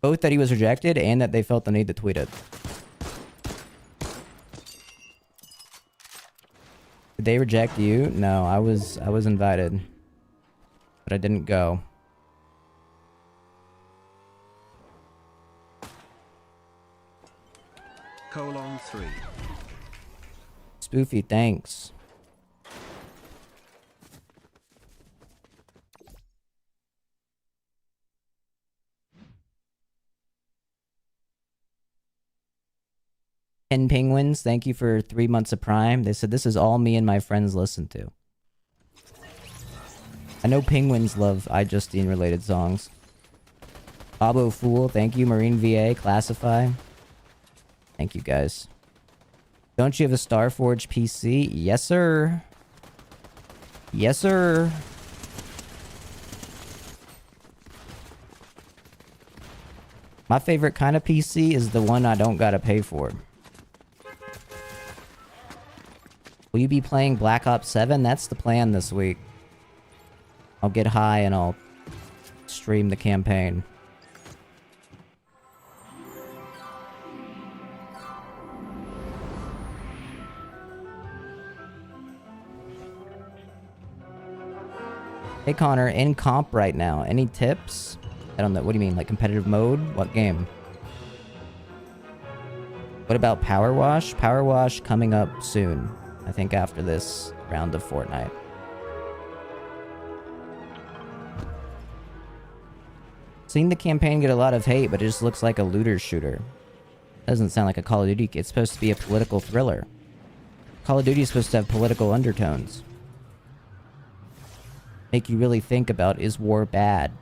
Both that he was rejected and that they felt the need to tweet it. Did they reject you? No, I was invited. But I didn't go. :3. Spoofy, thanks. Ken Penguins, thank you for 3 months of Prime. They said this is all me and my friends listen to. I know penguins love iJustine related songs. Bobo Fool, thank you. Marine VA, Classify. Thank you guys. Don't you have a Starforge PC? Yes, sir. Yes, sir. My favorite kind of PC is the one I don't gotta pay for. Will you be playing Black Ops 7? That's the plan this week. I'll get high and I'll stream the campaign. Hey Connor, in comp right now. Any tips? I don't know. What do you mean? Like competitive mode? What game? What about Power Wash? Power Wash coming up soon. I think after this round of Fortnite. Seen the campaign get a lot of hate, but it just looks like a looter shooter. Doesn't sound like a Call of Duty. It's supposed to be a political thriller. Call of Duty is supposed to have political undertones. Make you really think about, is war bad?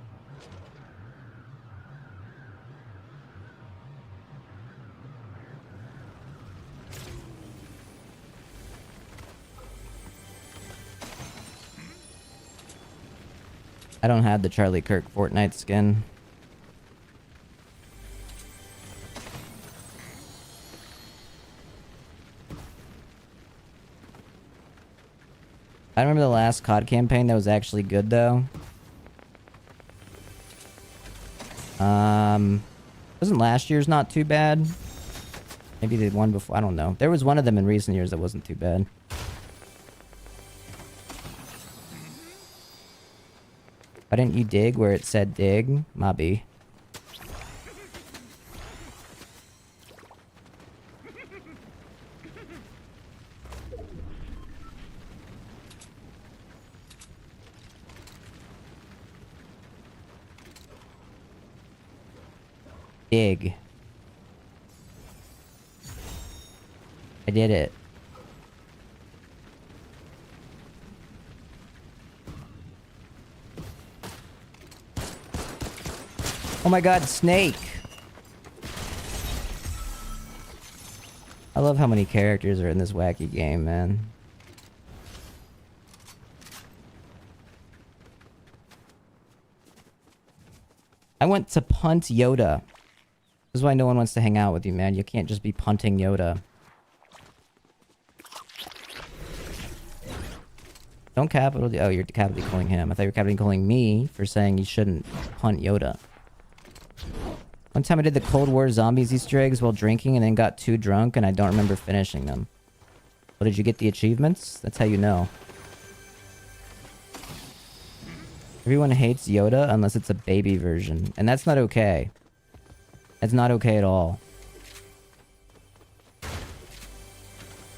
I don't have the Charlie Kirk Fortnite skin. I remember the last COD campaign that was actually good though. Wasn't last year's not too bad? Maybe the one before, I don't know. There was one of them in recent years that wasn't too bad. Why didn't you dig where it said dig? Mobby. Dig. I did it. Oh my god, Snake! I love how many characters are in this wacky game, man. I went to punt Yoda. This is why no one wants to hang out with you, man. You can't just be punting Yoda. Don't capital D. Oh, you're capital calling him. I thought you were capital calling me for saying you shouldn't punt Yoda. One time I did the Cold War Zombies Easter eggs while drinking and then got too drunk and I don't remember finishing them. Well, did you get the achievements? That's how you know. Everyone hates Yoda unless it's a baby version. And that's not okay. That's not okay at all.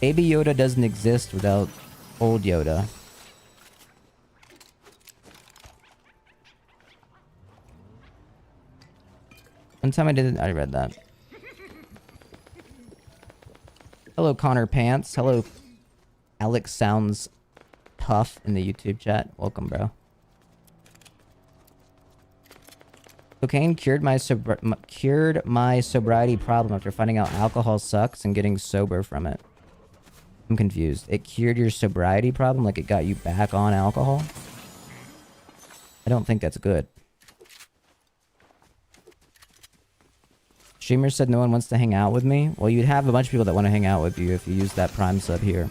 Baby Yoda doesn't exist without old Yoda. One time I read that. Hello, Connor Pants. Hello, Alex Sounds Tough in the YouTube chat. Welcome, bro. Cocaine cured my sobriety problem after finding out alcohol sucks and getting sober from it. I'm confused. It cured your sobriety problem? Like it got you back on alcohol? I don't think that's good. Streamer said no one wants to hang out with me. Well, you'd have a bunch of people that want to hang out with you if you use that Prime sub here.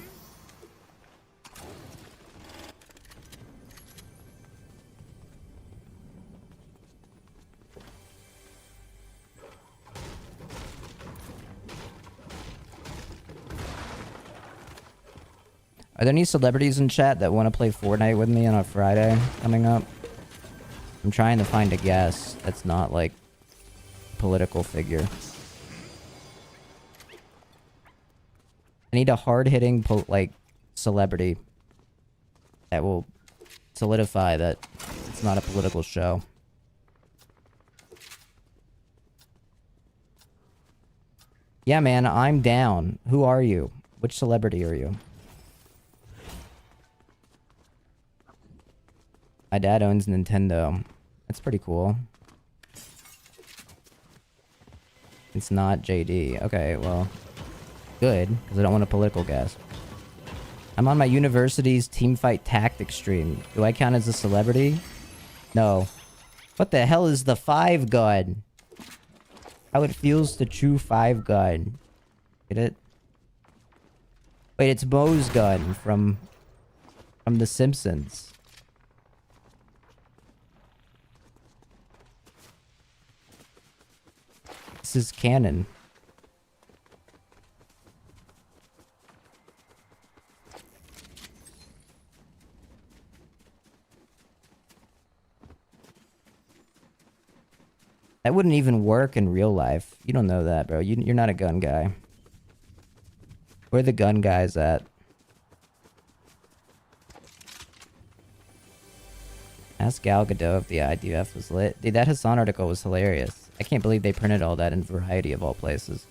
Are there any celebrities in chat that want to play Fortnite with me on a Friday coming up? I'm trying to find a guest that's not like a political figure. I need a hard-hitting like celebrity that will solidify that it's not a political show. Yeah, man, I'm down. Who are you? Which celebrity are you? My dad owns Nintendo. That's pretty cool. It's not JD. Okay, well, good, because I don't want a political guest. I'm on my university's teamfight tactics stream. Do I count as a celebrity? No. What the hell is the 5 gun? How it feels to chew 5 gun. Get it? Wait, it's Moe's gun from The Simpsons. This is canon. That wouldn't even work in real life. You don't know that, bro. You're not a gun guy. Where are the gun guys at? Ask Gal Gadot if the IDF was lit. Dude, that Hassan article was hilarious. I can't believe they printed all that in Variety of all places.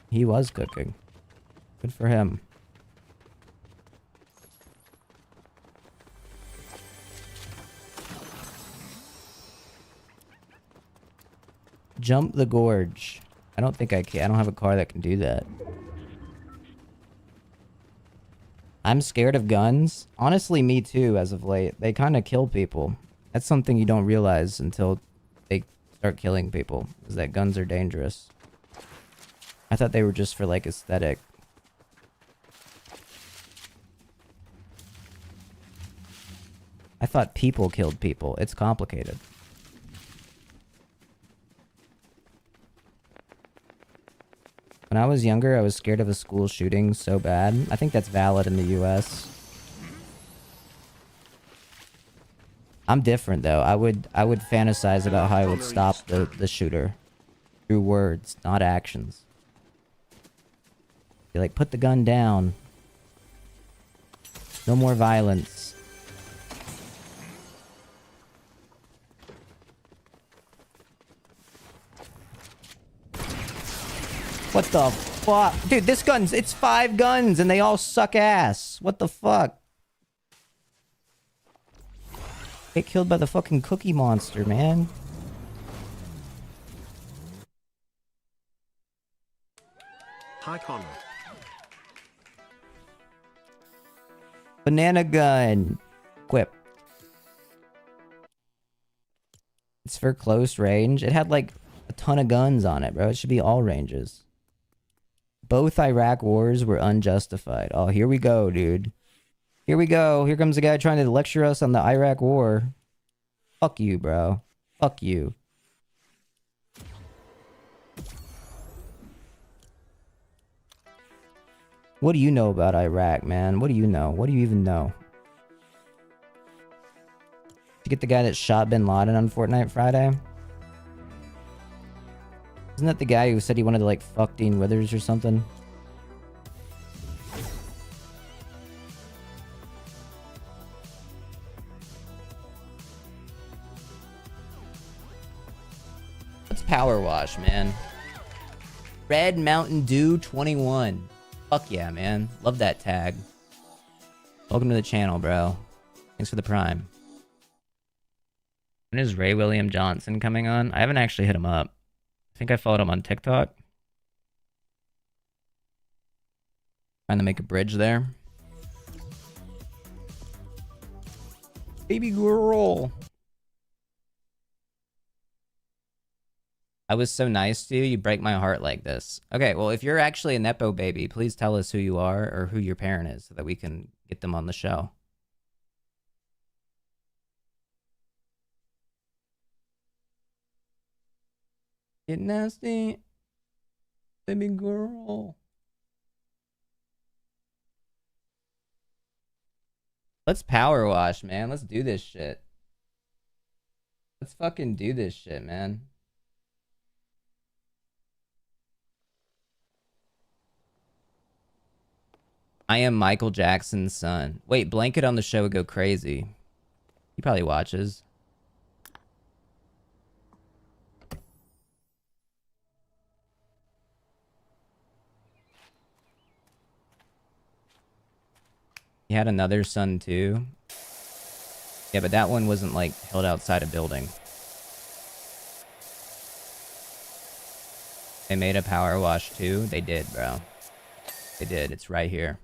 He was cooking. Good for him. Jump the gorge. I don't think I can. I don't have a car that can do that. I'm scared of guns. Honestly, me too, as of late. They kind of kill people. That's something you don't realize until they start killing people, is that guns are dangerous. I thought they were just for, like, aesthetic. I thought people killed people. It's complicated. When I was younger, I was scared of a school shooting so bad. I think that's valid in the US. I'm different though. I would fantasize about how I would stop the shooter through words, not actions. Be like, put the gun down. No more violence. What the fuck? Dude, this gun's... It's 5 guns and they all suck ass. What the fuck? Get killed by the fucking cookie monster, man. Hi, Connor. Banana gun. Quip. It's for close range. It had like a ton of guns on it, bro. It should be all ranges. Both Iraq wars were unjustified. Oh, here we go, dude. Here we go. Here comes a guy trying to lecture us on the Iraq war. Fuck you, bro. Fuck you. What do you know about Iraq, man? What do you know? What do you even know? Did you get the guy that shot Bin Laden on Fortnite Friday? Isn't that the guy who said he wanted to, like, fuck Dean Withers or something? Let's power wash, man. Red Mountain Dew 21. Fuck yeah, man. Love that tag. Welcome to the channel, bro. Thanks for the prime. When is Ray William Johnson coming on? I haven't actually hit him up. I think I followed him on TikTok. Trying to make a bridge there. Baby girl. I was so nice to you. You break my heart like this. Okay, well, if you're actually a Nepo baby, please tell us who you are or who your parent is so that we can get them on the show. Get nasty. Baby girl. Let's power wash, man. Let's do this shit. Let's fucking do this shit, man. I am Michael Jackson's son. Wait, Blanket on the show would go crazy. He probably watches. He had another son too. Yeah, but that one wasn't like held outside a building. They made a power wash too. They did, bro. They did. It's right here.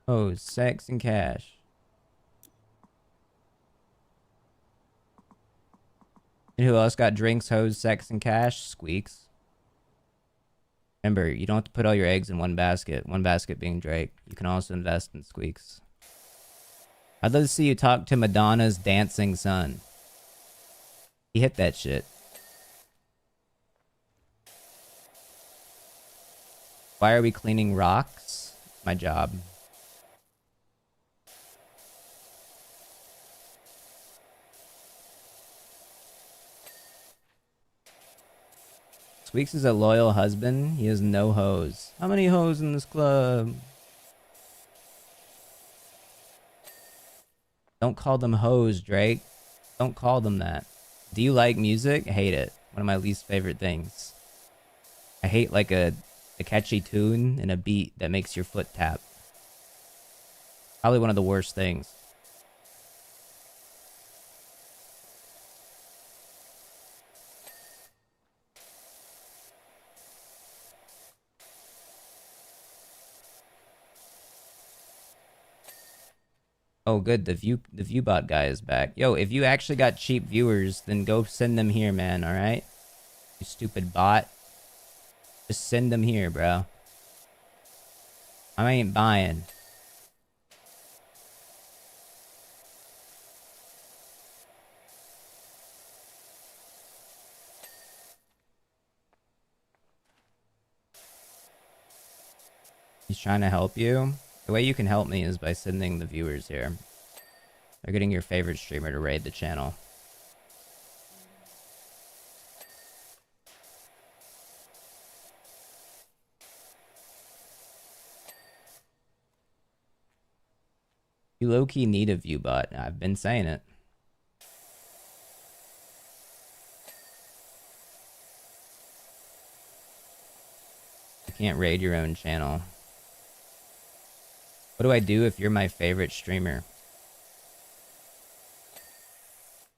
Oh, sex and cash. And who else got drinks, hoes, sex, and cash? Squeaks. Remember, you don't have to put all your eggs in one basket. One basket being Drake. You can also invest in Squeaks. I'd love to see you talk to Madonna's dancing son. He hit that shit. Why are we cleaning rocks? My job. Squeaks is a loyal husband. He has no hoes. How many hoes in this club? Don't call them hoes, Drake. Don't call them that. Do you like music? I hate it. One of my least favorite things. I hate like a catchy tune and a beat that makes your foot tap. Probably one of the worst things. Oh, good. The viewbot guy is back. Yo, if you actually got cheap viewers, then go send them here, man. All right, you stupid bot. Just send them here, bro. I ain't buying. He's trying to help you. The way you can help me is by sending the viewers here. They're getting your favorite streamer to raid the channel. You low-key need a view bot. I've been saying it. You can't raid your own channel. What do I do if you're my favorite streamer?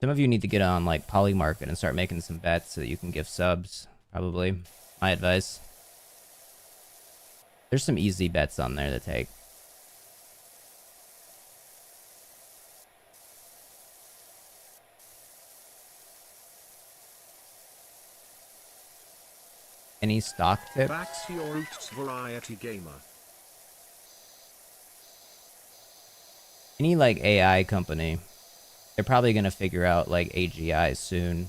Some of you need to get on like Polymarket and start making some bets so that you can give subs. Probably. My advice. There's some easy bets on there to take. Any stock tips? Back to your roots, variety gamer. Any like AI company, they're probably gonna figure out like AGI soon.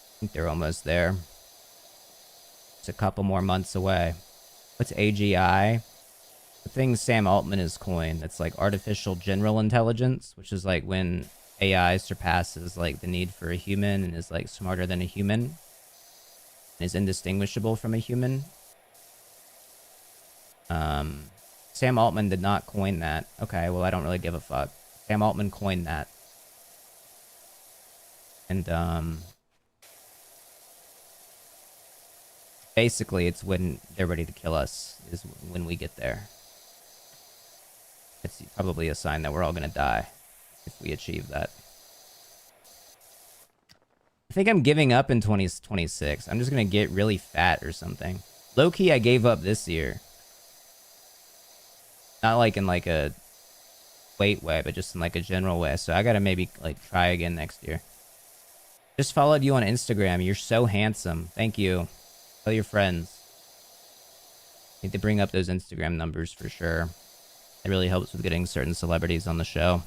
I think they're almost there. It's a couple more months away. What's AGI? The thing Sam Altman has coined. It's like artificial general intelligence, which is like when AI surpasses like the need for a human and is like smarter than a human. Is indistinguishable from a human. Sam Altman did not coin that. Okay, well, I don't really give a fuck. Sam Altman coined that. And, basically, it's when they're ready to kill us, is when we get there. It's probably a sign that we're all gonna die if we achieve that. think I'm giving up in 2026. I'm just gonna get really fat or something. Low key, I gave up this year. Not like in like a weight way, but just in like a general way. So I gotta maybe like try again next year. Just followed you on Instagram. You're so handsome. Thank you. Tell your friends. Need to bring up those Instagram numbers for sure. It really helps with getting certain celebrities on the show.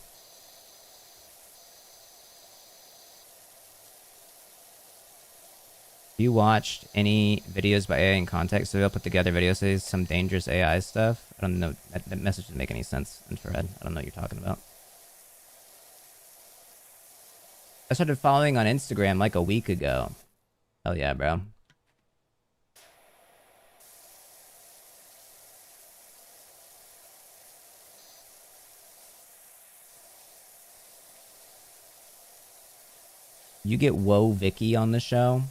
You watched any videos by AI in context? So they'll put together videos, say some dangerous AI stuff. I don't know. That message doesn't make any sense, Infrared. I don't know what you're talking about. I started following on Instagram like a week ago. Hell yeah, bro. You get Woe Vicky on the show?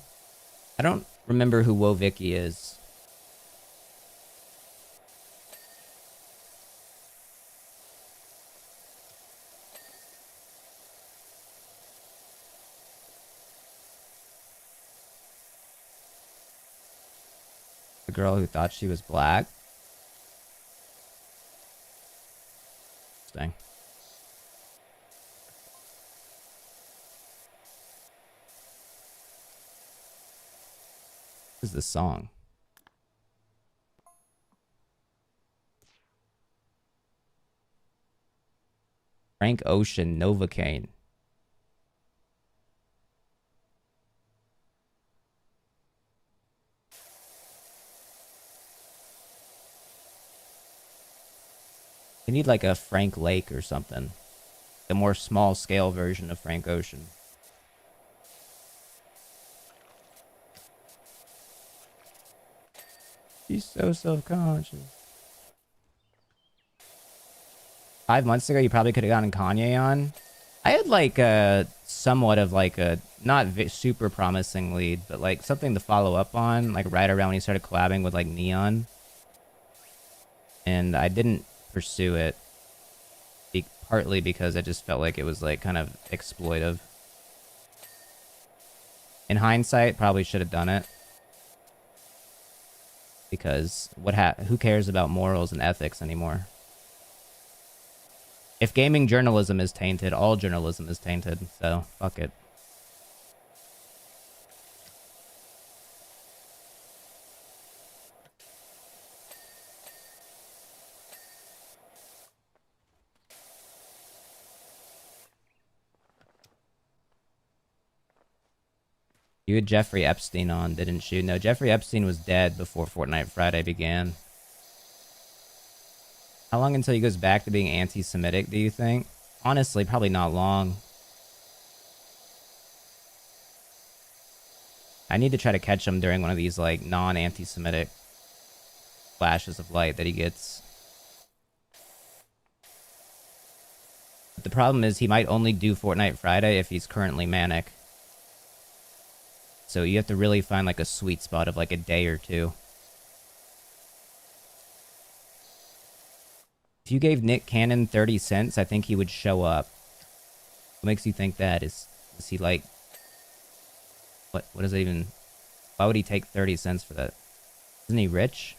I don't remember who Woe Vicky is. The girl who thought she was black? Interesting. What is this song? Frank Ocean, Novocaine. They need like a Frank Lake or something. The more small scale version of Frank Ocean. She's so self-conscious. 5 months ago, you probably could have gotten Kanye on. I had like a somewhat of like a not super promising lead, but like something to follow up on, like right around when he started collabing with like Neon. And I didn't pursue it, partly because I just felt like it was like kind of exploitive. In hindsight, probably should have done it. Because who cares about morals and ethics anymore? If gaming journalism is tainted, all journalism is tainted, so fuck it. You had Jeffrey Epstein on, didn't you? No, Jeffrey Epstein was dead before Fortnite Friday began. How long until he goes back to being anti-Semitic, do you think? Honestly, probably not long. I need to try to catch him during one of these, like, non-anti-Semitic flashes of light that he gets. But the problem is he might only do Fortnite Friday if he's currently manic. So you have to really find like a sweet spot of like a day or two. If you gave Nick Cannon 30 cents, I think he would show up. What makes you think that? Is he like... What is it even... Why would he take 30 cents for that? Isn't he rich?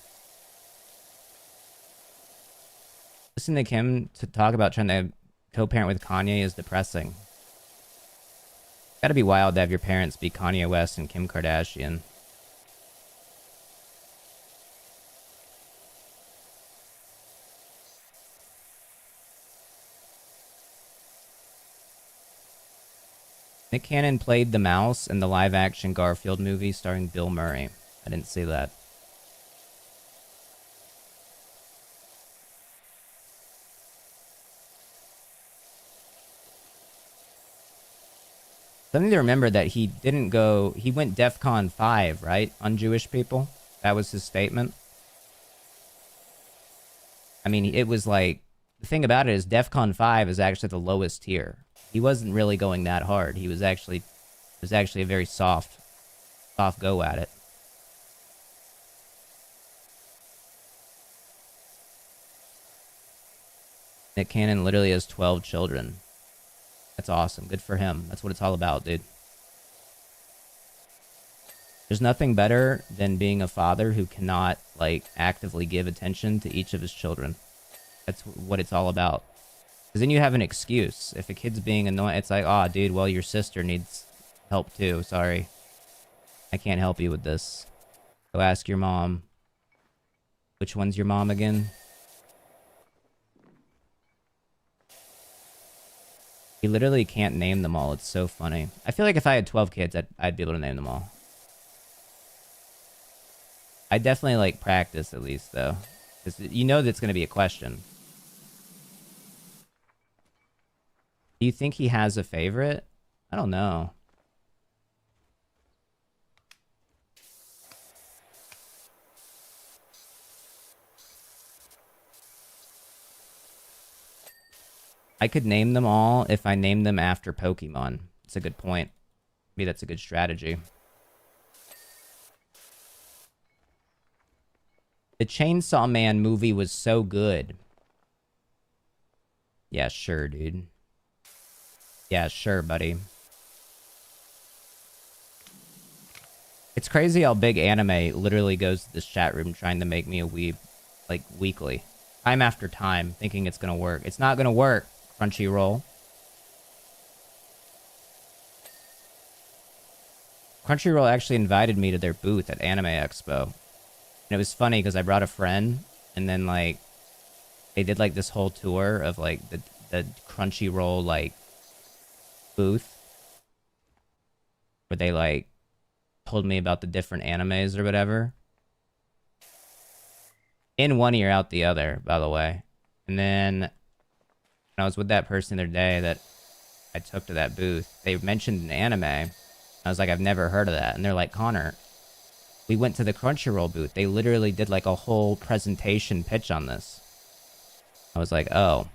Listening to Kim to talk about trying to co-parent with Kanye is depressing. Gotta be wild to have your parents be Kanye West and Kim Kardashian. Nick Cannon played the mouse in the live-action Garfield movie starring Bill Murray. I didn't see that. Something to remember that he didn't go... He went DEFCON 5, right? On Jewish people. That was his statement. I mean, it was like... The thing about it is DEFCON 5 is actually the lowest tier. He wasn't really going that hard. He was actually... It was actually a very soft go at it. Nick Cannon literally has 12 children. That's awesome. Good for him. That's what it's all about, dude. There's nothing better than being a father who cannot, like, actively give attention to each of his children. That's what it's all about. Because then you have an excuse. If a kid's being annoying, it's like, oh, dude, well, your sister needs help too. Sorry. I can't help you with this. Go ask your mom. Which one's your mom again? You literally can't name them all. It's so funny. I feel like if I had 12 kids, I'd be able to name them all. I definitely like practice at least though. Because you know that's going to be a question. Do you think he has a favorite? I don't know. I could name them all if I named them after Pokemon. It's a good point. Maybe that's a good strategy. The Chainsaw Man movie was so good. Yeah, sure, dude. Yeah, sure, buddy. It's crazy how big anime literally goes to this chat room trying to make me a weeb, like, weekly. Time after time, thinking it's gonna work. It's not gonna work, Crunchyroll. Crunchyroll actually invited me to their booth at Anime Expo. And it was funny because I brought a friend, and then, like, they did, like, this whole tour of, like, the Crunchyroll, like, booth. Where they, like, told me about the different animes or whatever. In one ear, out the other, by the way. And then, when I was with that person the other day that I took to that booth, they mentioned an anime. I was like, I've never heard of that. And they're like, Connor, we went to the Crunchyroll booth. They literally did like a whole presentation pitch on this. I was like, oh,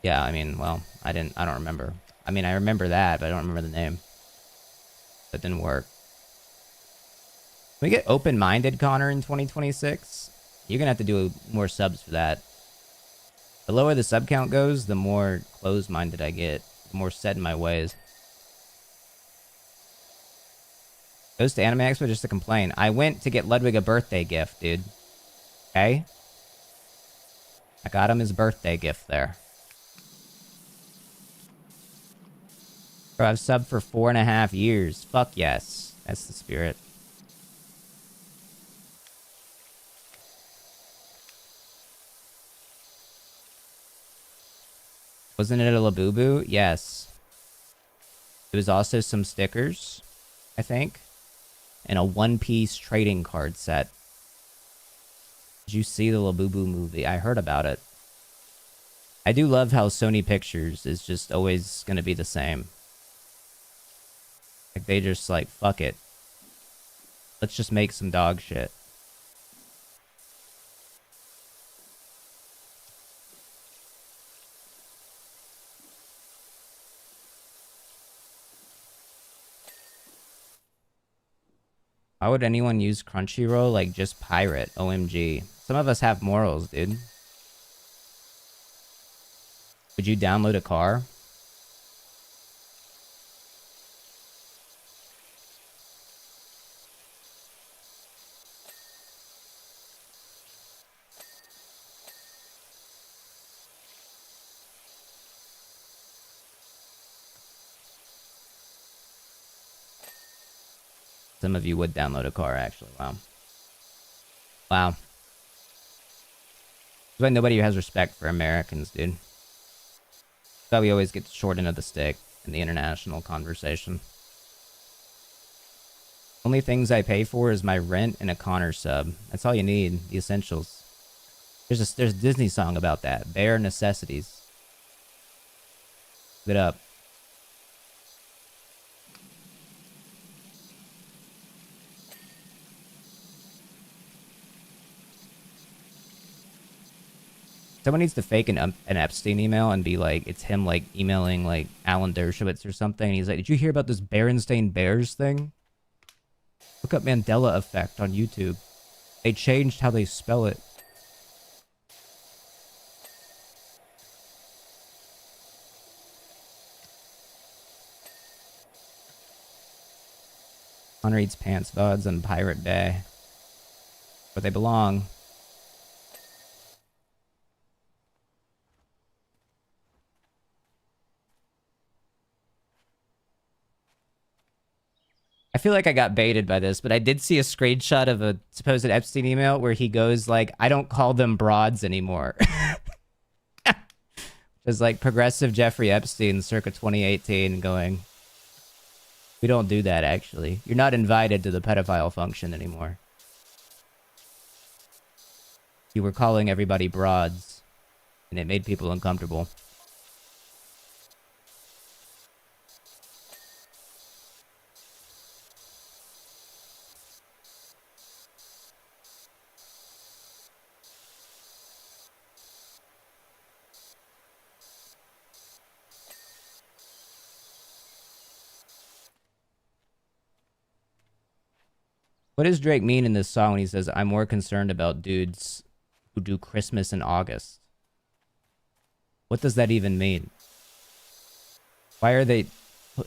yeah, I mean, well, I don't remember. I mean, I remember that, but I don't remember the name. That didn't work. Can we get open-minded, Connor, in 2026? You're gonna have to do more subs for that. The lower the sub count goes, the more closed-minded I get. The more set in my ways. Goes to Anime Expo just to complain. I went to get Ludwig a birthday gift, dude. Okay? I got him his birthday gift there. Bro, I've subbed for 4.5 years. Fuck yes. That's the spirit. Wasn't it a Labubu? Yes. It was also some stickers, I think. And a one-piece trading card set. Did you see the Labubu movie? I heard about it. I do love how Sony Pictures is just always going to be the same. Like, they just like, fuck it. Let's just make some dog shit. Why would anyone use Crunchyroll? Like, just pirate. OMG. Some of us have morals, dude. Would you download a car? Some of you would download a car, actually. Wow. Wow. That's why nobody has respect for Americans, dude. That's why we always get the short end of the stick in the international conversation. Only things I pay for is my rent and a Connor sub. That's all you need. The essentials. There's a Disney song about that. Bare necessities. Look it up. Someone needs to fake an Epstein email and be like, it's him, like, emailing, like, Alan Dershowitz or something. And he's like, did you hear about this Berenstain Bears thing? Look up Mandela Effect on YouTube. They changed how they spell it. Connor Eats Pants VODs on Pirate Bay. Where they belong. I feel like I got baited by this, but I did see a screenshot of a supposed Epstein email where he goes like, I don't call them broads anymore. It's like progressive Jeffrey Epstein circa 2018 going, we don't do that actually. You're not invited to the pedophile function anymore. You were calling everybody broads, and it made people uncomfortable. What does Drake mean in this song when he says, I'm more concerned about dudes who do Christmas in August? What does that even mean? Why are they...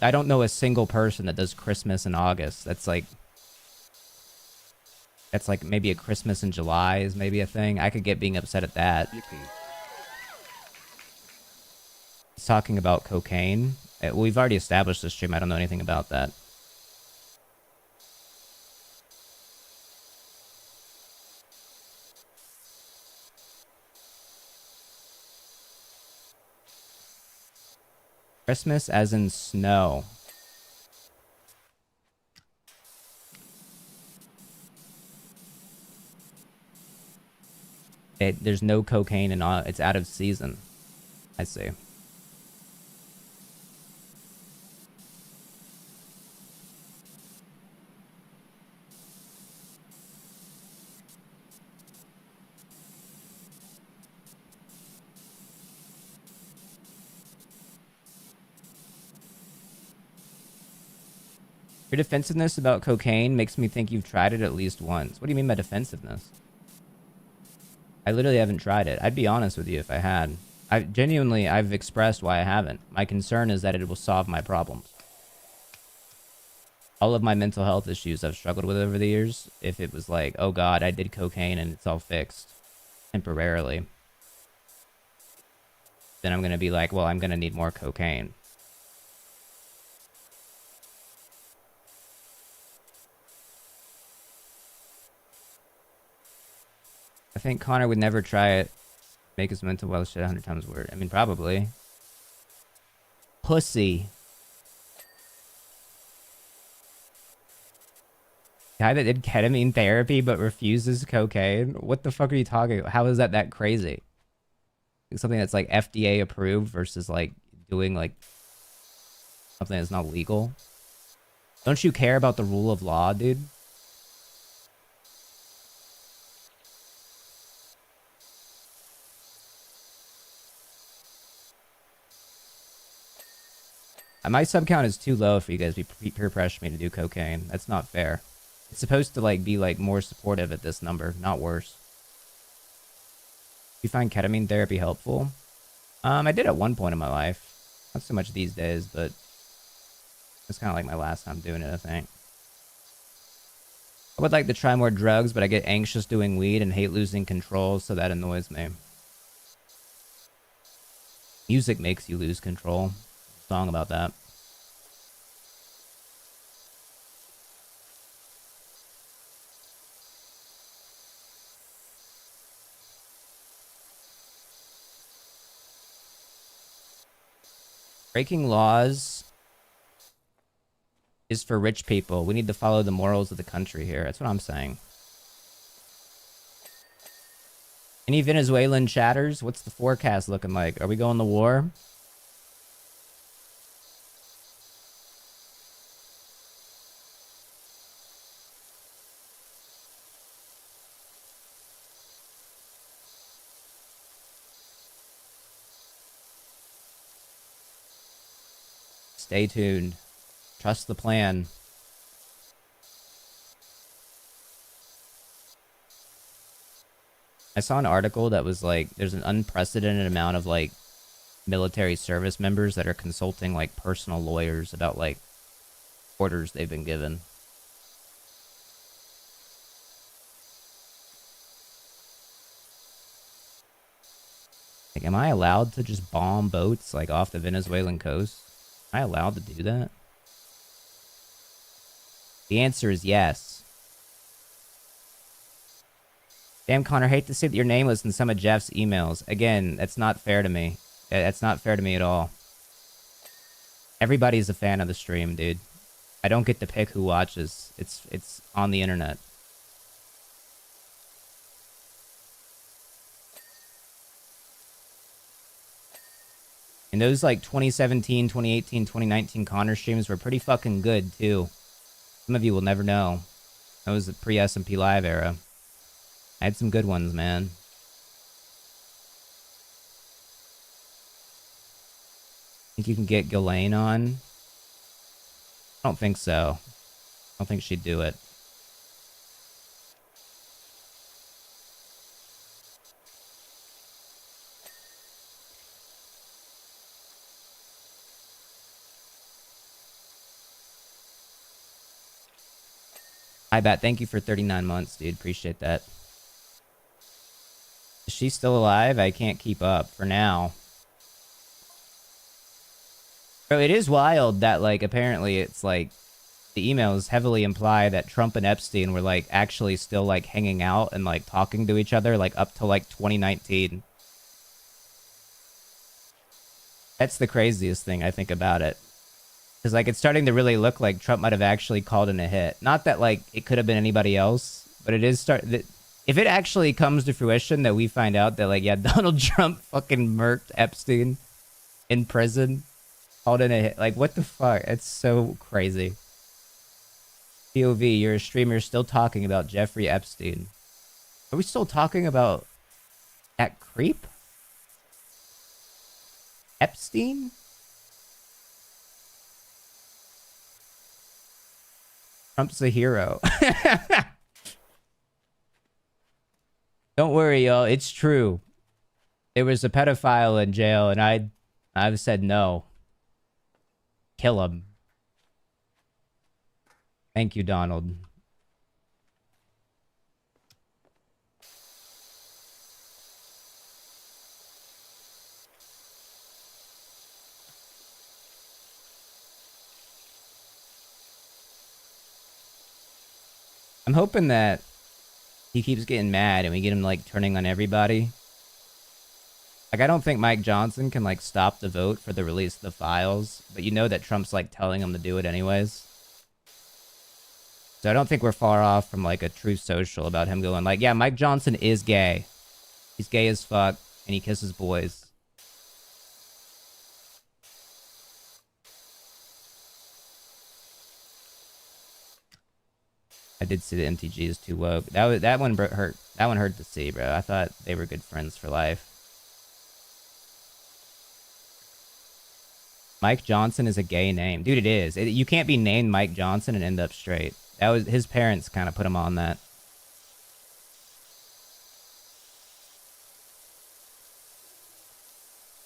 I don't know a single person that does Christmas in August. That's like maybe a Christmas in July is maybe a thing. I could get being upset at that. He's talking about cocaine. We've already established this stream. I don't know anything about that. Christmas as in snow. There's no cocaine in it's out of season. I see. Your defensiveness about cocaine makes me think you've tried it at least once. What do you mean by defensiveness? I literally haven't tried it. I'd be honest with you if I had. I've expressed why I haven't. My concern is that it will solve my problems. All of my mental health issues I've struggled with over the years, if it was like, oh God, I did cocaine and it's all fixed temporarily, then I'm going to be like, well, I'm going to need more cocaine. I think Connor would never try it. Make his mental well shit 100 times worse. I mean, probably. Pussy. Guy that did ketamine therapy but refuses cocaine? What the fuck are you talking about? How is that crazy? Like something that's like FDA approved versus like doing like something that's not legal? Don't you care about the rule of law, dude? My sub count is too low for you guys to be peer pressure me to do cocaine. That's not fair. It's supposed to like be like more supportive at this number, not worse. You find ketamine therapy helpful? I did at one point in my life. Not so much these days, but it's kind of like my last time doing it, I think. I would like to try more drugs, but I get anxious doing weed and hate losing control, so that annoys me. Music makes you lose control. Song about that. Breaking laws is for rich people. We need to follow the morals of the country here. That's what I'm saying. Any Venezuelan chatters? What's the forecast looking like? Are we going to war? Stay tuned. Trust the plan. I saw an article that was like, there's an unprecedented amount of like military service members that are consulting like personal lawyers about like orders they've been given. Like, am I allowed to just bomb boats, like, off the Venezuelan coast? Am I allowed to do that? The answer is yes. Damn, Connor, hate to see that your name was in some of Jeff's emails. Again, that's not fair to me. That's not fair to me at all. Everybody's a fan of the stream, dude. I don't get to pick who watches. It's on the internet. And those, like, 2017, 2018, 2019 Connor streams were pretty fucking good, too. Some of you will never know. That was the pre-SMP Live era. I had some good ones, man. Think you can get Ghislaine on? I don't think so. I don't think she'd do it. I bet. Thank you for 39 months, dude. Appreciate that. Is she still alive? I can't keep up for now. Bro, it is wild that, like, apparently it's, like, the emails heavily imply that Trump and Epstein were, like, actually still, like, hanging out and, like, talking to each other, like, up to, like, 2019. That's the craziest thing, I think, about it. Because, like, it's starting to really look like Trump might have actually called in a hit. Not that, like, it could have been anybody else, but it is if it actually comes to fruition that we find out that, like, yeah, Donald Trump fucking murked Epstein in prison, called in a hit. Like, what the fuck? It's so crazy. POV, you're a streamer still talking about Jeffrey Epstein. Are we still talking about that creep? Epstein? Trump's a hero. Don't worry, y'all. It's true. There was a pedophile in jail, and I've said no. Kill him. Thank you, Donald. I'm hoping that he keeps getting mad and we get him, like, turning on everybody. Like, I don't think Mike Johnson can, like, stop the vote for the release of the files, but you know that Trump's, like, telling him to do it anyways. So I don't think we're far off from, like, a true social about him going, like, yeah, Mike Johnson is gay. He's gay as fuck, and he kisses boys. I did see the MTG is too woke. That one hurt. That one hurt to see, bro. I thought they were good friends for life. Mike Johnson is a gay name, dude. It is. You can't be named Mike Johnson and end up straight. That was his parents kind of put him on that.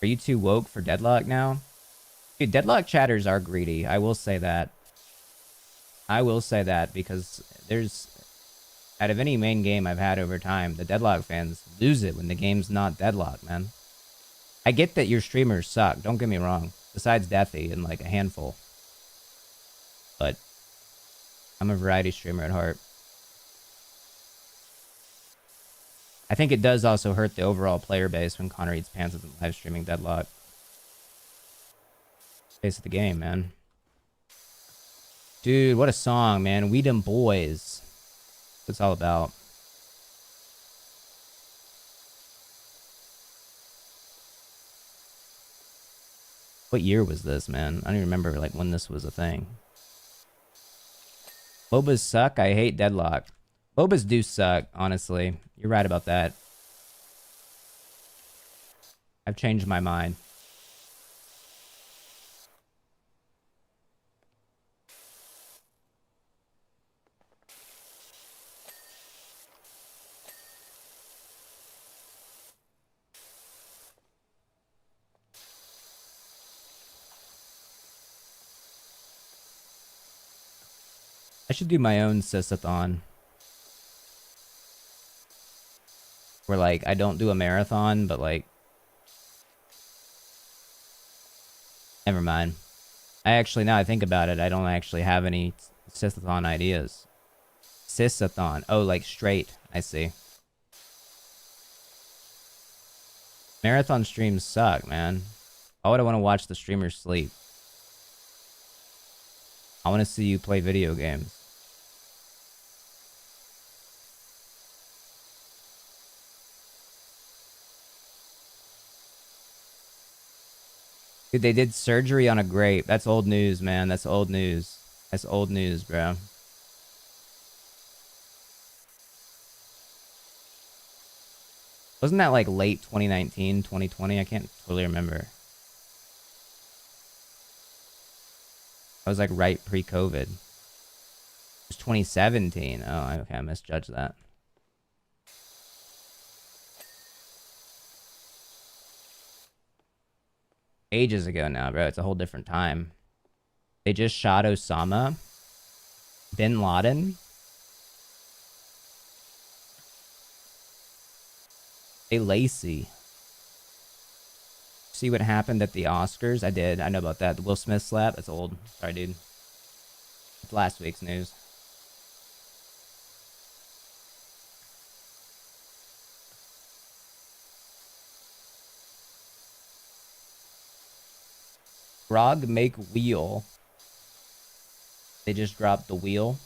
Are you too woke for Deadlock now? Dude, Deadlock chatters are greedy. I will say that. I will say that because there's, out of any main game I've had over time, the Deadlock fans lose it when the game's not Deadlock, man. I get that your streamers suck, don't get me wrong, besides Deathy and like a handful. But I'm a variety streamer at heart. I think it does also hurt the overall player base when ConnorEatsPants isn't live streaming Deadlock. Face of the game, man. Dude, what a song, man. We Dem Boys. That's what it's all about. What year was this, man? I don't even remember like when this was a thing. MOBAs suck. I hate Deadlock. MOBAs do suck, honestly. You're right about that. I've changed my mind. I should do my own sysathon. Where, like, I don't do a marathon, but, like, Never mind. I actually, now I think about it, I don't actually have any Sith-a-thon ideas. Sith-a-thon. Oh, like straight. I see. Marathon streams suck, man. Why would I want to watch the streamer sleep? I want to see you play video games. Dude, they did surgery on a grape. That's old news, man. That's old news. That's old news, bro. Wasn't that like late 2019, 2020? I can't totally remember. I was like right pre-COVID. It was 2017. Oh, okay, I misjudged that. Ages ago now, bro. It's a whole different time. They just shot Osama. Bin Laden. Hey, Lacey. See what happened at the Oscars? I did. I know about that. The Will Smith slap. That's old. Sorry, dude. It's last week's news. Grog make wheel. They just dropped the wheel.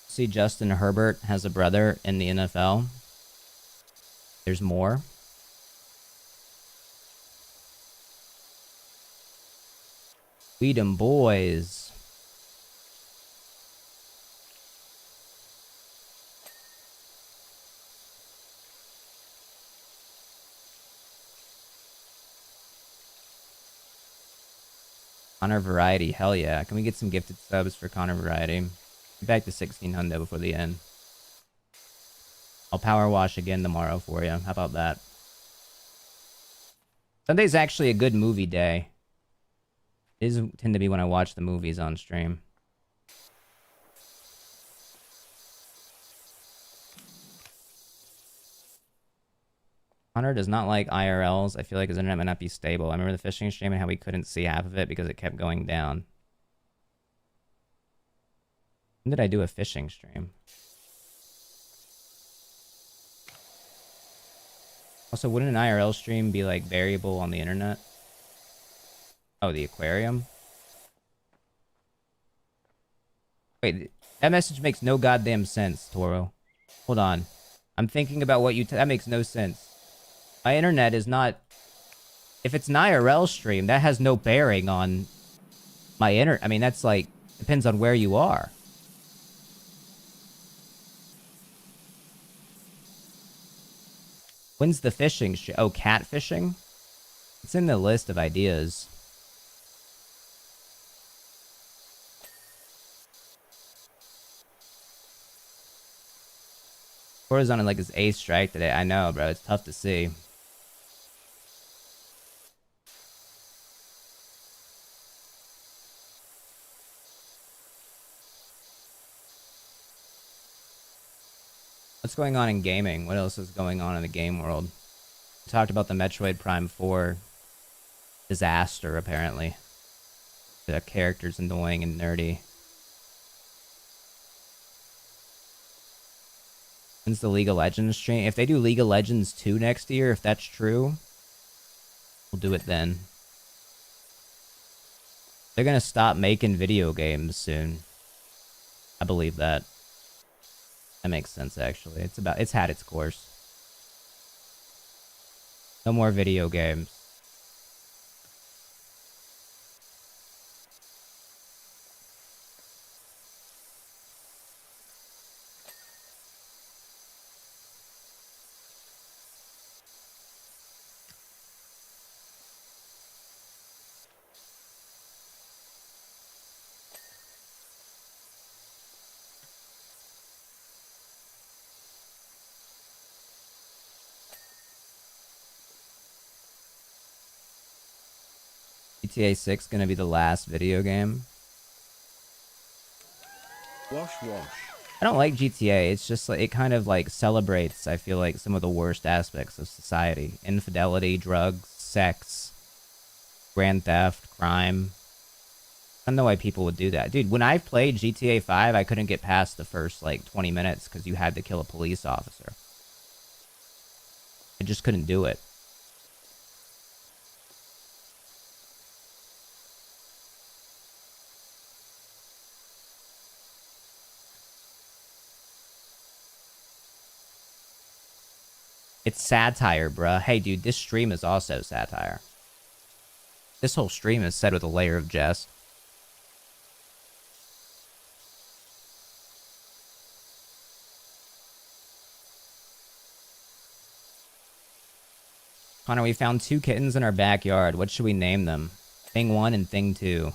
See, Justin Herbert has a brother in the NFL. There's more. We them boys. Connor Variety, hell yeah. Can we get some gifted subs for Connor Variety? Get back to 1600 before the end. I'll power wash again tomorrow for you. How about that? Sunday's actually a good movie day. It doesn't tend to be when I watch the movies on stream. Connor does not like IRLs. I feel like his internet might not be stable. I remember the fishing stream and how we couldn't see half of it because it kept going down. When did I do a fishing stream? Also, wouldn't an IRL stream be like variable on the internet? Oh, the aquarium? Wait, that message makes no goddamn sense, Toro. Hold on. I'm thinking about what you... that makes no sense. My internet is not... If it's an IRL stream, that has no bearing on my internet. I mean, that's like... Depends on where you are. When's the fishing stream? Oh, catfishing? It's in the list of ideas. Toro's on like his 8th strike today. I know, bro. It's tough to see. What's going on in gaming? What else is going on in the game world? We talked about the Metroid Prime 4 disaster, apparently. The character's annoying and nerdy. When's the League of Legends stream? If they do League of Legends 2 next year, if that's true, we'll do it then. They're gonna stop making video games soon. I believe that. That makes sense, actually. It's had its course. No more video games. GTA 6 gonna be the last video game. Wash wash. I don't like GTA. It's just like it kind of like celebrates, I feel like, some of the worst aspects of society. Infidelity, drugs, sex, grand theft, crime. I don't know why people would do that. Dude, when I played GTA 5, I couldn't get past the first like 20 minutes because you had to kill a police officer. I just couldn't do it. It's satire, bruh. Hey, dude, this stream is also satire. This whole stream is said with a layer of jest. Connor, we found 2 kittens in our backyard. What should we name them? Thing 1 and Thing 2.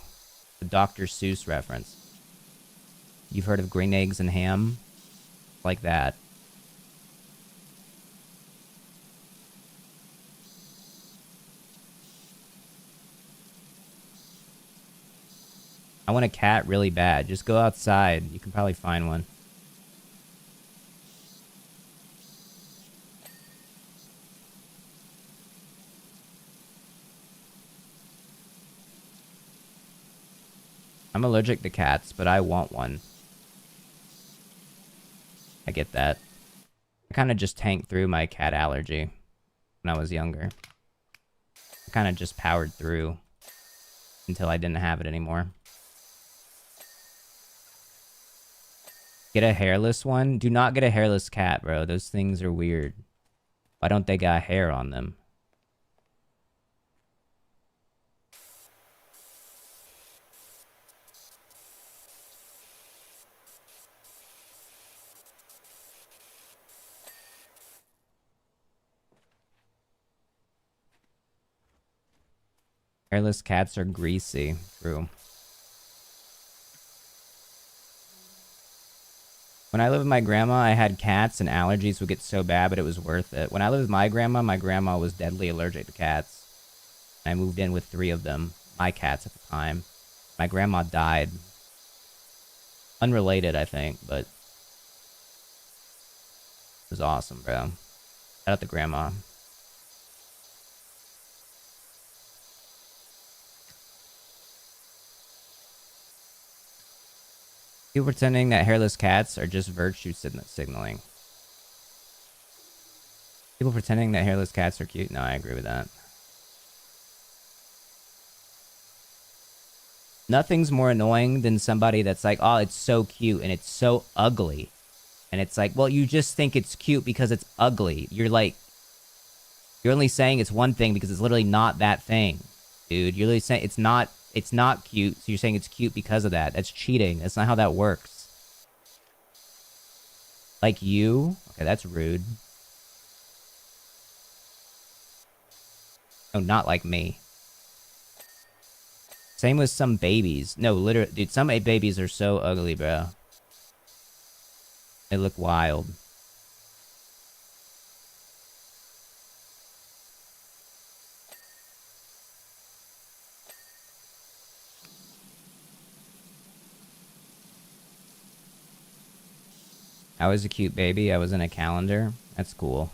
The Dr. Seuss reference. You've heard of green eggs and ham? Like that. I want a cat really bad. Just go outside. You can probably find one. I'm allergic to cats, but I want one. I get that. I kind of just tanked through my cat allergy when I was younger. I kind of just powered through until I didn't have it anymore. Get a hairless one? Do not get a hairless cat, bro. Those things are weird. Why don't they got hair on them? Hairless cats are greasy. True. When I lived with my grandma, I had cats and allergies would get so bad, but it was worth it. When I lived with my grandma was deadly allergic to cats. I moved in with 3 of them. My cats at the time. My grandma died. Unrelated, I think, but it was awesome, bro. Shout out to grandma. People pretending that hairless cats are just virtue signaling. People pretending that hairless cats are cute. No, I agree with that. Nothing's more annoying than somebody that's like, oh, it's so cute and it's so ugly. And it's like, well, you just think it's cute because it's ugly. You're like, you're only saying it's one thing because it's literally not that thing. Dude, you're literally saying it's not cute, so you're saying it's cute because of that. That's cheating. That's not how that works. Like you? Okay, that's rude. No, not like me. Same with some babies. No, literally, dude, some babies are so ugly, bro. They look wild. I was a cute baby. I was in a calendar. That's cool.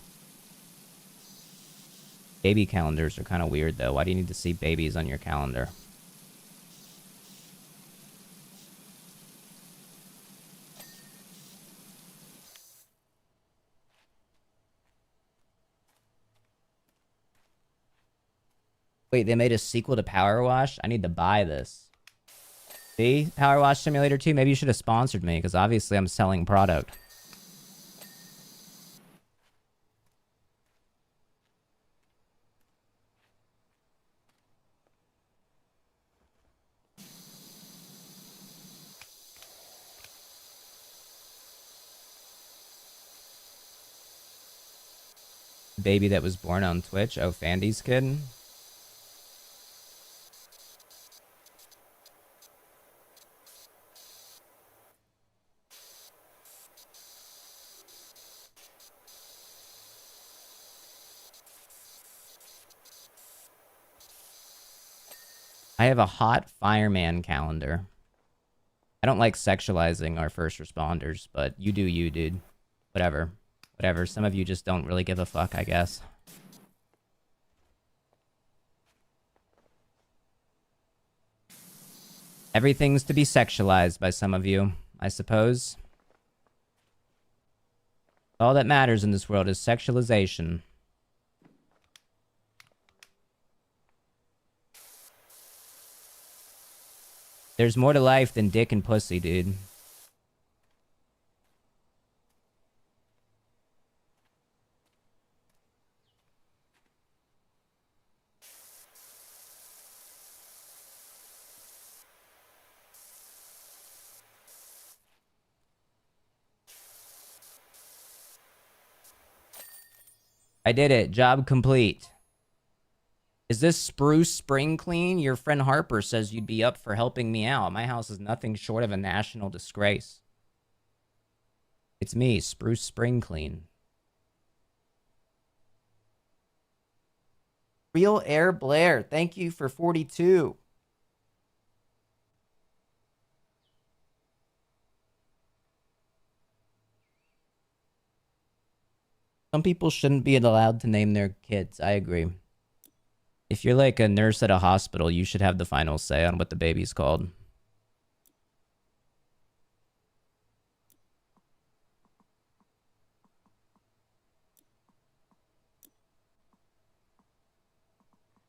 Baby calendars are kind of weird, though. Why do you need to see babies on your calendar? Wait, they made a sequel to Power Wash? I need to buy this. See? Power Wash Simulator 2? Maybe you should have sponsored me, because obviously I'm selling product. Baby that was born on Twitch. Oh, Fandy's kid? I have a hot fireman calendar. I don't like sexualizing our first responders, but you do you, dude. Whatever. Whatever. Some of you just don't really give a fuck, I guess. Everything's to be sexualized by some of you, I suppose. All that matters in this world is sexualization. There's more to life than dick and pussy, dude. I did it. Job complete. Is this spruce spring clean? Your friend Harper says you'd be up for helping me out. My house is nothing short of a national disgrace. It's me, Spruce Spring Clean. Real Air Blair, thank you for 42. Some people shouldn't be allowed to name their kids. I agree. If you're like a nurse at a hospital, you should have the final say on what the baby's called.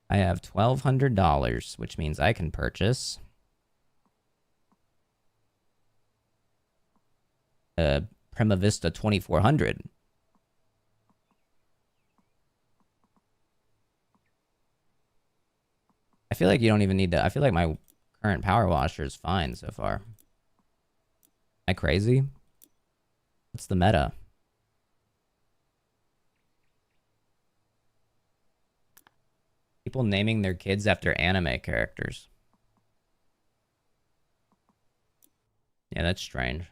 I have $1,200, which means I can purchase a Prima Vista 2400. I feel like you don't even need to. I feel like my current power washer is fine so far. Am I crazy? What's the meta? People naming their kids after anime characters. Yeah, that's strange.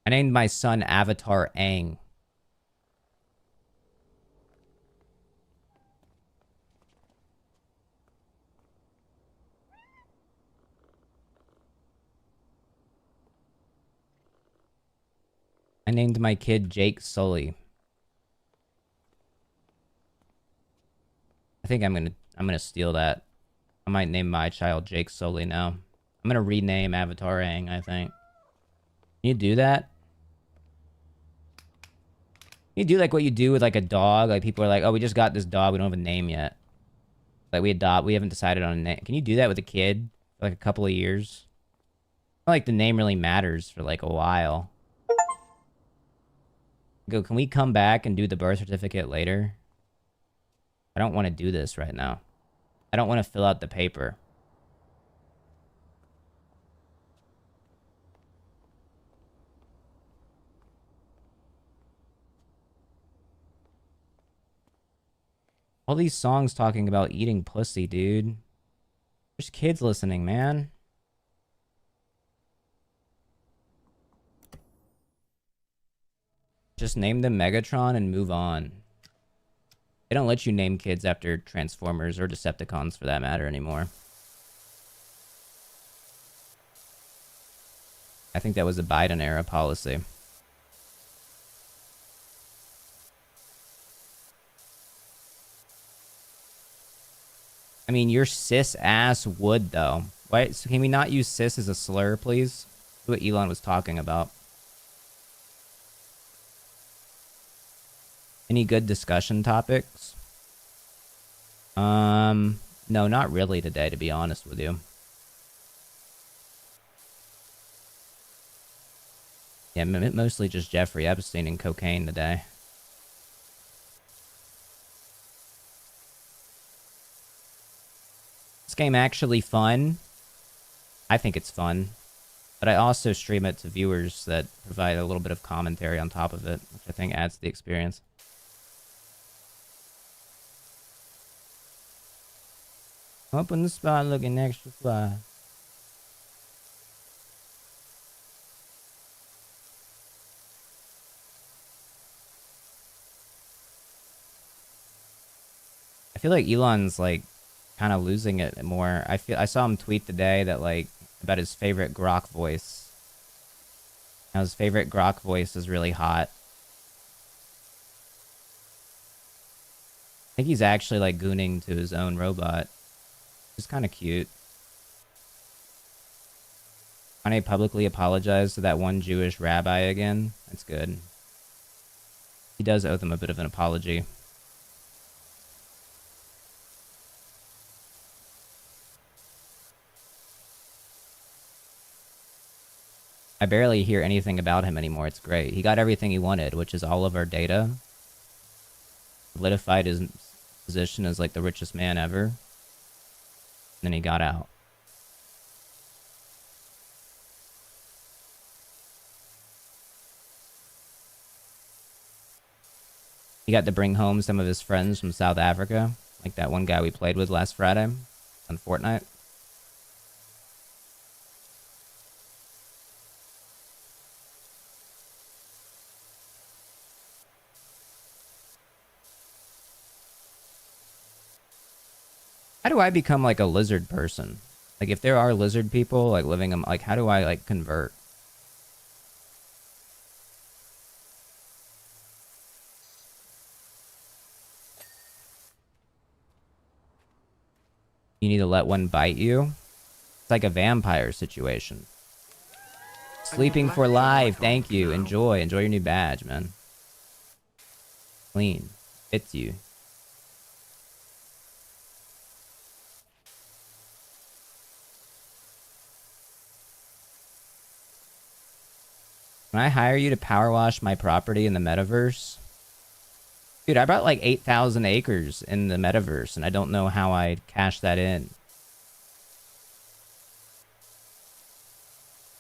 I named my son Avatar Aang. I named my kid Jake Sully. I think I'm gonna steal that. I might name my child Jake Sully now. I'm gonna rename Avatar Aang, I think. Can you do that? Can you do like what you do with like a dog? Like people are like, oh, we just got this dog, we don't have a name yet. Like we haven't decided on a name. Can you do that with a kid for like a couple of years? I feel like the name really matters for like a while. Go, can we come back and do the birth certificate later? I don't want to do this right now. I don't want to fill out the paper. All these songs talking about eating pussy, dude. There's kids listening, man. Just name them Megatron and move on. They don't let you name kids after Transformers or Decepticons for that matter anymore. I think that was a Biden era policy. I mean, your cis ass would though. Why? So can we not use cis as a slur, please? That's what Elon was talking about. Any good discussion topics? No, not really today, to be honest with you. Yeah, mostly just Jeffrey Epstein and cocaine today. This game actually fun? I think it's fun. But I also stream it to viewers that provide a little bit of commentary on top of it, which I think adds to the experience. Up in the spot looking extra fly. I feel like Elon's like kind of losing it more. I saw him tweet today that like about his favorite Grok voice. Now his favorite Grok voice is really hot. I think he's actually like gooning to his own robot. It's kind of cute. Kanye publicly apologized to that one Jewish rabbi again. That's good. He does owe them a bit of an apology. I barely hear anything about him anymore. It's great. He got everything he wanted, which is all of our data. Solidified his position as like the richest man ever. And then he got out. He got to bring home some of his friends from South Africa, like that one guy we played with last Friday on Fortnite. How do I become like a lizard person? Like if there are lizard people like living them, like how do I like convert? You need to let one bite you? It's like a vampire situation. Sleeping for live. Thank you. Enjoy. Enjoy your new badge, man. Clean. Fits you. Can I hire you to power wash my property in the metaverse? Dude, I bought like 8,000 acres in the metaverse, and I don't know how I'd cash that in.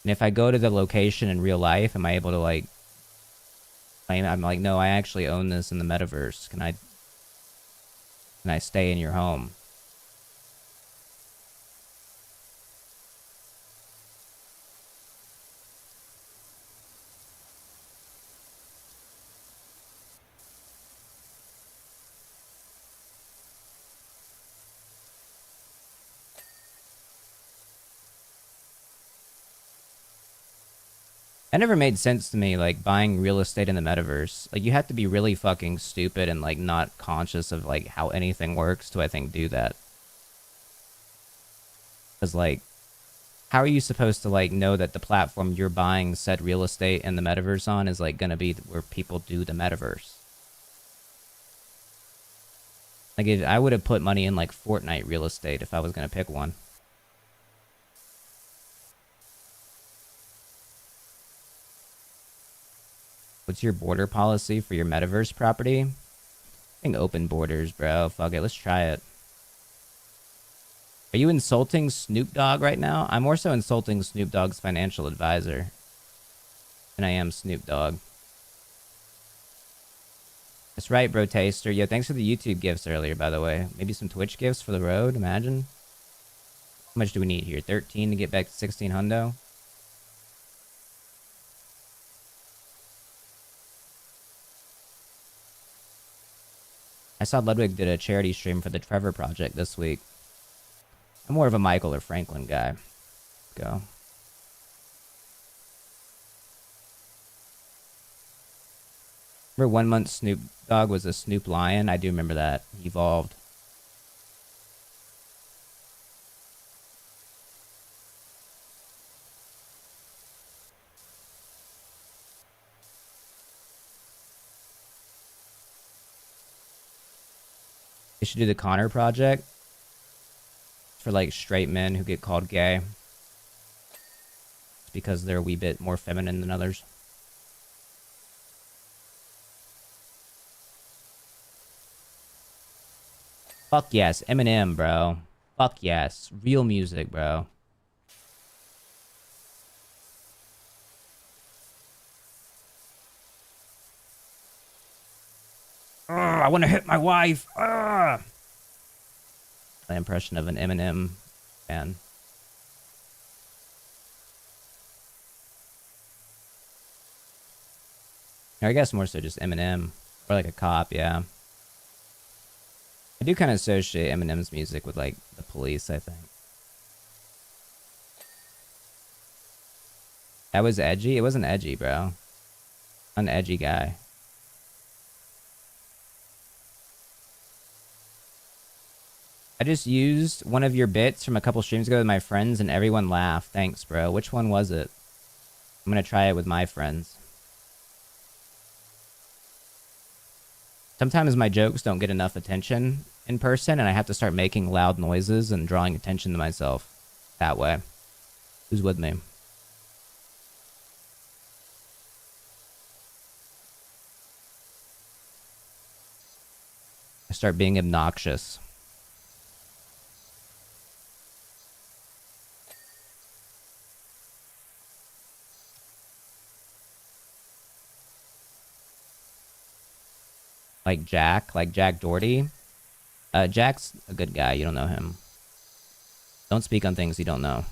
And if I go to the location in real life, am I able to like claim? I'm like, no, I actually own this in the metaverse. Can I stay in your home? That never made sense to me, like, buying real estate in the metaverse. Like, you have to be really fucking stupid and, like, not conscious of, like, how anything works to, I think, do that. Because, like, how are you supposed to, like, know that the platform you're buying said real estate in the metaverse on is, like, gonna be where people do the metaverse? Like, I would have put money in, like, Fortnite real estate if I was gonna pick one. What's your border policy for your metaverse property? I think open borders, bro. Fuck it, let's try it. Are you insulting Snoop Dogg right now? I'm more so insulting Snoop Dogg's financial advisor than I am Snoop Dogg. That's right, bro taster. Yo, thanks for the YouTube gifts earlier, by the way. Maybe some Twitch gifts for the road, imagine. How much do we need here? 13 to get back to 16 hundo? I saw Ludwig did a charity stream for the Trevor Project this week. I'm more of a Michael or Franklin guy. Go. Remember 1 month Snoop Dogg was a Snoop Lion? I do remember that. He evolved. They should do the Connor Project for like straight men who get called gay. It's because they're a wee bit more feminine than others. Fuck yes, Eminem, bro. Fuck yes, real music, bro. I want to hit my wife. My impression of an Eminem fan. Or I guess more so just Eminem. Or like a cop, yeah. I do kind of associate Eminem's music with like the Police, I think. That was edgy? It wasn't edgy, bro. I'm an edgy guy. I just used one of your bits from a couple streams ago with my friends and everyone laughed. Thanks, bro. Which one was it? I'm gonna try it with my friends. Sometimes my jokes don't get enough attention in person and I have to start making loud noises and drawing attention to myself that way. Who's with me? I start being obnoxious. Like Jack Doherty. Jack's a good guy. You don't know him. Don't speak on things you don't know.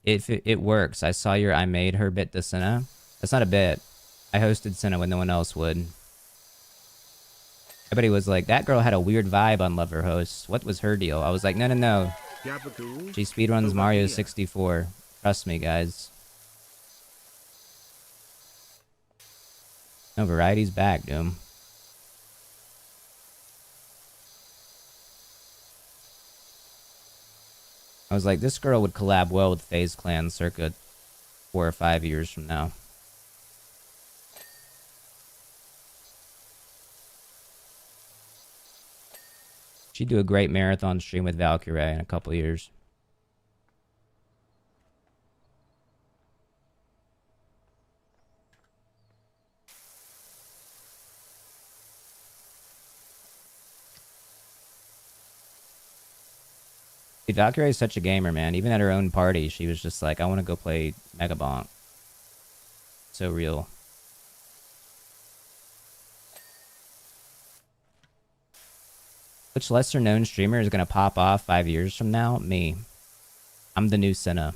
If it works, I saw your I made her bit to Senna. That's not a bit. I hosted Senna when no one else would. Everybody was like, that girl had a weird vibe on Lover Hosts. What was her deal? I was like, no. She speedruns Mario 64. Trust me, guys. No, Variety's back, Doom. I was like, this girl would collab well with FaZe Clan circa 4 or 5 years from now. She'd do a great marathon stream with Valkyrie in a couple years. Valkyrie is such a gamer, man. Even at her own party, she was just like, I want to go play Mega Bonk. So real. Which lesser known streamer is going to pop off 5 years from now? Me. I'm the new Senna.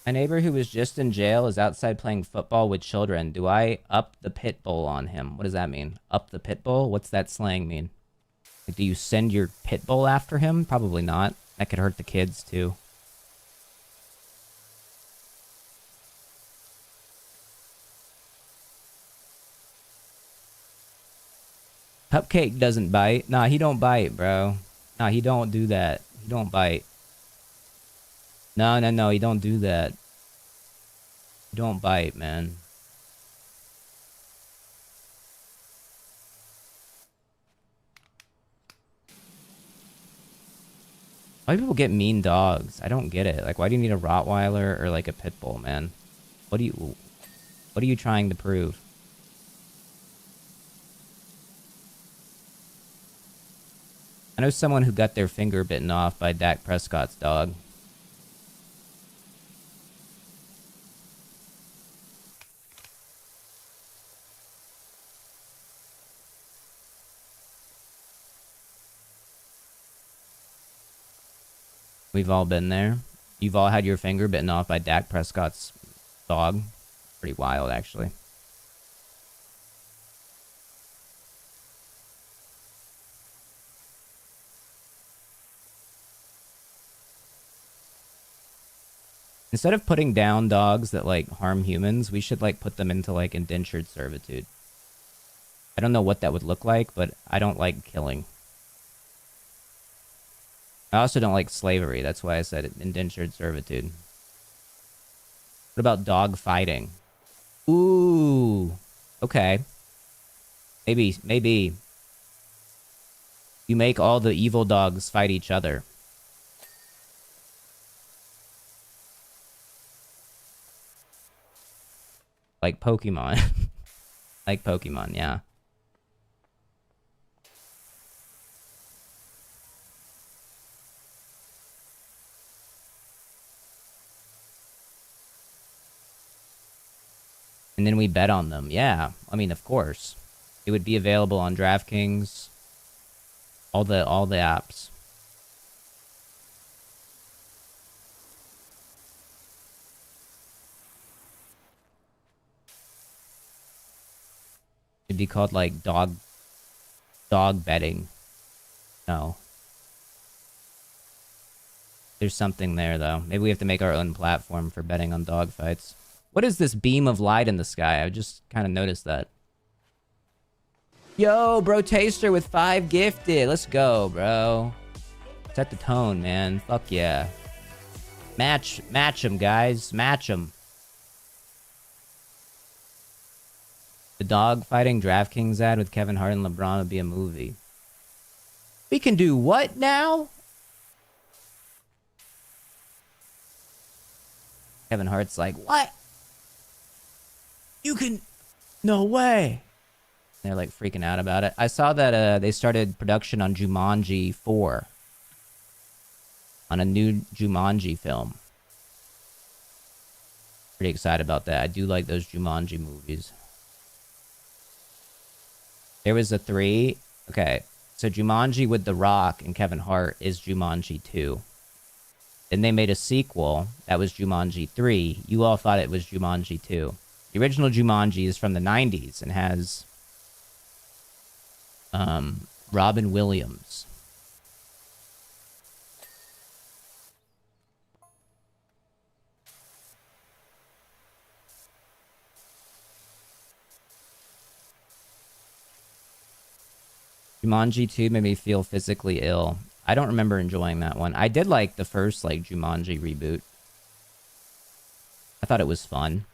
My neighbor who was just in jail is outside playing football with children. Do I up the pit bull on him? What does that mean? Up the pit bull? What's that slang mean? Like, do you send your pit bull after him? Probably not. That could hurt the kids too. Cupcake doesn't bite. Nah, he don't bite, bro. Nah, he don't do that. He don't bite. No, he don't do that. He don't bite, man. Why do people get mean dogs? I don't get it. Like, why do you need a Rottweiler or like a pit bull, man? What are you trying to prove? I know someone who got their finger bitten off by Dak Prescott's dog. We've all been there. You've all had your finger bitten off by Dak Prescott's dog. Pretty wild, actually. Instead of putting down dogs that, like, harm humans, we should, like, put them into, like, indentured servitude. I don't know what that would look like, but I don't like killing. I also don't like slavery. That's why I said indentured servitude. What about dog fighting? Ooh. Okay. Maybe. You make all the evil dogs fight each other. Like Pokemon. Like Pokemon, yeah. And then we bet on them. Yeah, I mean, of course. It would be available on DraftKings. All the apps. It'd be called like dog betting. No. There's something there though. Maybe we have to make our own platform for betting on dog fights. What is this beam of light in the sky? I just kind of noticed that. Yo, bro Taster with 5 gifted. Let's go, bro. Set the tone, man. Fuck yeah. Match them, guys. Match them. The dog fighting DraftKings ad with Kevin Hart and LeBron would be a movie. We can do what now? Kevin Hart's like, what? You can... No way. They're like freaking out about it. I saw that they started production on Jumanji 4. On a new Jumanji film. Pretty excited about that. I do like those Jumanji movies. There was a 3. Okay. So Jumanji with The Rock and Kevin Hart is Jumanji 2. Then they made a sequel that was Jumanji 3. You all thought it was Jumanji 2. The original Jumanji is from the 90s and has Robin Williams. Jumanji 2 made me feel physically ill. I don't remember enjoying that one. I did like the first like Jumanji reboot. I thought it was fun.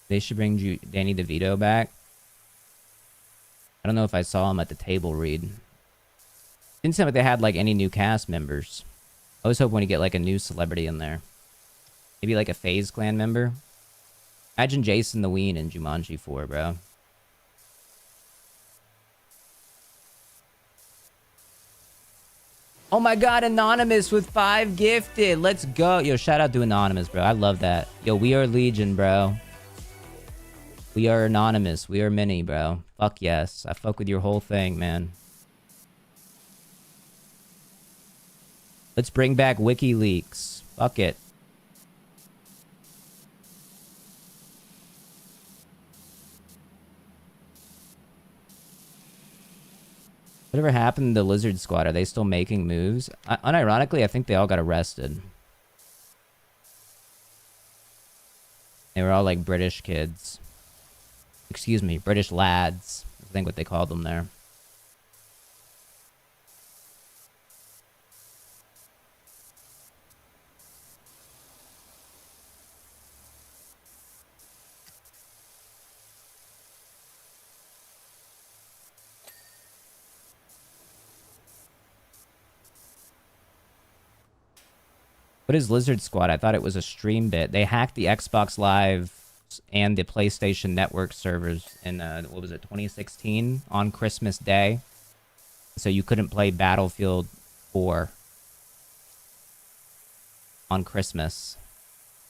They should bring Danny DeVito back. I don't know if I saw him at the table read. Didn't seem like they had like any new cast members. I was hoping to get like a new celebrity in there. Maybe like a FaZe Clan member. Imagine Jason the Ween in Jumanji 4, bro. Oh my god, Anonymous with 5 gifted. Let's go. Yo, shout out to Anonymous, bro. I love that. Yo, we are Legion, bro. We are Anonymous. We are many, bro. Fuck yes. I fuck with your whole thing, man. Let's bring back WikiLeaks. Fuck it. Whatever happened to the Lizard Squad? Are they still making moves? Unironically, I think they all got arrested. They were all like British kids. Excuse me, British lads. I think what they called them there. What is Lizard Squad? I thought it was a stream bit. They hacked the Xbox Live and the PlayStation Network servers in, what was it, 2016 on Christmas Day. So you couldn't play Battlefield 4 on Christmas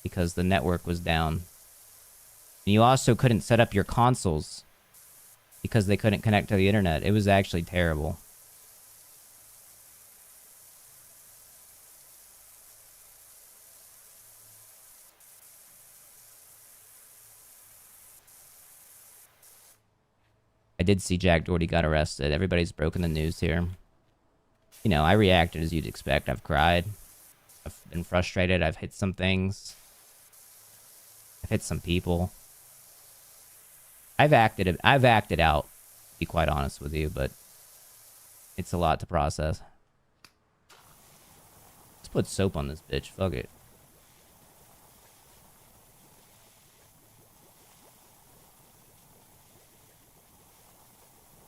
because the network was down. And you also couldn't set up your consoles because they couldn't connect to the internet. It was actually terrible. I did see Jack Doherty got arrested. Everybody's broken the news here. You know, I reacted as you'd expect. I've cried. I've been frustrated. I've hit some things. I've hit some people. I've acted out, to be quite honest with you, but it's a lot to process. Let's put soap on this bitch. Fuck it.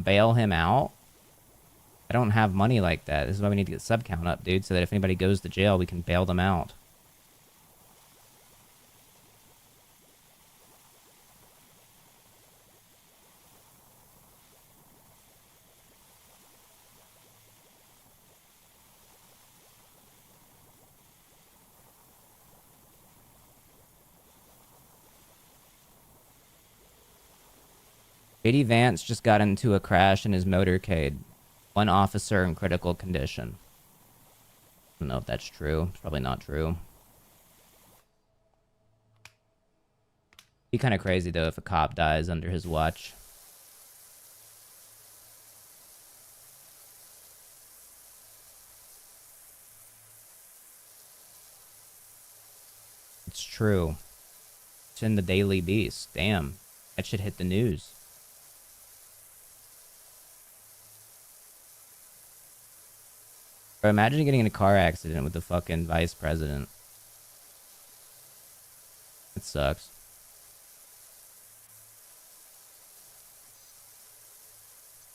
Bail him out? I don't have money like that. This is why we need to get sub count up, dude, so that if anybody goes to jail, we can bail them out. JD Vance just got into a crash in his motorcade. One officer in critical condition. I don't know if that's true. It's probably not true. Be kind of crazy, though, if a cop dies under his watch. It's true. It's in the Daily Beast. Damn. That should hit the news. Bro, imagine getting in a car accident with the fucking vice president. It sucks.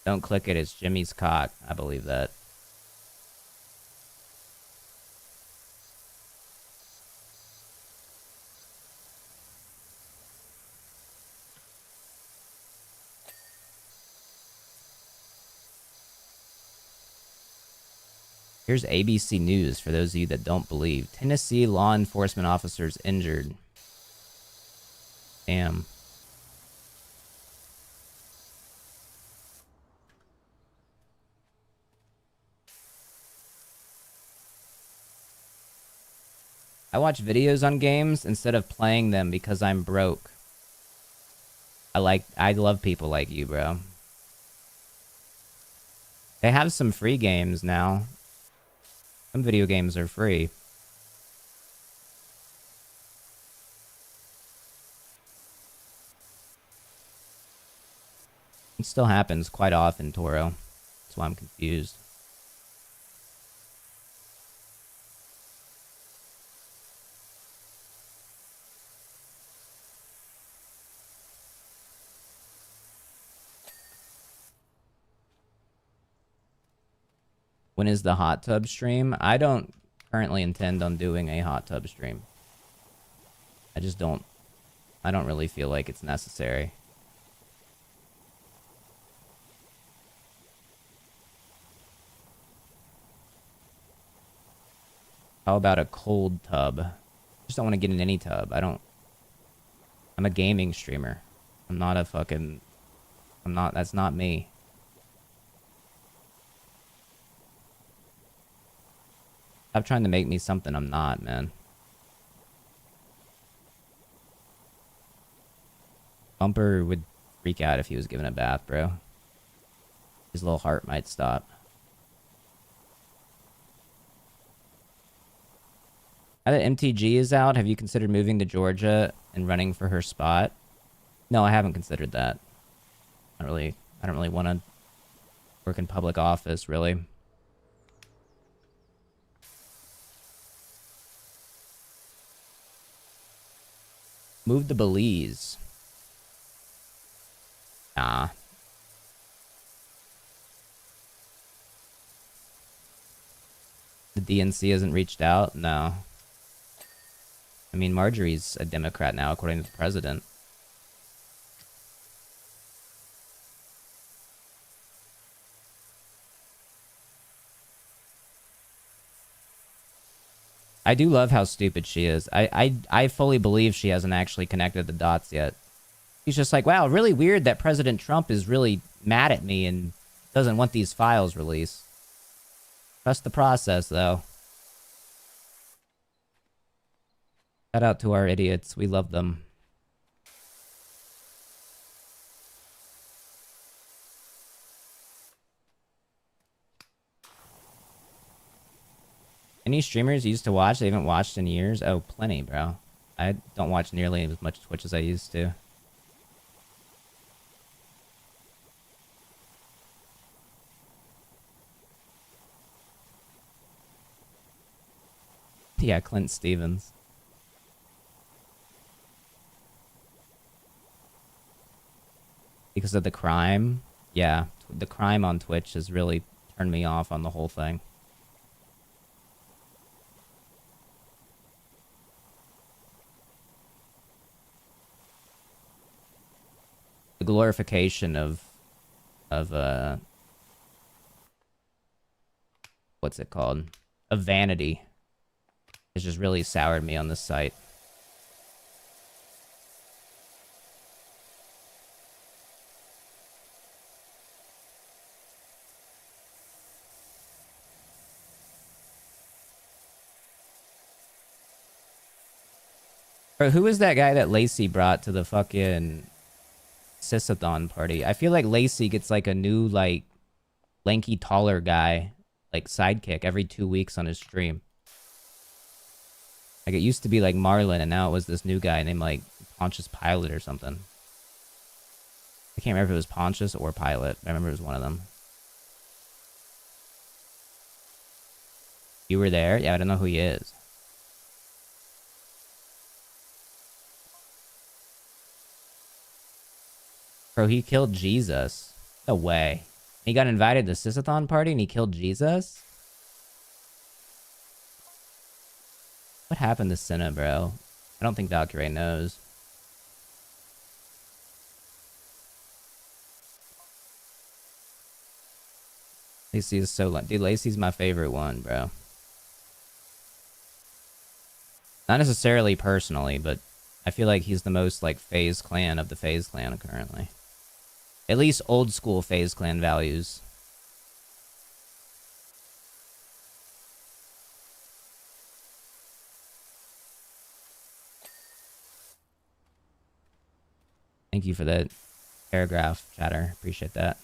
Don't click it, it's Jimmy's cock. I believe that. Here's ABC News for those of you that don't believe. Tennessee law enforcement officers injured. Damn. I watch videos on games instead of playing them because I'm broke. I love people like you, bro. They have some free games now. Some video games are free. It still happens quite often, Toro. That's why I'm confused. When is the hot tub stream? I don't currently intend on doing a hot tub stream. I don't really feel like it's necessary. How about a cold tub? Just don't want to get in any tub. I'm a gaming streamer. That's not me. Stop trying to make me something I'm not, man. Bumper would freak out if he was given a bath, bro. His little heart might stop. Now that MTG is out, have you considered moving to Georgia and running for her spot? No, I haven't considered that. I don't really want to work in public office, really. Move to Belize. Nah. The DNC hasn't reached out? No. I mean, Marjorie's a Democrat now, according to the president. I do love how stupid she is. I fully believe she hasn't actually connected the dots yet. She's just like, wow, really weird that President Trump is really mad at me and doesn't want these files released. Trust the process, though. Shout out to our idiots. We love them. Any streamers you used to watch they haven't watched in years? Oh, plenty, bro. I don't watch nearly as much Twitch as I used to. Yeah, Clint Stevens. Because of the crime? Yeah, the crime on Twitch has really turned me off on the whole thing. The glorification of what's it called? Of vanity has just really soured me on this site. Bro, who was that guy that Lacey brought to the fucking Sysathon party? I feel like Lacey gets like a new, like, lanky, taller guy, like, sidekick every 2 weeks on his stream. Like, it used to be like Marlon, and now it was this new guy named, like, Pontius Pilate or something. I can't remember if it was Pontius or Pilate. I remember it was one of them. You were there? Yeah, I don't know who he is. Bro, he killed Jesus. No way. He got invited to the Sysathon party and he killed Jesus? What happened to Senna, bro? I don't think Valkyrie knows. Lacey is so... Dude, Lacey's my favorite one, bro. Not necessarily personally, but I feel like he's the most, like, FaZe clan of the FaZe clan currently. At least old school FaZe clan values. Thank you for that paragraph, chatter. Appreciate that.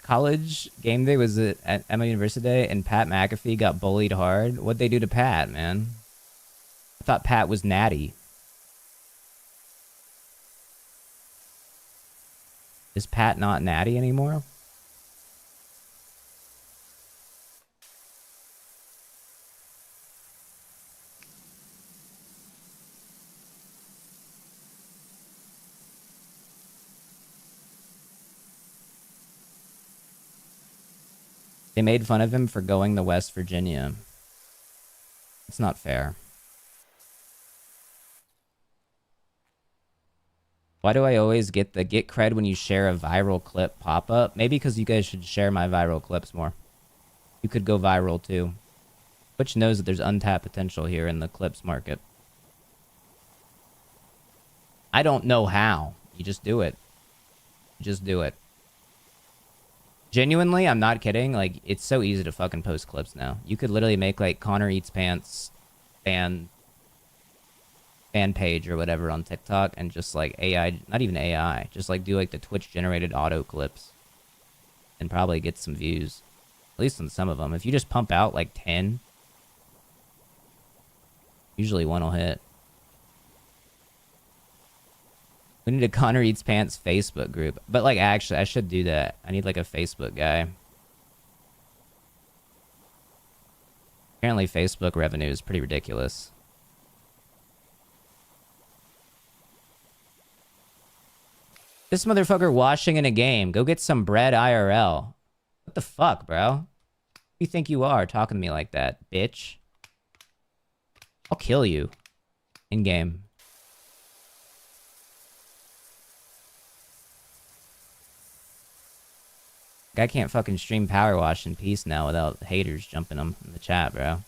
College game day was at Emma University Day, and Pat McAfee got bullied hard. What'd they do to Pat, man? I thought Pat was natty. Is Pat not natty anymore? They made fun of him for going to West Virginia. It's not fair. Why do I always get the get cred when you share a viral clip pop-up? Maybe because you guys should share my viral clips more. You could go viral too. Twitch knows that there's untapped potential here in the clips market. I don't know how. You just do it. You just do it. Genuinely, I'm not kidding. Like, it's so easy to fucking post clips now. You could literally make, like, ConnorEatsPants fan page or whatever on TikTok and just, like, AI, not even AI, just, like, do, like, the Twitch-generated auto clips and probably get some views. At least on some of them. If you just pump out, like, 10, usually one will hit. We need a ConnorEatsPants Facebook group. But, like, actually, I should do that. I need, like, a Facebook guy. Apparently, Facebook revenue is pretty ridiculous. This motherfucker washing in a game. Go get some bread IRL. What the fuck, bro? Who do you think you are talking to me like that, bitch? I'll kill you. In-game. I can't fucking stream Power Wash in peace now without haters jumping them in the chat, bro.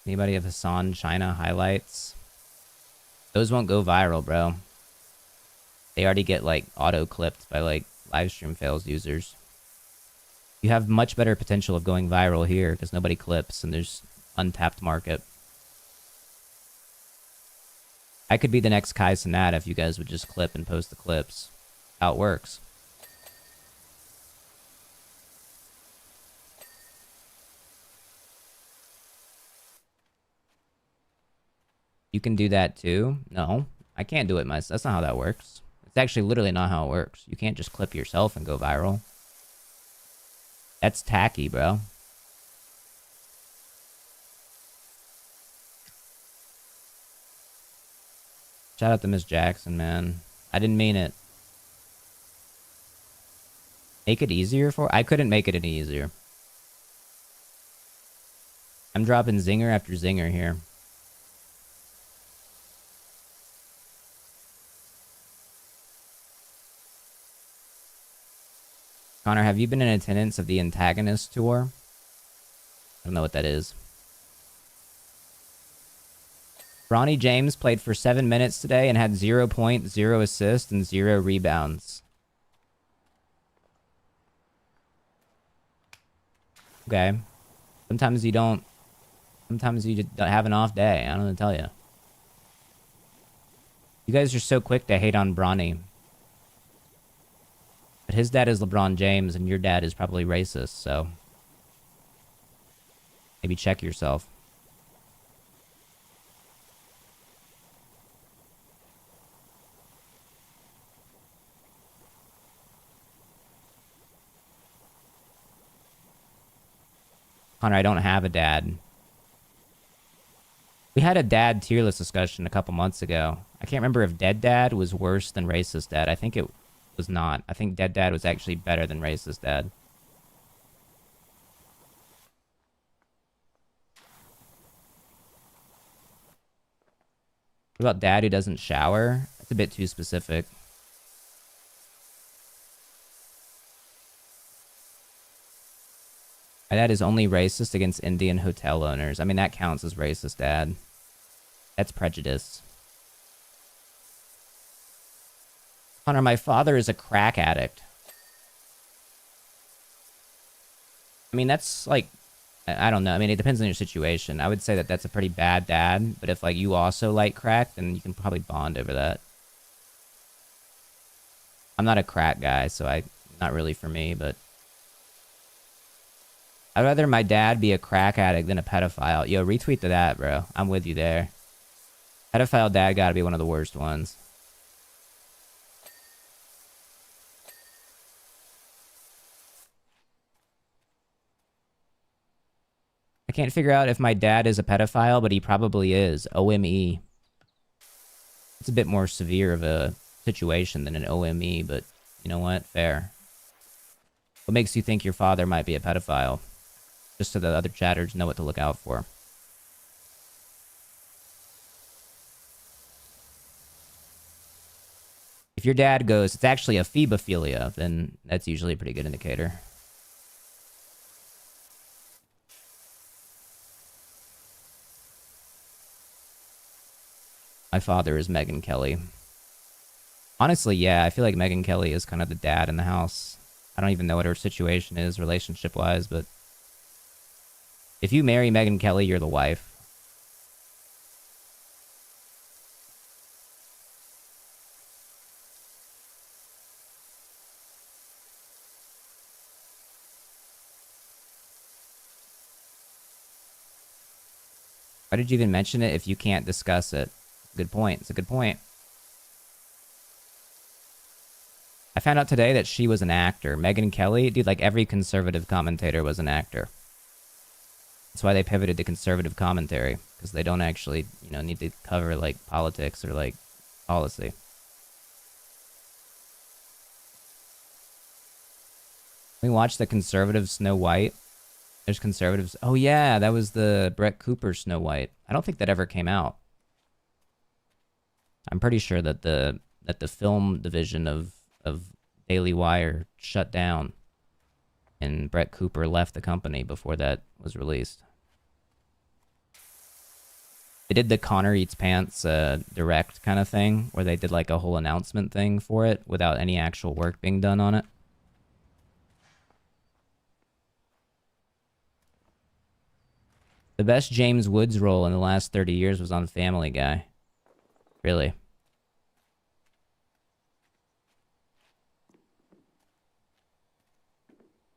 Anybody have Hassan China highlights? Those won't go viral, bro. They already get, like, auto-clipped by, like, livestream fails users. You have much better potential of going viral here because nobody clips and there's untapped market. I could be the next Kai Cenat if you guys would just clip and post the clips. How it works. You can do that too? No, I can't do it myself. That's not how that works. It's actually literally not how it works. You can't just clip yourself and go viral. That's tacky, bro. Shout out to Miss Jackson, man. I didn't mean it. Make it easier for... I couldn't make it any easier. I'm dropping zinger after zinger here. Connor, have you been in attendance of the Antagonist tour? I don't know what that is. Bronny James played for 7 minutes today and had 0 points, 0 assists, and 0 rebounds. Okay. Sometimes you don't... Sometimes you just don't have an off day. I don't know what to tell you. You guys are so quick to hate on Bronny. But his dad is LeBron James, and your dad is probably racist, so... Maybe check yourself. Connor, I don't have a dad. We had a dad tier list discussion a couple months ago. I can't remember if dead dad was worse than racist dad. I think it was not. I think dead dad was actually better than racist dad. What about dad who doesn't shower? That's a bit too specific. My dad is only racist against Indian hotel owners. I mean, that counts as racist, dad. That's prejudice. Connor, my father is a crack addict. I mean, that's like... I don't know. I mean, it depends on your situation. I would say that that's a pretty bad dad. But if, like, you also like crack, then you can probably bond over that. I'm not a crack guy, so not really for me, but... I'd rather my dad be a crack addict than a pedophile. Yo, retweet to that, bro. I'm with you there. Pedophile dad gotta be one of the worst ones. I can't figure out if my dad is a pedophile, but he probably is. OME. It's a bit more severe of a situation than an OME, but you know what? Fair. What makes you think your father might be a pedophile? Just so the other chatters know what to look out for. If your dad goes, it's actually a phebophilia, then that's usually a pretty good indicator. My father is Megyn Kelly. Honestly, yeah, I feel like Megyn Kelly is kind of the dad in the house. I don't even know what her situation is relationship-wise, but... If you marry Megyn Kelly, you're the wife. Why did you even mention it if you can't discuss it? Good point. It's a good point. I found out today that she was an actor. Megyn Kelly, dude, like every conservative commentator was an actor. That's why they pivoted to conservative commentary, because they don't actually, you know, need to cover, like, politics or, like, policy. We watched the conservative Snow White. There's conservatives. Oh, yeah, that was the Brett Cooper Snow White. I don't think that ever came out. I'm pretty sure that the film division of Daily Wire shut down. And Brett Cooper left the company before that was released. They did the Connor Eats Pants direct kind of thing, where they did like a whole announcement thing for it without any actual work being done on it. The best James Woods role in the last 30 years was on Family Guy. Really.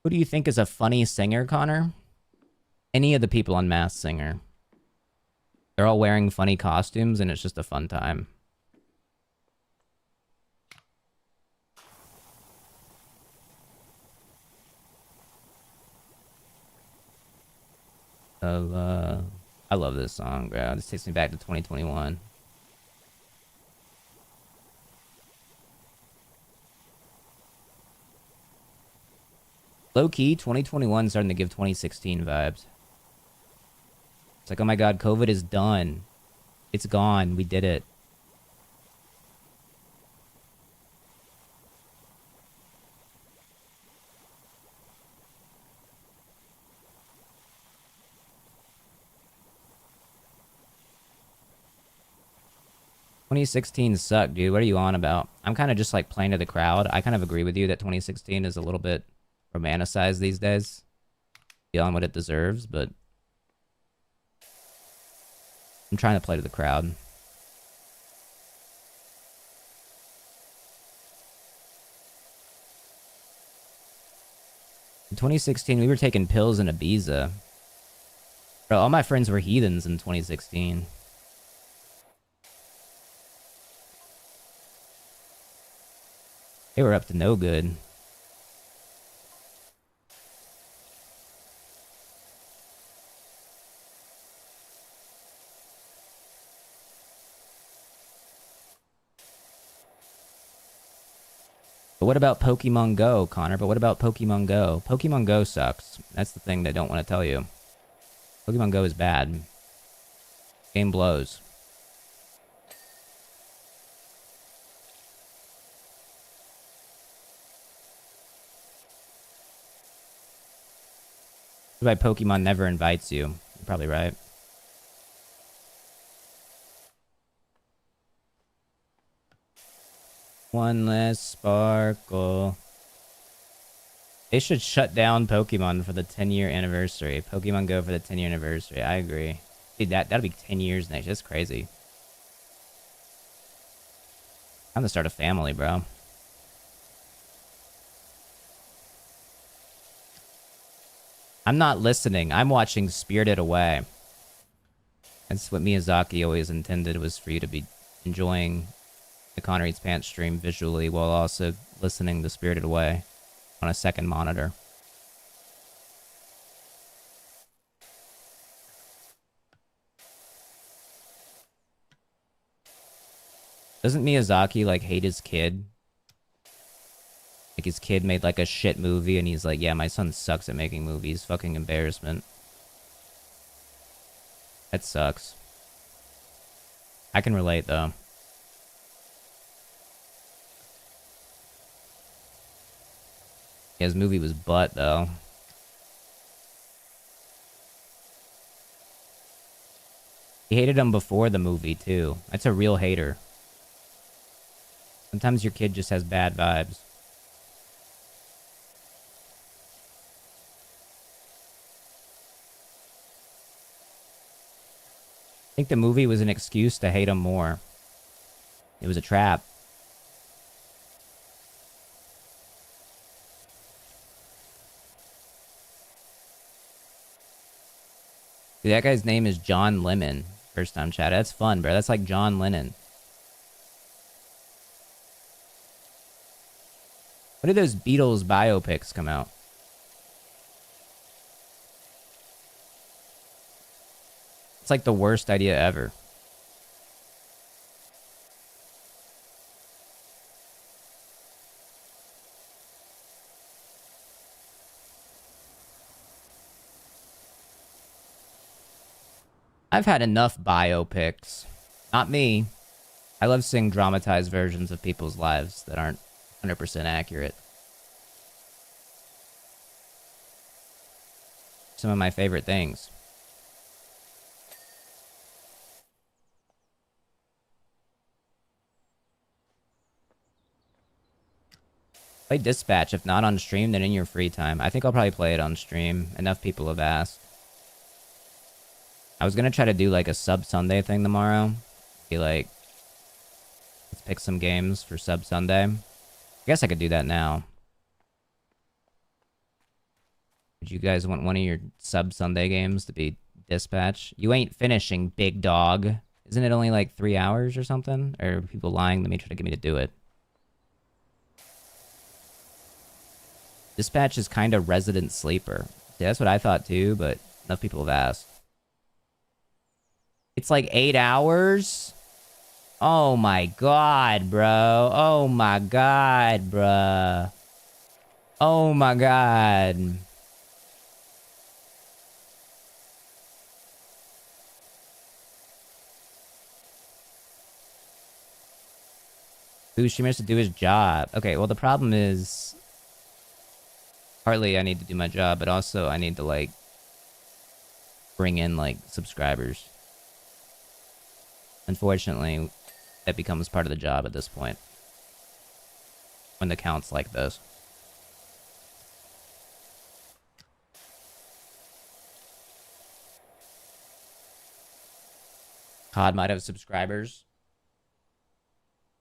Who do you think is a funny singer, Connor? Any of the people on Masked Singer. They're all wearing funny costumes, and it's just a fun time. I love this song, bro. This takes me back to 2021. Low key, 2021 starting to give 2016 vibes. It's like, oh my god, COVID is done. It's gone. We did it. ...2016 sucked, dude. What are you on about? I'm kind of just like playing to the crowd. I kind of agree with you that 2016 is a little bit romanticized these days. Beyond what it deserves, but... I'm trying to play to the crowd. In 2016, we were taking pills in Ibiza. Bro, all my friends were heathens in 2016. They were up to no good. But what about Pokemon Go, Connor? But what about Pokemon Go? Pokemon Go sucks. That's the thing they don't want to tell you. Pokemon Go is bad. Game blows. That's why Pokemon never invites you. You're probably right. One less sparkle. They should shut down Pokemon for the 10-year anniversary. Pokemon Go for the 10-year anniversary. I agree. Dude, that'll be 10 years next. That's crazy. I'm gonna start a family, bro. I'm not listening. I'm watching Spirited Away. That's what Miyazaki always intended, was for you to be enjoying the Connor Eats Pants stream visually while also listening to Spirited Away on a second monitor. Doesn't Miyazaki, like, hate his kid? Like, his kid made, like, a shit movie, and he's like, yeah, my son sucks at making movies. Fucking embarrassment. That sucks. I can relate, though. Yeah, his movie was butt, though. He hated him before the movie, too. That's a real hater. Sometimes your kid just has bad vibes. I think the movie was an excuse to hate him more. It was a trap. Dude, that guy's name is John Lemon. First time chat. That's fun, bro. That's like John Lennon. When did those Beatles biopics come out? It's like the worst idea ever. I've had enough biopics. Not me. I love seeing dramatized versions of people's lives that aren't 100% accurate. Some of my favorite things. Play Dispatch, if not on stream, then in your free time. I think I'll probably play it on stream. Enough people have asked. I was gonna try to do like a Sub Sunday thing tomorrow. Be like, let's pick some games for Sub Sunday. I guess I could do that now. Would you guys want one of your Sub Sunday games to be Dispatch? You ain't finishing, big dog. Isn't it only like 3 hours or something? Or are people lying to me trying to get me to do it? Dispatch is kind of Resident Sleeper. Yeah, that's what I thought too, but enough people have asked. It's like 8 hours? Oh my god, bro. Oh my god, bro. Oh my god. Ooh, she managed to do his job. Okay, well the problem is partly I need to do my job, but also I need to like bring in like subscribers. Unfortunately, that becomes part of the job at this point. When the count's like this. COD might have subscribers.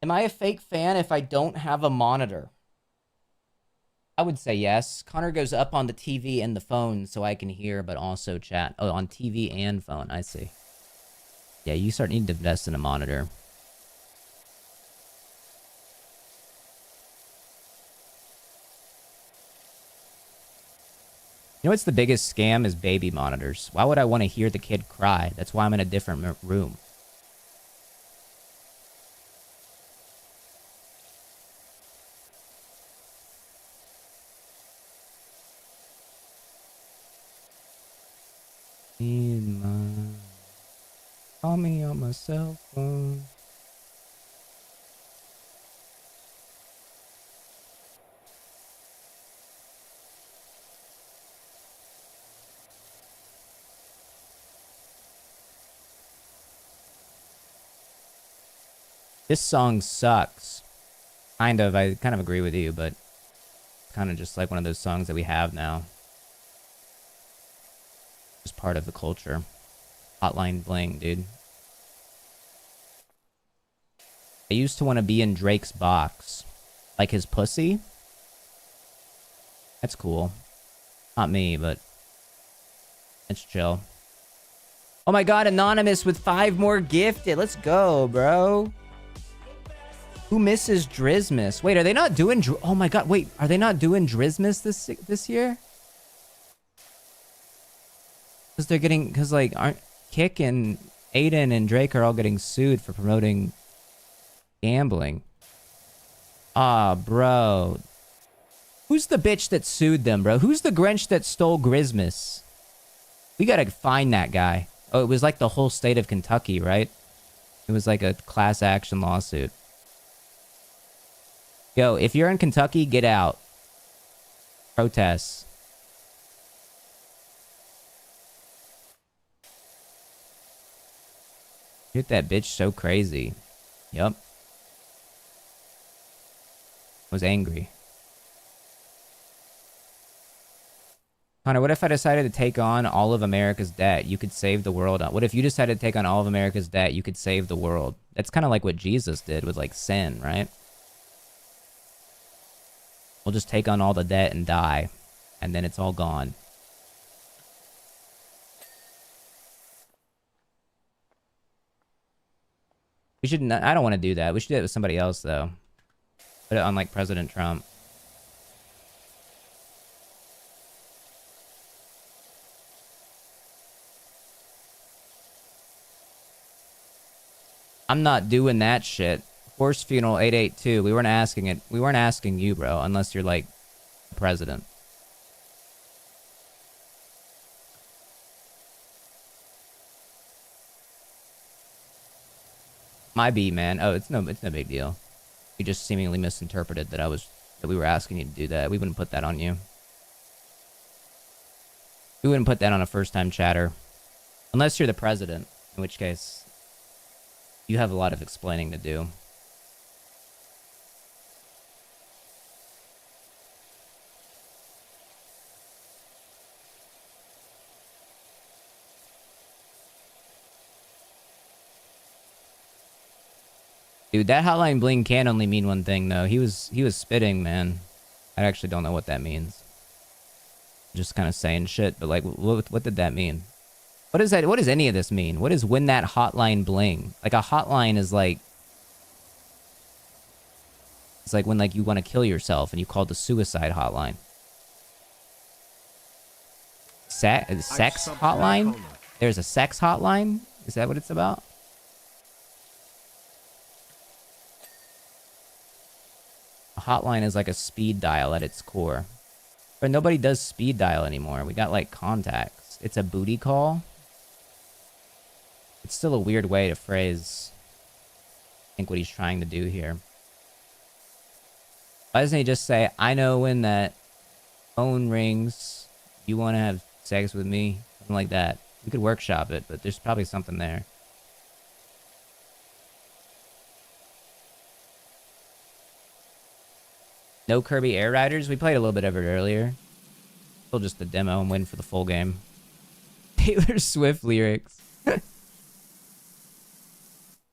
Am I a fake fan if I don't have a monitor? I would say yes. Connor goes up on the TV and the phone so I can hear, but also chat. Oh, on TV and phone. I see. Yeah, you need to invest in a monitor. You know what's the biggest scam is baby monitors. Why would I want to hear the kid cry? That's why I'm in a different room. Call me on my cell phone. This song sucks. Kind of. I kind of agree with you, but kind of just like one of those songs that we have now. Just part of the culture. Hotline Bling, dude. I used to want to be in Drake's box. Like his pussy? That's cool. Not me, but it's chill. Oh my god, Anonymous with 5 more gifted. Let's go, bro. Who misses Drizmas? Wait, are they not doing... Oh my god, wait. Are they not doing Drizmas this year? Because they're getting... Because, like, aren't... Kick and Aiden and Drake are all getting sued for promoting gambling. Ah, bro. Who's the bitch that sued them, bro? Who's the Grinch that stole Grizmas? We gotta find that guy. Oh, it was like the whole state of Kentucky, right? It was like a class action lawsuit. Yo, if you're in Kentucky, get out. Protests. Hit that bitch so crazy. Yup. Was angry. Connor, what if I decided to take on all of America's debt? You could save the world. What if you decided to take on all of America's debt? You could save the world. That's kind of like what Jesus did with like sin, right? We'll just take on all the debt and die. And then it's all gone. We should not, I don't want to do that. We should do it with somebody else, though. Put it on, like, President Trump. I'm not doing that shit. Horse Funeral 882. We weren't asking it. We weren't asking you, bro, unless you're, like, the president. My B, man. Oh, it's no big deal. You just seemingly misinterpreted that we were asking you to do that. We wouldn't put that on you. We wouldn't put that on a first-time chatter. Unless you're the president, in which case you have a lot of explaining to do. Dude, that hotline bling can only mean one thing, though. He was spitting, man. I actually don't know what that means. Just kind of saying shit, but like, what did that mean? What is that? What does any of this mean? What is when that hotline bling? Like, a hotline is like... It's like when, like, you want to kill yourself and you call the suicide hotline. Sex hotline? There's a sex hotline? Is that what it's about? A hotline is like a speed dial at its core. But nobody does speed dial anymore. We got like contacts. It's a booty call. It's still a weird way to phrase, I think, what he's trying to do here. Why doesn't he just say, I know when that phone rings, you want to have sex with me? Something like that. We could workshop it, but there's probably something there. No Kirby Air Riders? We played a little bit of it earlier. Still just the demo. I'm waiting for the full game. Taylor Swift lyrics.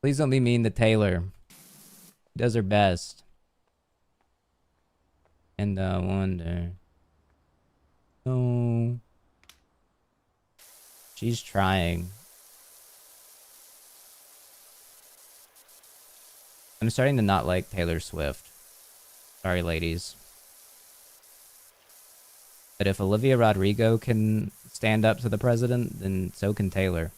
Please don't be mean to Taylor. She does her best. And I wonder. Oh. She's trying. I'm starting to not like Taylor Swift. Sorry, ladies. But if Olivia Rodrigo can stand up to the president, then so can Taylor.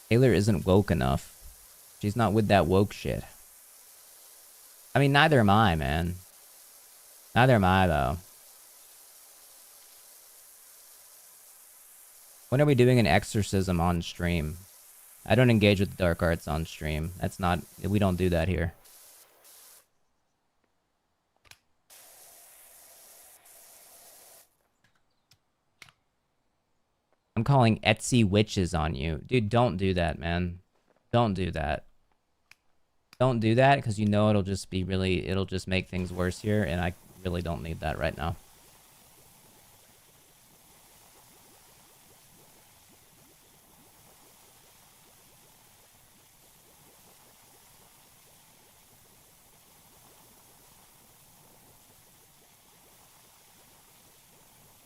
Taylor isn't woke enough. She's not with that woke shit. I mean, neither am I, man. Neither am I, though. When are we doing an exorcism on stream? I don't engage with the dark arts on stream. That's not... We don't do that here. I'm calling Etsy witches on you. Dude, don't do that, man. Don't do that. Don't do that, because you know it'll just be really... It'll just make things worse here, and I really don't need that right now.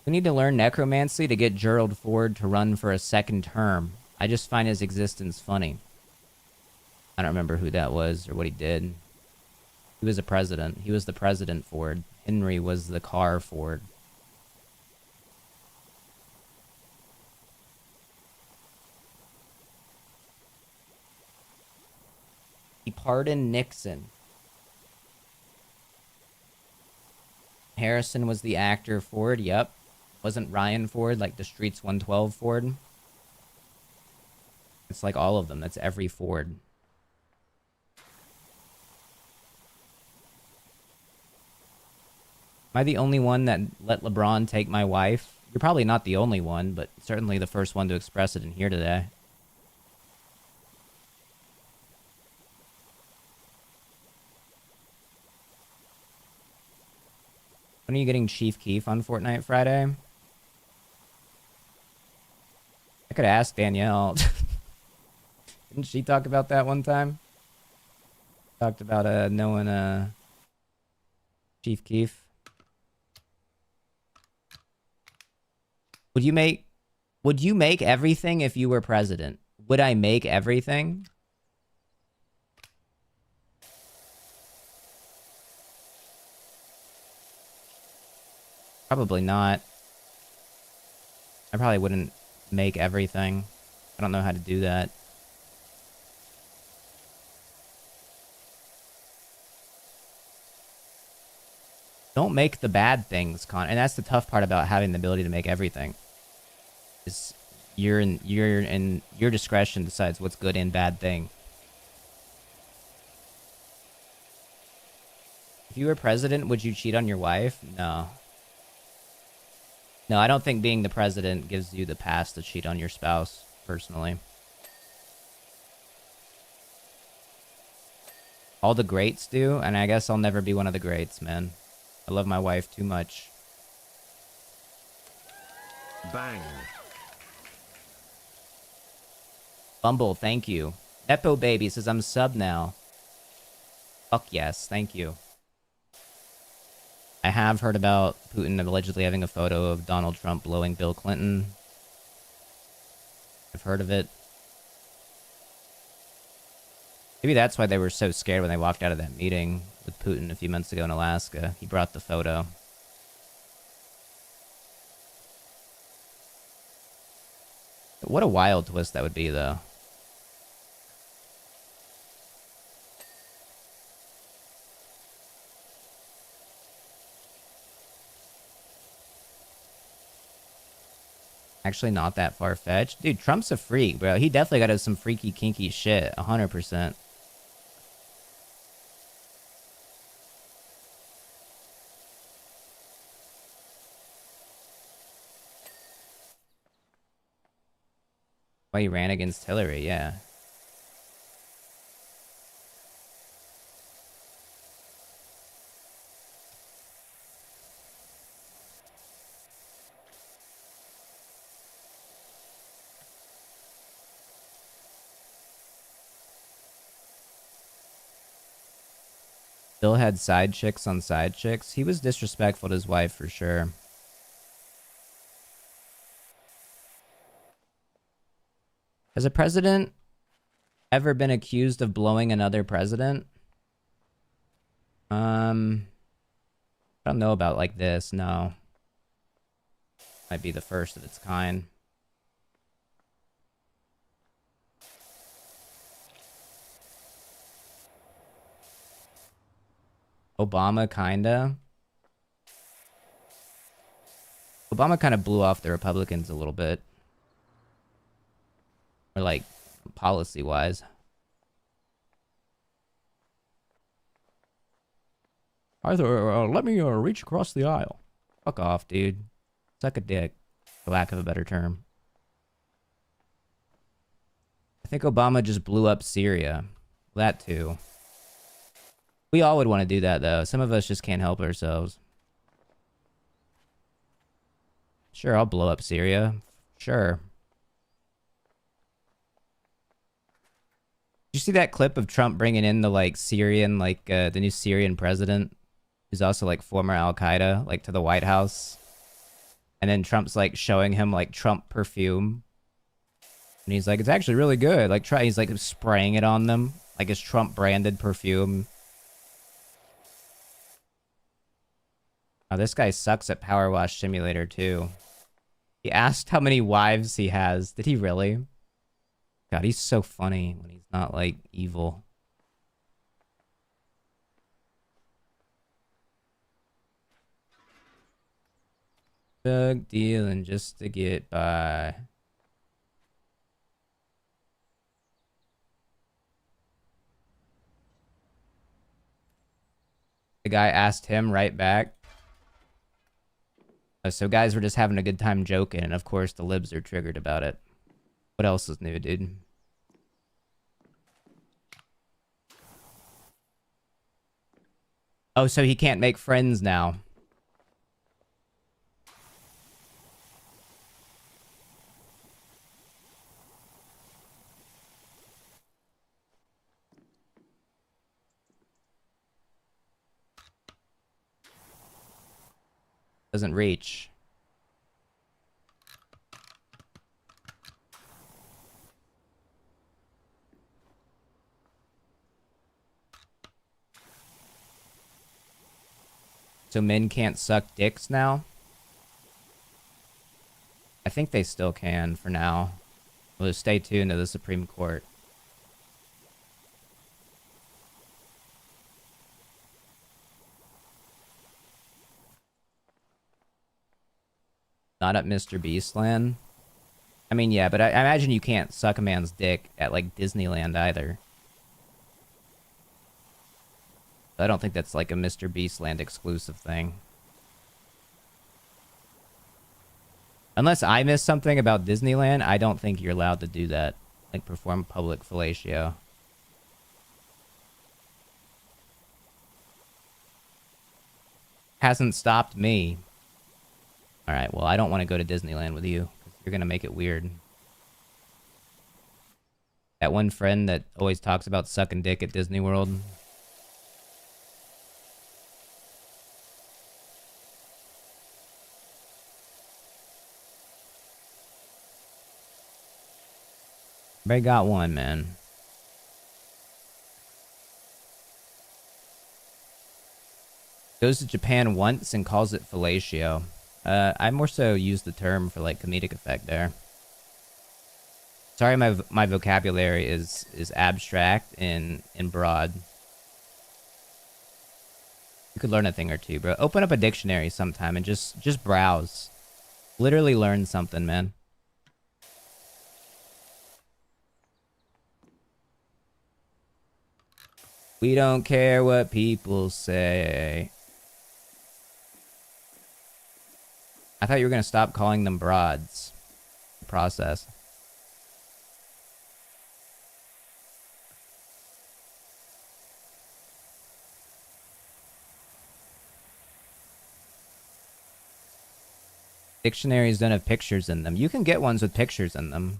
We need to learn necromancy to get Gerald Ford to run for a second term. I just find his existence funny. I don't remember who that was or what he did. He was a president. He was the president Ford. Henry was the car Ford. He pardoned Nixon. Harrison was the actor Ford. Yep. Wasn't Ryan Ford like the Streets 112 Ford? It's like all of them. That's every Ford. Am I the only one that let LeBron take my wife? You're probably not the only one, but certainly the first one to express it in here today. When are you getting Chief Keef on Fortnite Friday? I could ask Danielle. Didn't she talk about that one time? Talked about knowing Chief Keef. Would you make everything if you were president? Would I make everything? Probably not. I probably wouldn't make everything. I don't know how to do that. Don't make the bad things, Con. And that's the tough part about having the ability to make everything. Is your discretion decides what's good and bad thing. If you were president, would you cheat on your wife? No. No, I don't think being the president gives you the pass to cheat on your spouse, personally. All the greats do, and I guess I'll never be one of the greats, man. I love my wife too much. Bang. Bumble, thank you. Nepo Baby says I'm sub now. Fuck yes, thank you. I have heard about Putin allegedly having a photo of Donald Trump blowing Bill Clinton. I've heard of it. Maybe that's why they were so scared when they walked out of that meeting with Putin a few months ago in Alaska. He brought the photo. What a wild twist that would be, though. Actually not that far-fetched. Dude, Trump's a freak, bro. He definitely got some freaky, kinky shit. 100%. Why he ran against Hillary, yeah. Bill had side chicks on side chicks. He was disrespectful to his wife for sure. Has a president ever been accused of blowing another president? I don't know about like this, no. Might be the first of its kind. Obama kinda. Obama kind of blew off the Republicans a little bit. Or like, policy-wise. Either, let me reach across the aisle. Fuck off, dude. Suck a dick, for lack of a better term. I think Obama just blew up Syria. That too. We all would want to do that, though. Some of us just can't help ourselves. Sure, I'll blow up Syria. Sure. Did you see that clip of Trump bringing in the, like, Syrian, like, the new Syrian president? Who's also, like, former Al-Qaeda, like, to the White House? And then Trump's, like, showing him, like, Trump perfume. And he's like, it's actually really good. Like, he's, like, spraying it on them. Like, his Trump-branded perfume. Oh, this guy sucks at Power Wash Simulator, too. He asked how many wives he has. Did he really? God, he's so funny when he's not, like, evil. Drug dealing just to get by. The guy asked him right back. So guys were just having a good time joking, and of course the libs are triggered about it. What else is new, dude? Oh, so he can't make friends now. Doesn't reach. So men can't suck dicks now? I think they still can for now. We'll just stay tuned to the Supreme Court. Not at Mr. Beastland. I mean, yeah, but I imagine you can't suck a man's dick at, like, Disneyland either. I don't think that's, like, a Mr. Beastland exclusive thing. Unless I missed something about Disneyland, I don't think you're allowed to do that. Like, perform public fellatio. Hasn't stopped me. Alright, well, I don't want to go to Disneyland with you. You're going to make it weird. That one friend that always talks about sucking dick at Disney World. Everybody got one, man. Goes to Japan once and calls it fellatio. I more so use the term for, like, comedic effect there. Sorry, my vocabulary is abstract and broad. You could learn a thing or two, bro. Open up a dictionary sometime and just browse. Literally learn something, man. We don't care what people say. I thought you were gonna stop calling them broads. Process. Dictionaries don't have pictures in them. You can get ones with pictures in them.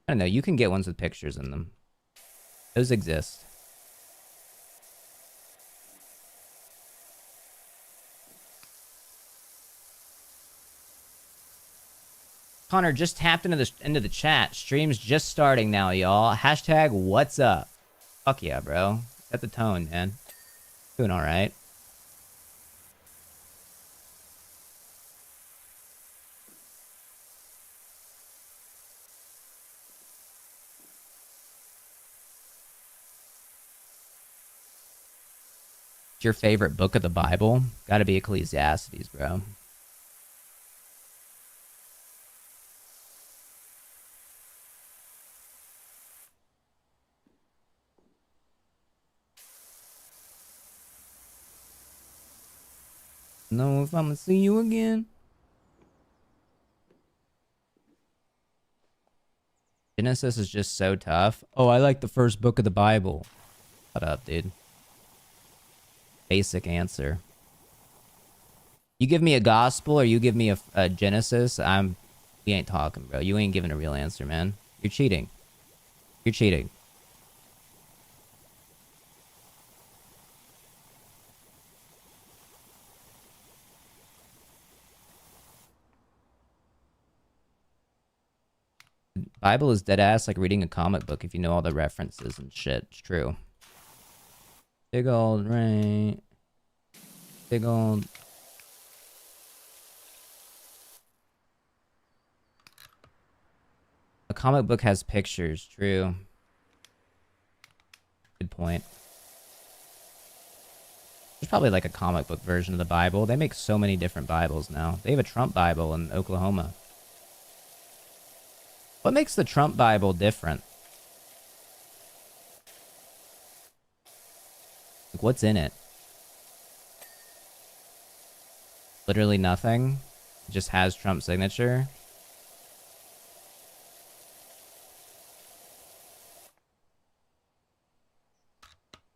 I don't know. You can get ones with pictures in them. Those exist. Connor just tapped into the chat. Stream's just starting now, y'all. Hashtag what's up. Fuck yeah, bro. Set the tone, man. Doing all right. Your favorite book of the Bible? Gotta be Ecclesiastes, bro. Know if I'm gonna see you again. Genesis is just so tough. Oh, I like the first book of the Bible. Shut up, dude. Basic answer. You give me a gospel or you give me a Genesis, we ain't talking, bro. You ain't giving a real answer, man. You're cheating. You're cheating. Bible is dead ass like reading a comic book if you know all the references and shit. It's true. Big old rain. Big old. A comic book has pictures. True. Good point. There's probably like a comic book version of the Bible. They make so many different Bibles now. They have a Trump Bible in Oklahoma. What makes the Trump Bible different? Like, what's in it? Literally nothing. It just has Trump's signature.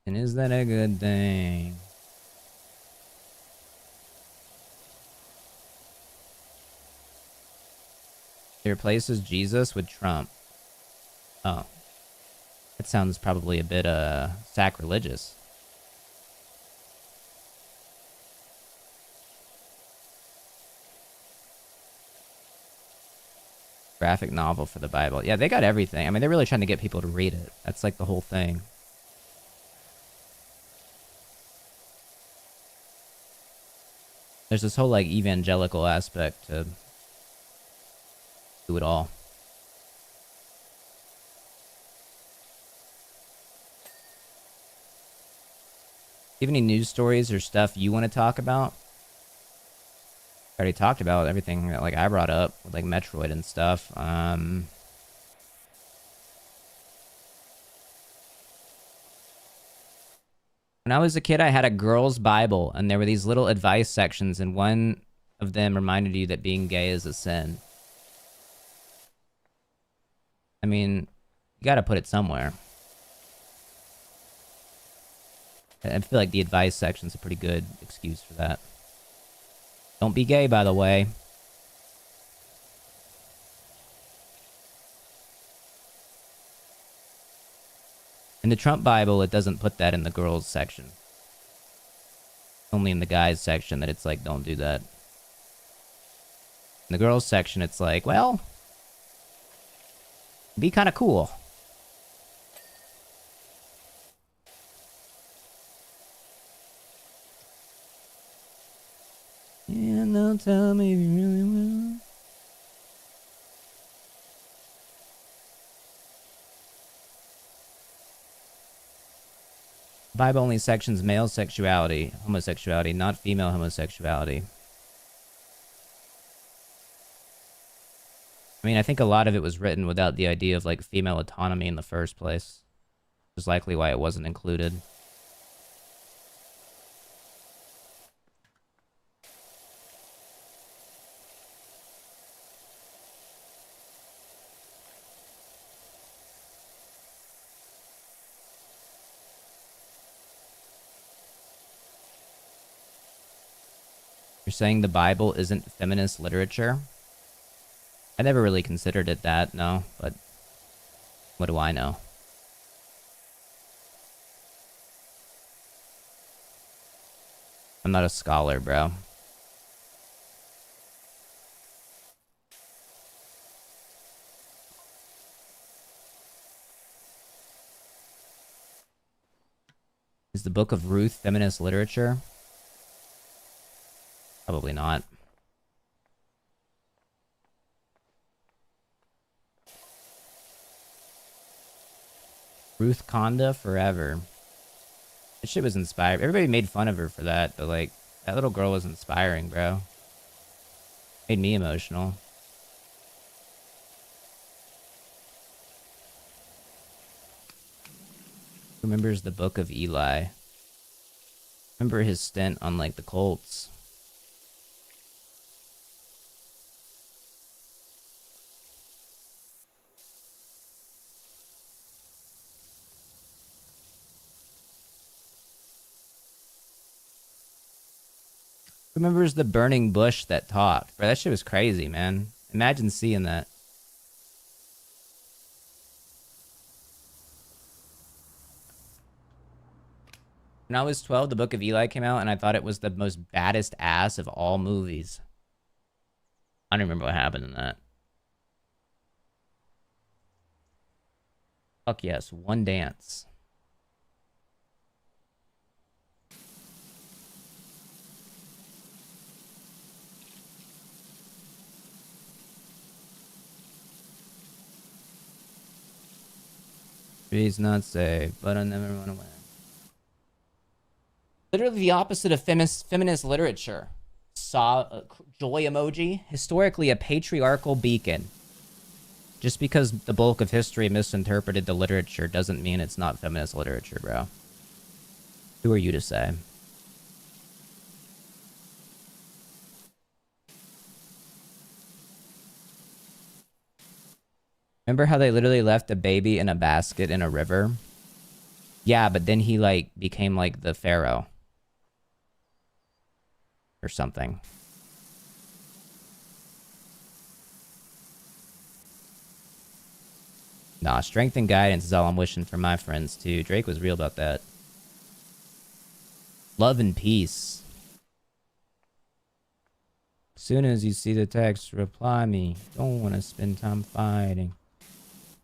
And is that a good thing? It replaces Jesus with Trump. Oh. That sounds probably a bit sacrilegious. Graphic novel for the Bible. Yeah, they got everything. I mean, they're really trying to get people to read it. That's like the whole thing. There's this whole like evangelical aspect to do it all. Do you have any news stories or stuff you want to talk about? I already talked about everything that like I brought up with like Metroid and stuff. When I was a kid, I had a girl's Bible, and there were these little advice sections, and one of them reminded you that being gay is a sin. I mean, you gotta put it somewhere. I feel like the advice section's a pretty good excuse for that. Don't be gay, by the way. In the Trump Bible, it doesn't put that in the girls section. Only in the guys section that it's like, don't do that. In the girls section, it's like, well, be kind of cool. Yeah, no, tell me if you really will. Bible only sections male sexuality, homosexuality, not female homosexuality. I mean, I think a lot of it was written without the idea of, like, female autonomy in the first place. Which is likely why it wasn't included. You're saying the Bible isn't feminist literature? I never really considered it that, no, but what do I know? I'm not a scholar, bro. Is the Book of Ruth feminist literature? Probably not. Ruth Conda forever. That shit was inspired. Everybody made fun of her for that, but like, that little girl was inspiring, bro. Made me emotional. Who remembers the Book of Eli? Remember his stint on like the Colts. Remembers the burning bush that talked? Bro, that shit was crazy, man. Imagine seeing that. When I was 12, the Book of Eli came out, and I thought it was the most baddest ass of all movies. I don't remember what happened in that. Fuck yes, One Dance. He's not safe, but I never run away. Literally the opposite of feminist literature. Saw joy emoji. Historically a patriarchal beacon. Just because the bulk of history misinterpreted the literature doesn't mean it's not feminist literature, bro. Who are you to say? Remember how they literally left a baby in a basket in a river? Yeah, but then he, like, became, like, the pharaoh. Or something. Nah, strength and guidance is all I'm wishing for my friends, too. Drake was real about that. Love and peace. Soon as you see the text, reply me. Don't want to spend time fighting.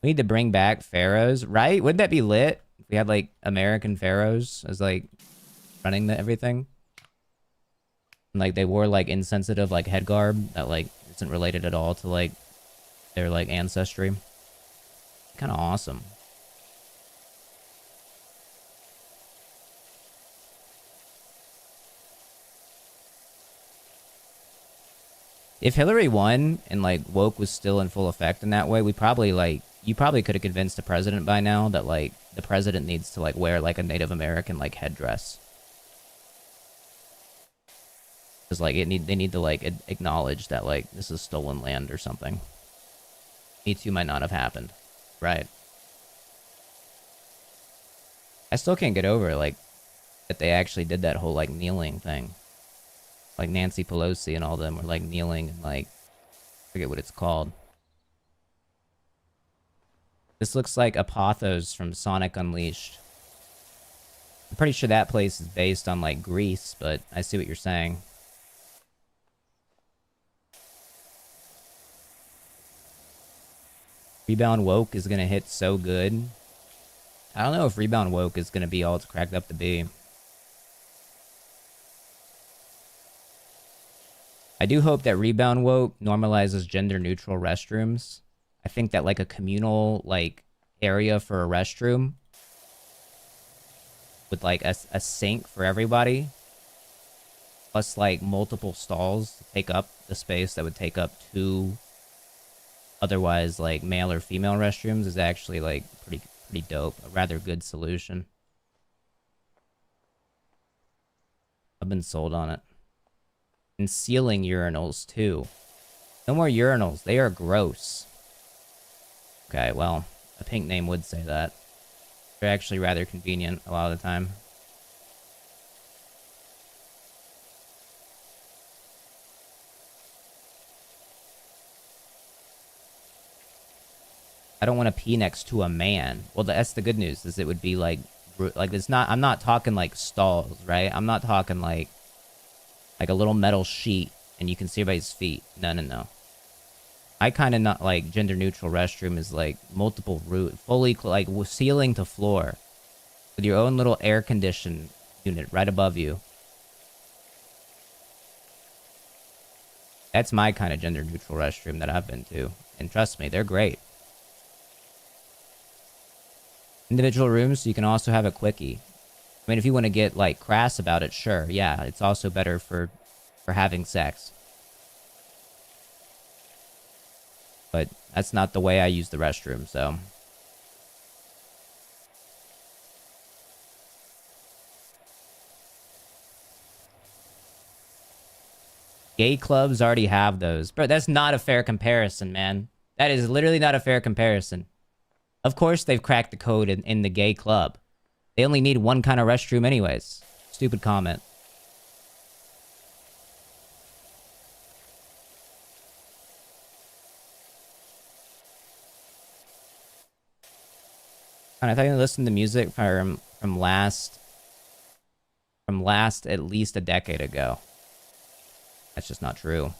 We need to bring back pharaohs, right? Wouldn't that be lit? If we had, like, American pharaohs as, like, running everything. And, like, they wore, like, insensitive, like, head garb that, like, isn't related at all to, like, their, like, ancestry. Kind of awesome. If Hillary won and, like, woke was still in full effect in that way, we probably, like, you probably could have convinced the president by now that, like, the president needs to, like, wear, like, a Native American, like, headdress. Because, like, they need to, like, acknowledge that, like, this is stolen land or something. Me Too might not have happened. Right. I still can't get over, like, that they actually did that whole, like, kneeling thing. Like, Nancy Pelosi and all them were, like, kneeling and, like, I forget what it's called. This looks like Apothos from Sonic Unleashed. I'm pretty sure that place is based on, like, Greece, but I see what you're saying. Rebound Woke is gonna hit so good. I don't know if Rebound Woke is gonna be all it's cracked up to be. I do hope that Rebound Woke normalizes gender-neutral restrooms. I think that, like, a communal, like, area for a restroom with like a sink for everybody, plus like multiple stalls to take up the space that would take up 2 otherwise like male or female restrooms is actually like pretty dope. A rather good solution. I've been sold on it. And ceiling urinals too. No more urinals. They are gross. Okay, well, a pink name would say that. They're actually rather convenient a lot of the time. I don't want to pee next to a man. Well, that's the good news, is it would be like it's not, I'm not talking like stalls, right? I'm not talking like a little metal sheet and you can see everybody's feet. No. I kind of not like gender neutral restroom is like multiple fully like ceiling to floor with your own little air condition unit right above you. That's my kind of gender neutral restroom that I've been to. And trust me, they're great. Individual rooms, so you can also have a quickie. I mean, if you want to get like crass about it, sure. Yeah, it's also better for having sex. But that's not the way I use the restroom, so. Gay clubs already have those. Bro, that's not a fair comparison, man. That is literally not a fair comparison. Of course they've cracked the code in the gay club. They only need one kind of restroom anyways. Stupid comment. And I thought you listened to music from last at least a decade ago. That's just not true.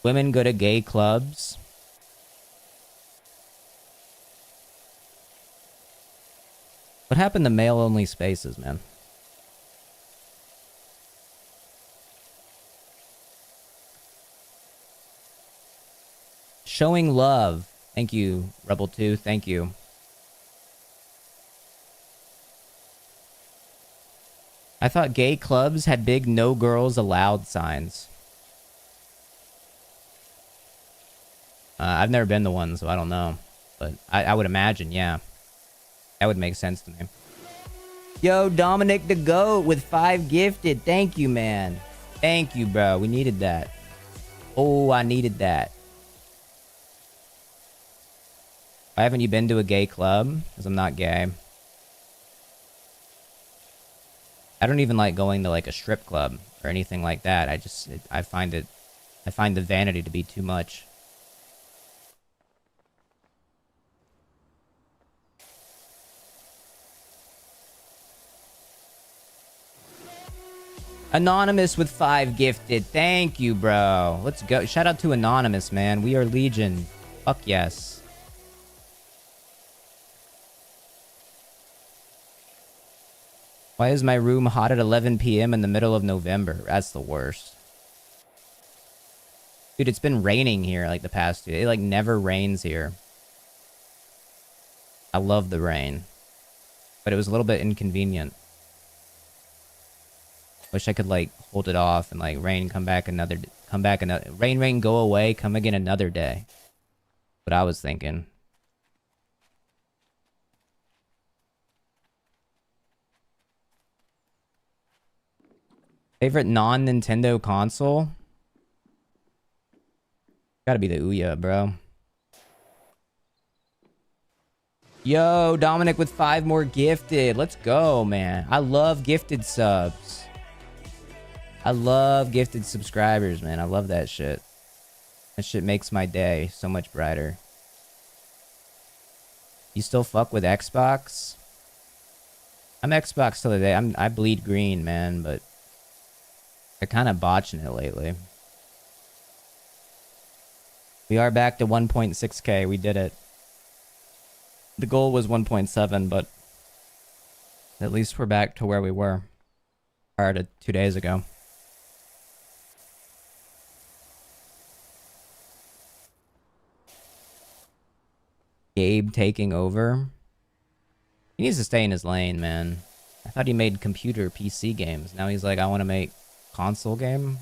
Women go to gay clubs. What happened to male-only spaces, man? Showing love. Thank you, Rebel2. Thank you. I thought gay clubs had big no girls allowed signs. I've never been to one, so I don't know. But I would imagine, yeah. That would make sense to me. Yo, Dominic the GOAT with 5 gifted. Thank you, man. Thank you, bro. We needed that. Oh, I needed that. Why haven't you been to a gay club? Because I'm not gay. I don't even like going to like a strip club or anything like that. I find the vanity to be too much. Anonymous with 5 gifted. Thank you, bro. Let's go. Shout out to Anonymous, man. We are Legion. Fuck yes. Why is my room hot at 11 p.m. in the middle of November? That's the worst. Dude, it's been raining here like the past 2 days. It like never rains here. I love the rain. But it was a little bit inconvenient. Wish I could like hold it off and like rain come back another rain go away, come again another day. What I was thinking. Favorite non-Nintendo console? Gotta be the Ouya, bro. Yo, Dominic with 5 more gifted. Let's go, man. I love gifted subs. I love gifted subscribers, man. I love that shit. That shit makes my day so much brighter. You still fuck with Xbox? I'm Xbox till the day. I bleed green, man, but they're kind of botching it lately. We are back to 1.6K. We did it. The goal was 1.7, but at least we're back to where we were prior to 2 days ago. Gabe taking over. He needs to stay in his lane, man. I thought he made computer PC games. Now he's like, I want to make console game.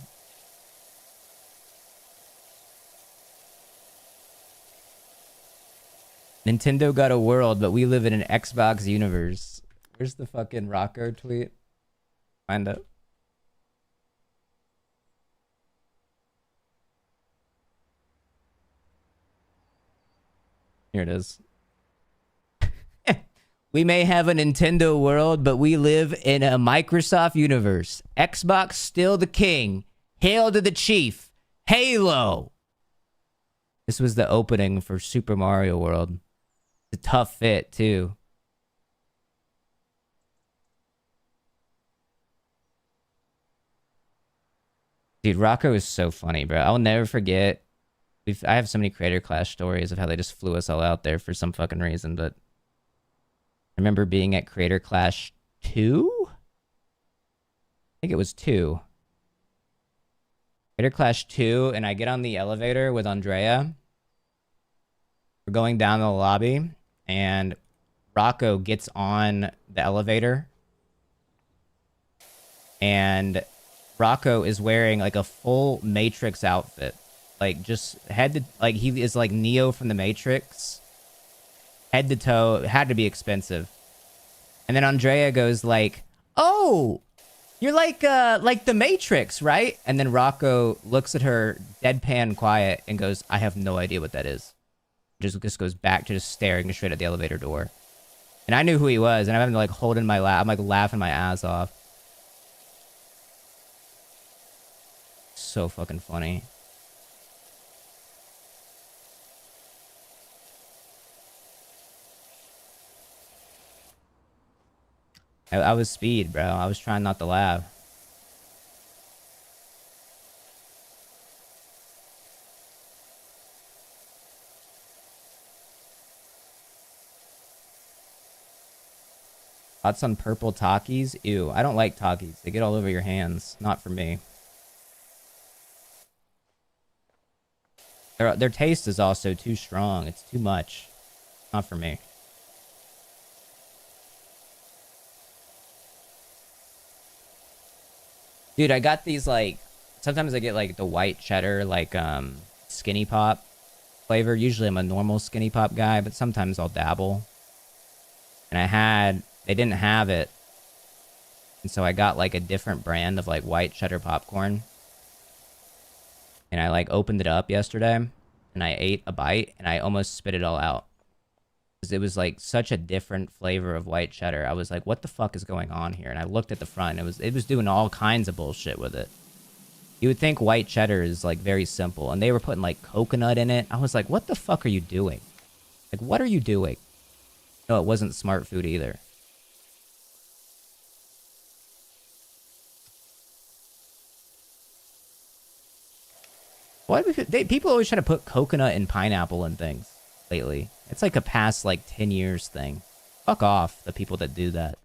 Nintendo got a world, but we live in an Xbox universe. Where's the fucking Rocco tweet? Find it. Here it is. We may have a Nintendo world, but we live in a Microsoft universe. Xbox still the king. Hail to the chief. Halo. This was the opening for Super Mario World. It's a tough fit, too. Dude, Rocco is so funny, bro. I'll never forget. I have so many Creator Clash stories of how they just flew us all out there for some fucking reason, but I remember being at Creator Clash 2? I think it was 2. Creator Clash 2, and I get on the elevator with Andrea. We're going down the lobby, and Rocco gets on the elevator. And Rocco is wearing like a full Matrix outfit. Like just head to, like he is like Neo from the Matrix. Head to toe, it had to be expensive. And then Andrea goes like, "Oh, you're like the Matrix, right?" And then Rocco looks at her deadpan quiet and goes, "I have no idea what that is." Just goes back to just staring straight at the elevator door. And I knew who he was, and I'm like holding my laugh. I'm like laughing my ass off. So fucking funny. I was speed, bro. I was trying not to laugh. Thoughts on purple Takis? Ew, I don't like Takis. They get all over your hands. Not for me. Their taste is also too strong. It's too much. Not for me. Dude, I got these like, sometimes I get like the white cheddar, like skinny pop flavor. Usually I'm a normal skinny pop guy, but sometimes I'll dabble. And they didn't have it. And so I got like a different brand of like white cheddar popcorn. And I like opened it up yesterday and I ate a bite and I almost spit it all out. Because it was like such a different flavor of white cheddar. I was like, what the fuck is going on here? And I looked at the front. It was doing all kinds of bullshit with it. You would think white cheddar is like very simple. And they were putting like coconut in it. I was like, what the fuck are you doing? Like, what are you doing? No, it wasn't smart food either. Why people always try to put coconut and pineapple in things lately? It's like a past like 10 years thing. Fuck off, the people that do that.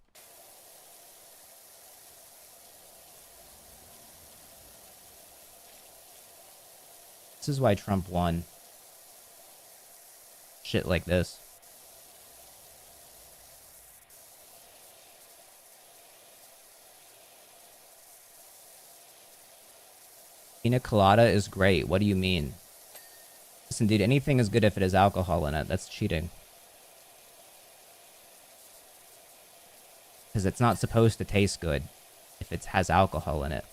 This is why Trump won. Shit like this. Pina colada is great. What do you mean? Listen, dude, anything is good if it has alcohol in it. That's cheating. Because it's not supposed to taste good if it has alcohol in it.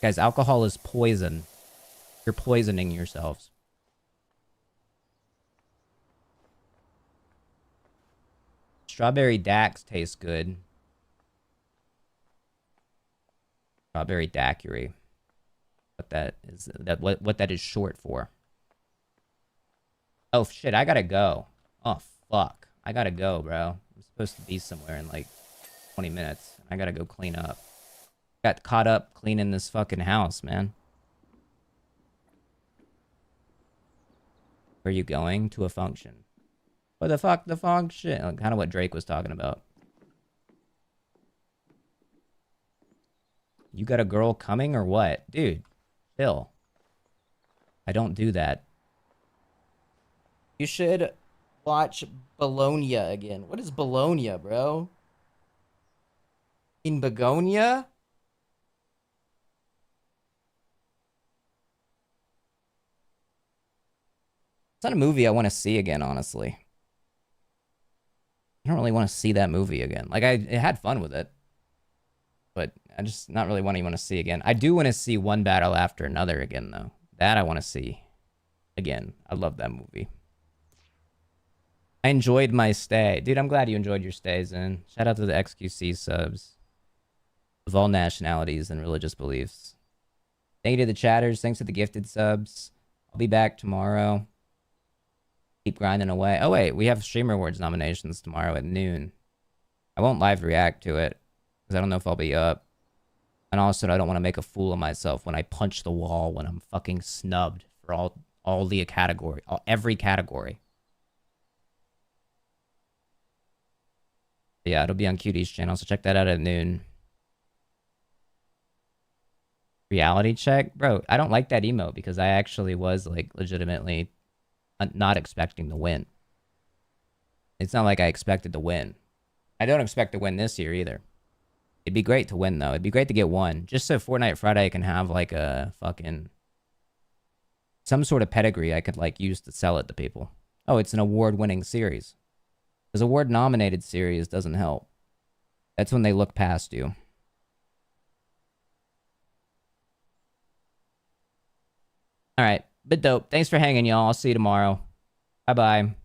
Guys, alcohol is poison. You're poisoning yourselves. Strawberry Dax tastes good. Strawberry daiquiri. What that is short for. Oh shit, I gotta go. Oh fuck. I gotta go, bro. I'm supposed to be somewhere in like 20 minutes. I gotta go clean up. Got caught up cleaning this fucking house, man. Where are you going? To a function. What the fuck? The function? Kind of what Drake was talking about. You got a girl coming or what? Dude, chill. I don't do that. You should watch Bologna again. What is Bologna, bro? In Begonia? It's not a movie I want to see again, honestly. I don't really want to see that movie again. Like, I had fun with it. But I just not really want to see again. I do want to see One Battle After Another again, though. That I want to see again. I love that movie. I enjoyed my stay. Dude, I'm glad you enjoyed your stay, Zen. Shout out to the XQC subs. Of all nationalities and religious beliefs. Thank you to the chatters. Thanks to the gifted subs. I'll be back tomorrow. Keep grinding away. Oh, wait. We have Streamer Awards nominations tomorrow at noon. I won't live react to it. Because I don't know if I'll be up. And also, I don't want to make a fool of myself when I punch the wall when I'm fucking snubbed for all the category. Every category. Yeah, it'll be on Cutie's channel, so check that out at noon. Reality check? Bro, I don't like that emote because I actually was, like, legitimately not expecting to win. It's not like I expected to win. I don't expect to win this year either. It'd be great to win, though. It'd be great to get one. Just so Fortnite Friday can have, like, a fucking... some sort of pedigree I could, like, use to sell it to people. Oh, it's an award-winning series. Because award-nominated series doesn't help. That's when they look past you. Alright, but dope. Thanks for hanging, y'all. I'll see you tomorrow. Bye-bye.